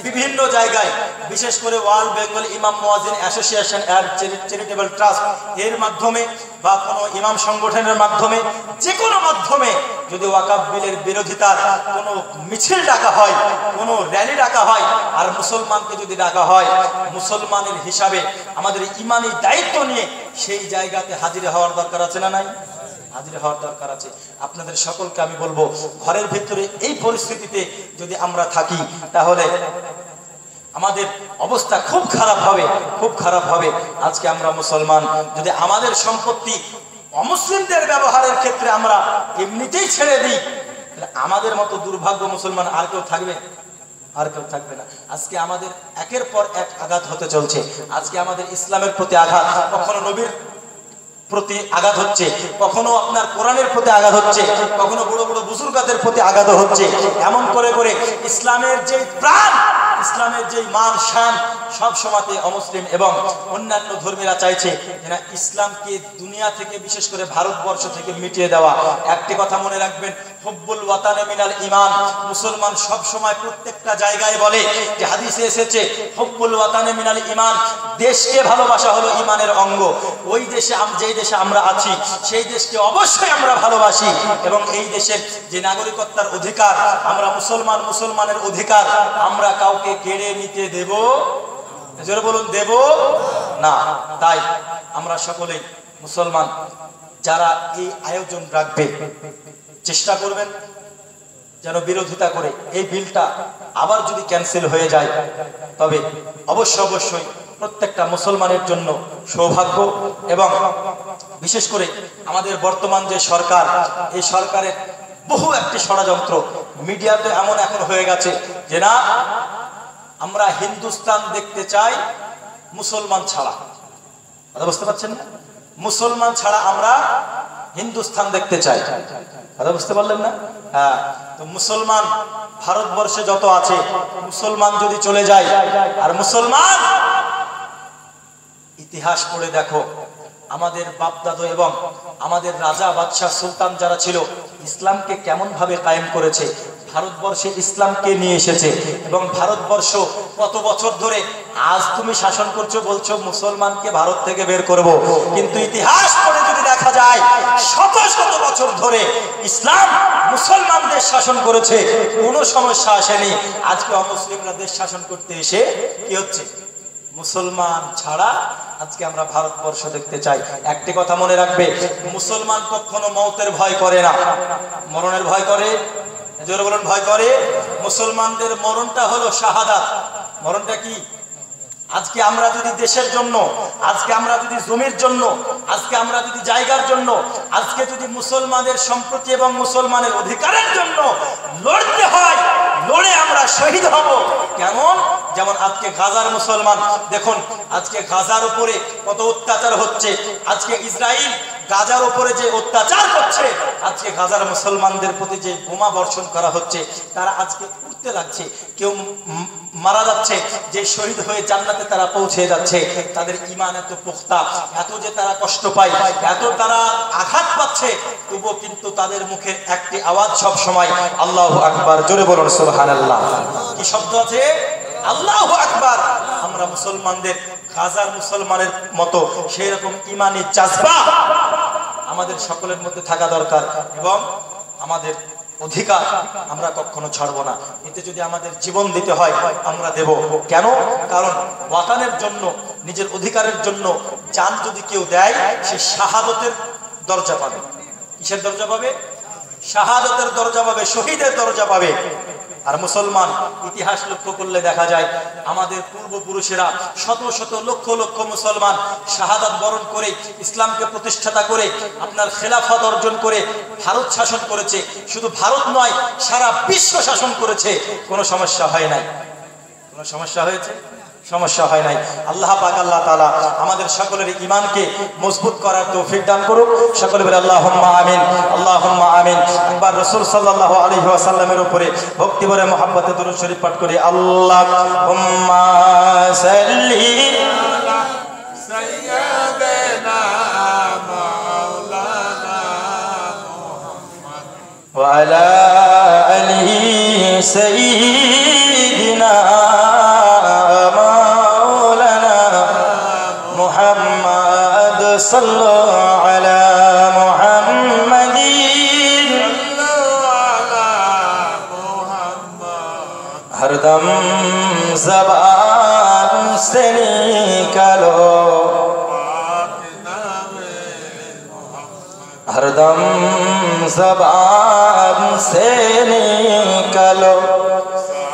বিভিন্ন জায়গায়, বিশেষ করে ওয়ার্ল্ড বেঙ্গল ইমাম মুয়াজ্জিন অ্যাসোসিয়েশন এন্ড চ্যারিটেবল ট্রাস্ট এর মাধ্যমে বা কোনো ইমাম সংগঠনের মাধ্যমে, যে কোনো মাধ্যমে যদি ওয়াকাফ বিলের বিরোধিতার কোনো মিছিল ডাকা হয়, কোনো র্যালি ডাকা হয়, আর মুসলমানকে যদি ডাকা হয়, মুসলমানের হিসাবে আমাদের ইমানি দায়িত্ব নিয়ে সেই জায়গাতে হাজির হওয়ার দরকার আছে না নাই? হাজির হওয়ার দরকার আছে। আপনাদের সকলকে আমি বলবো, ঘরের ভিতরে এই পরিস্থিতিতে যদি আমরা থাকি তাহলে আমাদের অবস্থা খুব খারাপ হবে, খুব খারাপ হবে। আজকে আমরা মুসলমান যদি আমাদের সম্পত্তি অমুসলিমদের ব্যবহারের ক্ষেত্রে আমরা এমনিতেই ছেড়ে দিই, তাহলে আমাদের মতো দুর্ভাগ্য মুসলমান আর কেউ থাকবে? আর কেউ থাকবে না। আজকে আমাদের একের পর এক আঘাত হতে চলছে। আজকে আমাদের ইসলামের প্রতি আঘাত, কখনো নবীর প্রতি আঘাত হচ্ছে, কখনো আপনার কোরআনের প্রতি আঘাত হচ্ছে, কখনো বড় বড় বুজুর্গদের প্রতি আঘাত হচ্ছে। এমন করে করে ইসলামের যে প্রাণ, ইসলামের যে মান শান, সব সময়তে অমুসলিম এবং অন্যান্য ধর্মীরা চাইছে যে ইসলামকে দুনিয়া থেকে, বিশেষ করে ভারতবর্ষ থেকে মিটিয়ে দেওয়া। একটি কথা মনে রাখবেন, হুব্বুল ওয়াতানে মিনাল ঈমান। মুসলমান সব সময় প্রত্যেকটা জায়গায় বলে যে হাদিসে এসেছে হুব্বুল ওয়াতানে মিনাল ঈমান, দেশকে ভালোবাসা হলো ঈমানের অঙ্গ। ওই দেশে, যেই দেশে আমরা আছি সেই দেশকে অবশ্যই আমরা ভালোবাসি, এবং এই দেশের যে নাগরিকত্বের অধিকার, আমরা মুসলমান, মুসলমানের অধিকার আমরা কাউকে কেড়ে নিতে দেব? জোরে বলুন, দেব না। তাই আমরা সকলেই মুসলমান যারা এই আয়োজন রাখবে, চেষ্টা করবেন যেন বিরোধিতা করে এই বিলটা আবার যদি ক্যান্সেল হয়ে যায়, তবে অবশ্যই প্রত্যেকটা মুসলমানের জন্য সৌভাগ্য। এবং বিশেষ করে আমাদের বর্তমান যে সরকার, এই সরকারের বহু একটি ষড়যন্ত্র মিডিয়াতে এমন এখন হয়ে গেছে যে না, আমরা হিন্দুস্তান দেখতে চাই মুসলমান ছাড়া। কথা বুঝতে পারছেন না? মুসলমান ছাড়া আমরা হিন্দুস্তান দেখতে চাই। কথা বুঝতে পারলেন না? হ্যাঁ, তো মুসলমান ভারতবর্ষে যত আছে, মুসলমান যদি চলে যায়, আর মুসলমান ইতিহাস পড়ে দেখো, আমাদের বাপদাদা এবং আমাদের রাজা বাদশাহ সুলতান যারা ছিল, ইসলামকে কেমন ভাবে কায়েম করেছে, ভারতবর্ষে ইসলামকে নিয়ে এসেছে। এবং ভারতবর্ষ কত বছর ধরে, আজ তুমি শাসন করছো, বলছো মুসলমানকে ভারত থেকে বের করব, কিন্তু ইতিহাস পড়ে যদি দেখা যায় শত শত বছর ধরে ইসলাম মুসলমানদের শাসন করেছে, কোনো সমস্যা আসেনি। আজকে অমুসলিমরা দেশ শাসন করতে এসে কি হচ্ছে? মুসলমান ছাড়া আজকে আমরা ভারতবর্ষ দেখতে চাই। একটি কথা মনে রাখবে, মুসলমান কখনো মৌতের ভয় করে না। মরণের ভয় করে? জোরে বলুন, ভয় করে? মুসলমানদের মরণটা হলো শাহাদাত। মরণটা কি? আজকে আমরা যদি দেশের জন্য, আজকে আমরা যদি জমির জন্য, আজকে আমরা যদি জায়গার জন্য, আজকে যদি মুসলমানের সম্প্রতি এবং মুসলমানের অধিকারের জন্য লড়তে হয়, লড়ে আমরা শহীদ হব। কেমন? যেমন আজকে গাজার মুসলমান দেখুন, আজকে গাজার উপরে কত অত্যাচার হচ্ছে। আজকে ইসরায়েল গাজার উপরে যে অত্যাচার করছে, আজকে গাজার মুসলমানদের প্রতি যে বোমা বর্ষণ করা হচ্ছে, তারা আজকে উঠতে লাগছে, কেউ মারা যাচ্ছে, যে শহীদ হয়ে জান্নাতে তারা পৌঁছে যাচ্ছে। তাদের ঈমান এত পোক্তা, এত যে তারা কষ্ট পায়, এত তারা আঘাত পাচ্ছে, তবুও কিন্তু তাদের মুখের একটি আওয়াজ সব সময় আল্লাহু আকবার। জোরে বলুন সুবহানাল্লাহ। কি শব্দ আছে? আল্লাহু আকবার। আমরা মুসলমানদের গাজার মুসলমানের মতো সেই রকম ঈমানি জাযবা আমাদের সকলের মধ্যে থাকা দরকার এবং আমাদের অধিকার আমরা কখনো ছাড়বো না। এতে যদি আমাদের জীবন দিতে হয় আমরা দেব। কেন? কারণ ওয়াতানের জন্য, নিজের অধিকারের জন্য জান যদি কেউ দেয়, সে শাহাদতের দরজা পাবে। কিসের দরজা পাবে? শাহাদতের দরজা পাবে, শহীদের দরজা পাবে। আর মুসলমান ইতিহাস লক্ষ্য করলে দেখা যায় আমাদের পূর্বপুরুষেরা শত শত লক্ষ লক্ষ মুসলমান শাহাদাত বরণ করে ইসলামকে প্রতিষ্ঠাতা করে আপনার খেলাফত অর্জন করে ভারত শাসন করেছে। শুধু ভারত নয়, সারা বিশ্ব শাসন করেছে। কোনো সমস্যা হয় নাই। কোনো সমস্যা হয়েছে? সমস্যা হয় নাই। আল্লাহ পাক আল্লাহ তাআলা আমাদের সকলের ঈমানকে মজবুত করার তৌফিক দান করুক। সকলে বলে আল্লাহুম্মা আমিন, আল্লাহুম্মা আমিন। একবার রাসূল সাল্লাল্লাহু আলাইহি ওয়াসাল্লামের উপরে ভক্তি ভরে মুহাব্বতে দরুদ শরীফ পাঠ করি। আল্লাহুম্মা সাল্লি আলা সাইয়্যিদিনা মাওলানা মুহাম্মদ ওয়া আলা আলিহি সাইয়্যিদিনা صلوا على محمد हरदम ज़बान से निकालो, हरदम ज़बान से निकालो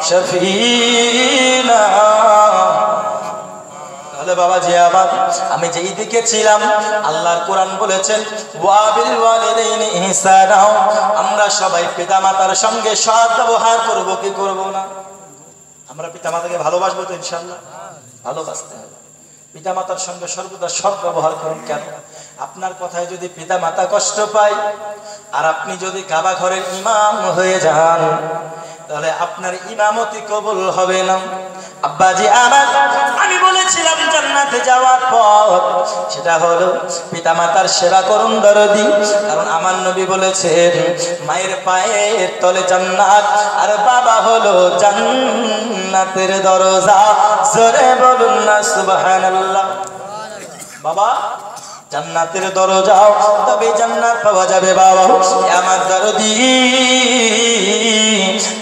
शफीना। বাবাজি আমার, আমি যেই দিকে ছিলাম আল্লাহর কোরআন বলেছেন ওয়াবিল ওয়ালিদাইনি ইহসানা, আমরা সবাই পিতামাতার সঙ্গে সৎ ব্যবহার করব কি করব না? আমরা পিতামাতাকে ভালোবাসবো তো ইনশাআল্লাহ? ভালোবাসতে হবে। পিতামাতার সঙ্গে সর্বদা সৎ ব্যবহার করুন। কেন? আপনার কথায় যদি পিতামাতা কষ্ট পায় আর আপনি যদি কাবা ঘরের ইমাম হয়ে যান, তাহলে আপনার ইমামতি কবুল হবে না। আব্বাজি আমার, আমি বলেছিলাম জান্নাতে যাওয়ার পথ সেটা হলো পিতামাতার সেবা করুন, দরদি। কারণ আমার নবী বলেছেন মায়ের পায়ের তলে জান্নাত, আর বাবা হলো জান্নাতের দরজা। জোরে বলুন না সুবহানাল্লাহ। বাবা জান্নাতের দরজা, তবে জান্নাত পাওয়া যাবে। বাবা আমার দরদি,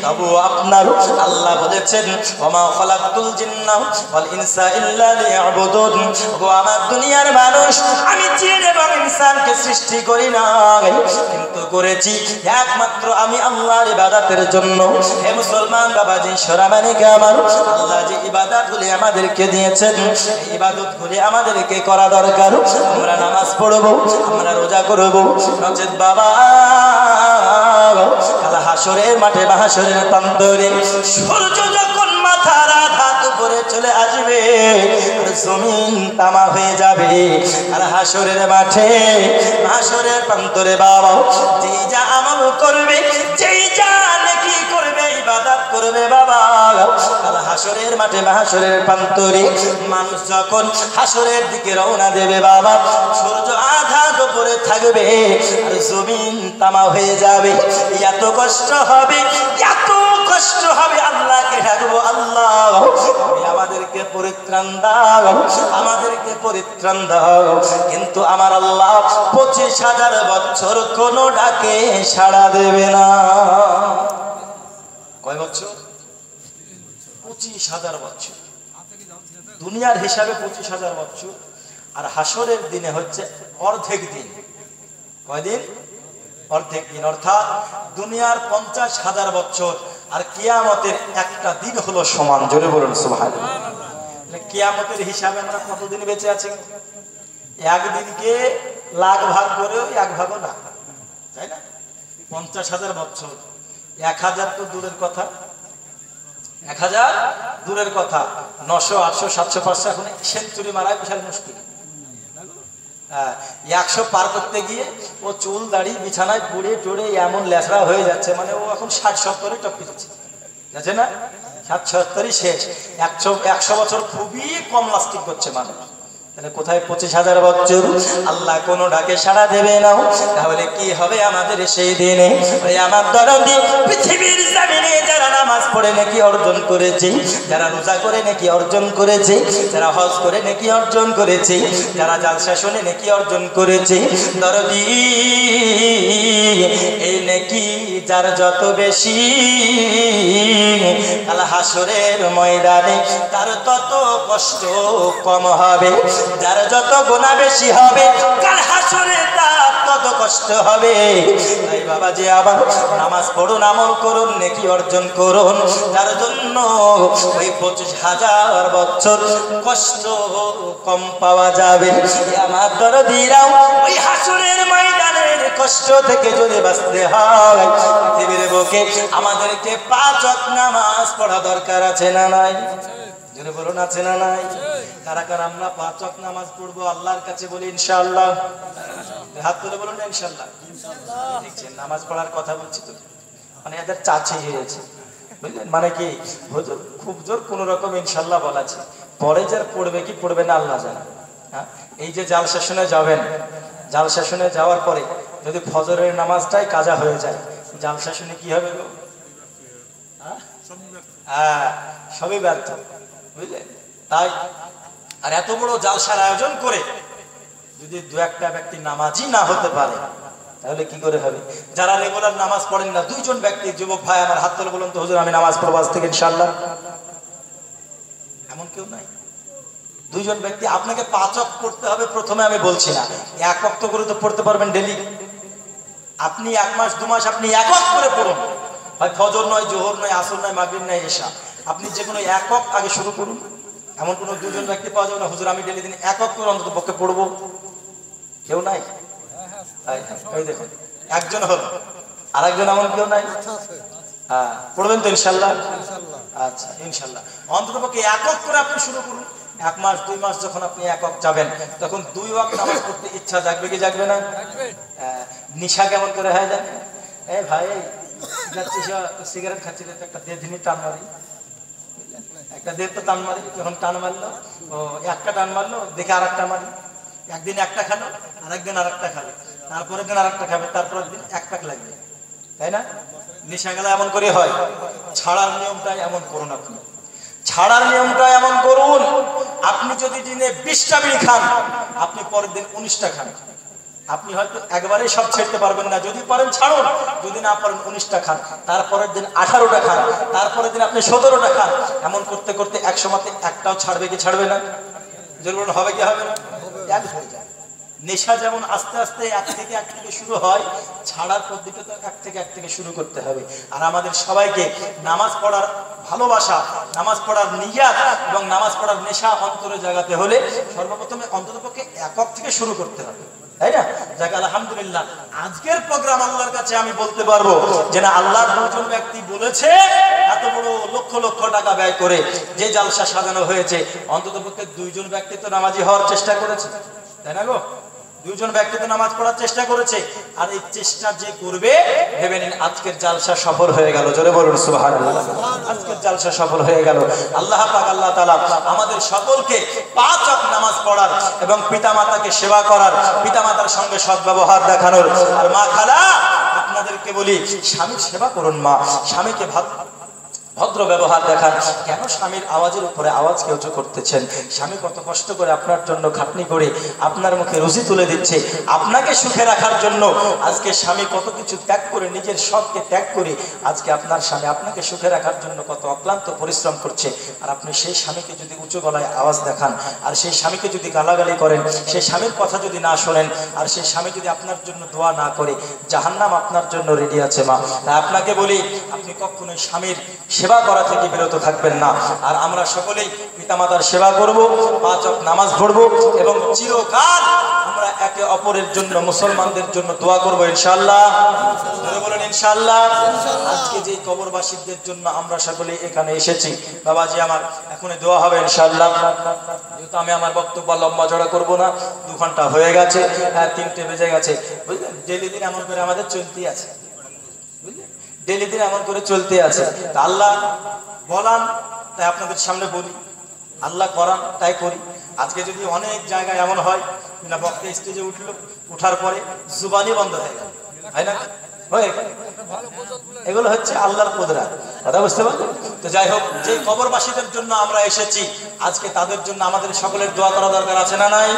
তবু আপনার আল্লাহ বলেছেন ওমা খালাকতুল জিন্না ওয়াল ইনসা ইল্লা লিয়াবুদুন। ও আমার দুনিয়ার মানুষ, আমি জিন এবং ইনসানকে সৃষ্টি করি নাই, কিন্তু করেছি একমাত্র আমি আল্লাহর ইবাদতের জন্য। হে মুসলমান বাবাজি, শোনামানিকে আমার, আল্লাহ যে ইবাদতগুলি আমাদেরকে দিয়েছেন, এই ইবাদতগুলি আমাদেরকে করা দরকার। আমরা নামাজ পড়বো, আমরা রোজা করবো, নচেত বাবা কাল হাসরের মাঠে মাহশরের প্রান্তরে সূর্য যখন মাথার আঘাত করে চলে আসবে, জমিন তামা হয়ে যাবে। আর হাসরের মাঠে মাহশরের প্রান্তরে বাবা যেই যা আমল করবে, যেই যা নেকি করবে, ইবাদত করবে বাবা, কাল হাসরের মাঠে মাহশরের প্রান্তরে মানুষ যখন হাসরের দিকে রওনা দেবে বাবা, সূর্য আঘাত করে থাকবে আর জমিন তামা হয়ে যাবে। এত কষ্ট হবে, এত কষ্ট হবে। আল্লাহকে ডাকবো, আল্লাহ আমাদেরকে পরিত্রাণ দাও, আমাদেরকে পরিত্রাণ দাও। কিন্তু আমার আল্লাহ 25,000 বছর কোনো ডাকে সাড়া দেবে না। কয় বছর? 25,000 বছর। দুনিয়ার হিসাবে 25,000 বছর, আর হাসরের দিনে হচ্ছে অর্ধেক দিন। কয়দিন? অর্ধেক দিন। অর্থাৎ দুনিয়ার 50,000 বছর আর কিয়ামতের একটা দিন হলো সমান। জোরে বলুন সুবহানাল্লাহ। কিয়ামতের হিসাবে আমরা কতদিন বেঁচে আছি? একদিনকে লাখ ভাগ করেও এক ভাগও না, তাই না? 50,000 বছর, 1000 তো দূরের কথা, 1000 দূরের কথা, 900, 800, 700, 500 এখন সেঞ্চুরি মারা বিশাল মুশকিল। 100 পার করতে গিয়ে ও চুল দাড়ি বিছানায় পুড়ে টুড়ে এমন লেসড়া হয়ে যাচ্ছে, মানে ও এখন 60-70 টপকে যাচ্ছে না? 60-70 শেষ। 100 বছর খুবই কম লাস্টিং করছে মানুষ, তাহলে কোথায় 25,000 বছর? আল্লাহ কোনো ডাকে সাড়া দেবে না, তাহলে কি হবে আমাদের সেই দিনে? ওই আমার দরদি পৃথিবীর জমিনে যারা নামাজ পড়ে নেকি অর্জন করেছে, যারা রোজা করে নেকি অর্জন করেছে, যারা হজ করে নেকি অর্জন করেছে, যারা জালসা শুনে নেকি অর্জন করেছে, দরদি এই নেকি যার যত বেশি, কাল হাসরের ময়দানে তার তত কষ্ট কম হবে। যার যত গুনাহ বেশি হবে, কাল হাসরে তার তত কষ্ট হবে। তাই বাবাজি আবার নামাজ পড়ুন, আমল করুন, নেকি অর্জন করুন, তার জন্য ওই 25,000 বছর কষ্ট কম পাওয়া যাবে। আমার দরদিরাও ওই হাসরের ময়দানের কষ্ট থেকে যদি বাঁচতে হয়, পৃথিবীর বুকে আমাদেরকে 5 ওয়াক্ত নামাজ পড়া দরকার আছে না নাই? যদি বলুন আছে না নাই? কারা কারা আমরা 5 ওয়াক্ত নামাজ পড়বো আল্লাহর কাছে বলি ইনশাআল্লাহ? হাত তুলে বলুন না ইনশাআল্লাহ। দেখছেন নামাজ পড়ার কথা বলছি তো, মানে এদের চাচি হয়েছে, বুঝলেন? মানে কি হুজুর খুব জোর কোন রকম ইনশাআল্লাহ বলাছে, পরে যার পড়বে কি পড়বে না আল্লাহ জানে। হ্যাঁ, এই যে জালসা শুনে যাবেন, জালসা শুনে যাওয়ার পরে যদি ফজরের নামাজটাই কাজা হয়ে যায়, জালসা শুনে কি হবে গো? হ্যাঁ, সবই ব্যর্থ, বুঝলেন? তাই আর এত বড় জালসার আয়োজন করে যদি 2-1টা ব্যক্তি নামাজি না হতে পারে, তাহলে কি করে হবে? যারা রেগুলার নামাজ পড়েন না, 2 জন ব্যক্তি, যুবক ভাই আমার হাত তুলে বলুন তো, হুজুর আমি নামাজ পড়ব আজ থেকে ইনশাআল্লাহ, এমন কেউ নাই? 2 জন ব্যক্তি। আপনাকে 5 ওয়াক্ত পড়তে হবে প্রথমে আমি বলছি না, 1 ওয়াক্ত করে তো পড়তে পারবেন ডেলি। আপনি 1 মাস 2 মাস আপনি 1 ওয়াক্ত করে পড়ুন, হয় ফজর নয়, জোহর নয়, আসর নয়, মাগরিব নয়, এশা, আপনি যে কোনো 1 ওয়াক্ত আগে শুরু করুন। এমন কোনো 2 জন ব্যক্তি পাওয়া যাবে না হুজুর আমি ডেলি দিন 1 ওয়াক্ত করে অন্তত পক্ষে পড়বো, কেউ নাই? এই দেখুন একজন হল, আর একজন এমন কেউ নাই? হ্যাঁ, পড়বেন তো ইনশাআল্লাহ? আচ্ছা ইনশাআল্লাহ অন্তত পক্ষে 1 ওয়াক্ত করে আপনি শুরু করুন। 1 মাস 2 মাস যখন আপনি 1 ওয়াক্ত যাবেন, তখন 2 ওয়াক্ত নামাজ পড়তে ইচ্ছা জাগবে কি জাগবে না? নিশা কেমন করে হয় জানেন? এই ভাই যাচ্ছিস সিগারেট খাচ্ছিস, একটা দিয়ে দিনই টান মারি, একটা দিয়ে তো টান মারি, যখন টান মারলো ও একটা টান মারলো দেখে আর একটা মারি, একদিন একটা খালো, আরেকদিন আর একটা খাবে, তারপরের দিন আর একটা খাবে, তারপরের দিন 1 প্যাক লাগবে, তাই না? নেশা গেলা এমন করে হয়। ছাড়ার নিয়মটা এমন করুন, আপনি ছাড়ার নিয়মটা এমন করুন, আপনি যদি দিনে 20টা বিড়ি খান, আপনি পরের দিন 19টা খান। আপনি হয়তো একবারেই সব ছেড়তে পারবেন না, যদি পারেন ছাড়ুন, যদি না পারেন 19টা খান, তারপরের দিন 18টা খান, তারপরের দিন আপনি 17টা খান। এমন করতে করতে এক সময়তে একটাও ছাড়বে কি ছাড়বে না? যেমন হবে কি হবে না? এক হয়ে যায়। নেশা যেমন আস্তে আস্তে এক থেকে শুরু হয়, ছাড়ার পদ্ধতিটা তো এক থেকে শুরু করতে হবে। আর আমাদের সবাইকে নামাজ পড়ার ভালোবাসা, নামাজ পড়ার নিয়াত এবং নামাজ পড়ার নেশা অন্তরে জাগাতে হলে সর্বপ্রথমে অন্ততপক্ষে 1 ওয়াক্ত থেকে শুরু করতে হবে, তাই না? যাক আলহামদুলিল্লাহ, আজকের প্রোগ্রাম আল্লাহর কাছে আমি বলতে পারবো যে না, আল্লাহর 2 জন ব্যক্তি বলেছে এত বড় লক্ষ লক্ষ টাকা ব্যয় করে যে জালসা সাজানো হয়েছে, অন্ততপক্ষে 2 জন ব্যক্তি তো নামাজি হওয়ার চেষ্টা করেছে, তাই না গো? 2 জন ব্যক্তি তো নামাজ পড়ার চেষ্টা করেছে। আর এই চেষ্টা যে করবে, ভেবে নিন আজকের জালসা সফল হয়ে গেল। জোরে বলুন সুবহানাল্লাহ। আজকের জালসা সফল হয়ে গেল। আল্লাহ পাক আল্লাহ তাআলা আমাদের সকলকে 5 ওয়াক্ত নামাজ পড়ার এবং পিতামাতাকে সেবা করার, পিতামাতার সঙ্গে সদ্ব্যবহার দেখানোর। আর মা খালা আপনাদেরকে বলি, স্বামীর সেবা করুন। মা স্বামীকে ভদ্র ব্যবহার দেখান। কেন স্বামীর আওয়াজের উপরে আওয়াজ কেউ করতেছেন? স্বামী কত কষ্ট করে আপনার জন্য খাটনি করে আপনার মুখে রুজি তুলে দিচ্ছে, আপনাকে সুখে রাখার জন্য। আজকে স্বামী কত কিছু ত্যাগ করে, নিজের শখকে ত্যাগ করে আজকে আপনার স্বামী আপনাকে সুখে রাখার জন্য কত অক্লান্ত পরিশ্রম করছে। আর আপনি সেই স্বামীকে যদি উঁচু গলায় আওয়াজ দেখান, আর সেই স্বামীকে যদি গালাগালি করেন, সেই স্বামীর কথা যদি না শোনেন, আর সেই স্বামী যদি আপনার জন্য দোয়া না করে, জাহান্নাম আপনার জন্য রেডি আছে মা। তাই আপনাকে বলি, আপনি কখনোই স্বামীর সেবা করা থেকে বিরত থাকবেন না। আর আমরা সকলেই পিতামাতার সেবা করব, 5 ওয়াক্ত নামাজ পড়ব এবং চিরকাল আমরা একে অপরের জন্য, মুসলমানদের জন্য দোয়া করব ইনশাআল্লাহ। জোরে বলেন ইনশাআল্লাহ। আজকে যে কবরবাসীদের জন্য আমরা সকলে এখানে এসেছি, বাবাজি আমার এখনই দোয়া হবে ইনশাআল্লাহ। যেহেতু আমি আমার বক্তব্য লম্বা চড়া করব না, 2 ঘন্টা হয়ে গেছে, 3টে বেজে গেছে, বুঝলেন? ডেলি দিন এমন করে আমাদের চলতেই আছে, বুঝলেন? ডেলি দিন এমন করে চলতে আছে। তা আল্লাহ বলান তাই আপনাদের সামনে বলি, আল্লাহ করান তাই করি। আজকে যদি অনেক জায়গায় এমন হয় না, বক্তা স্টেজে উঠলো, উঠার পরে জুবানি বন্ধ হয়ে গেল, তাই না? হয়ে গেল। এগুলো হচ্ছে আল্লাহর কুদরত, কথা বুঝতে পারলে? তো যাই হোক, যে কবরবাসীদের জন্য আমরা এসেছি আজকে, তাদের জন্য আমাদের সকলের দোয়া করা দরকার আছে না নাই?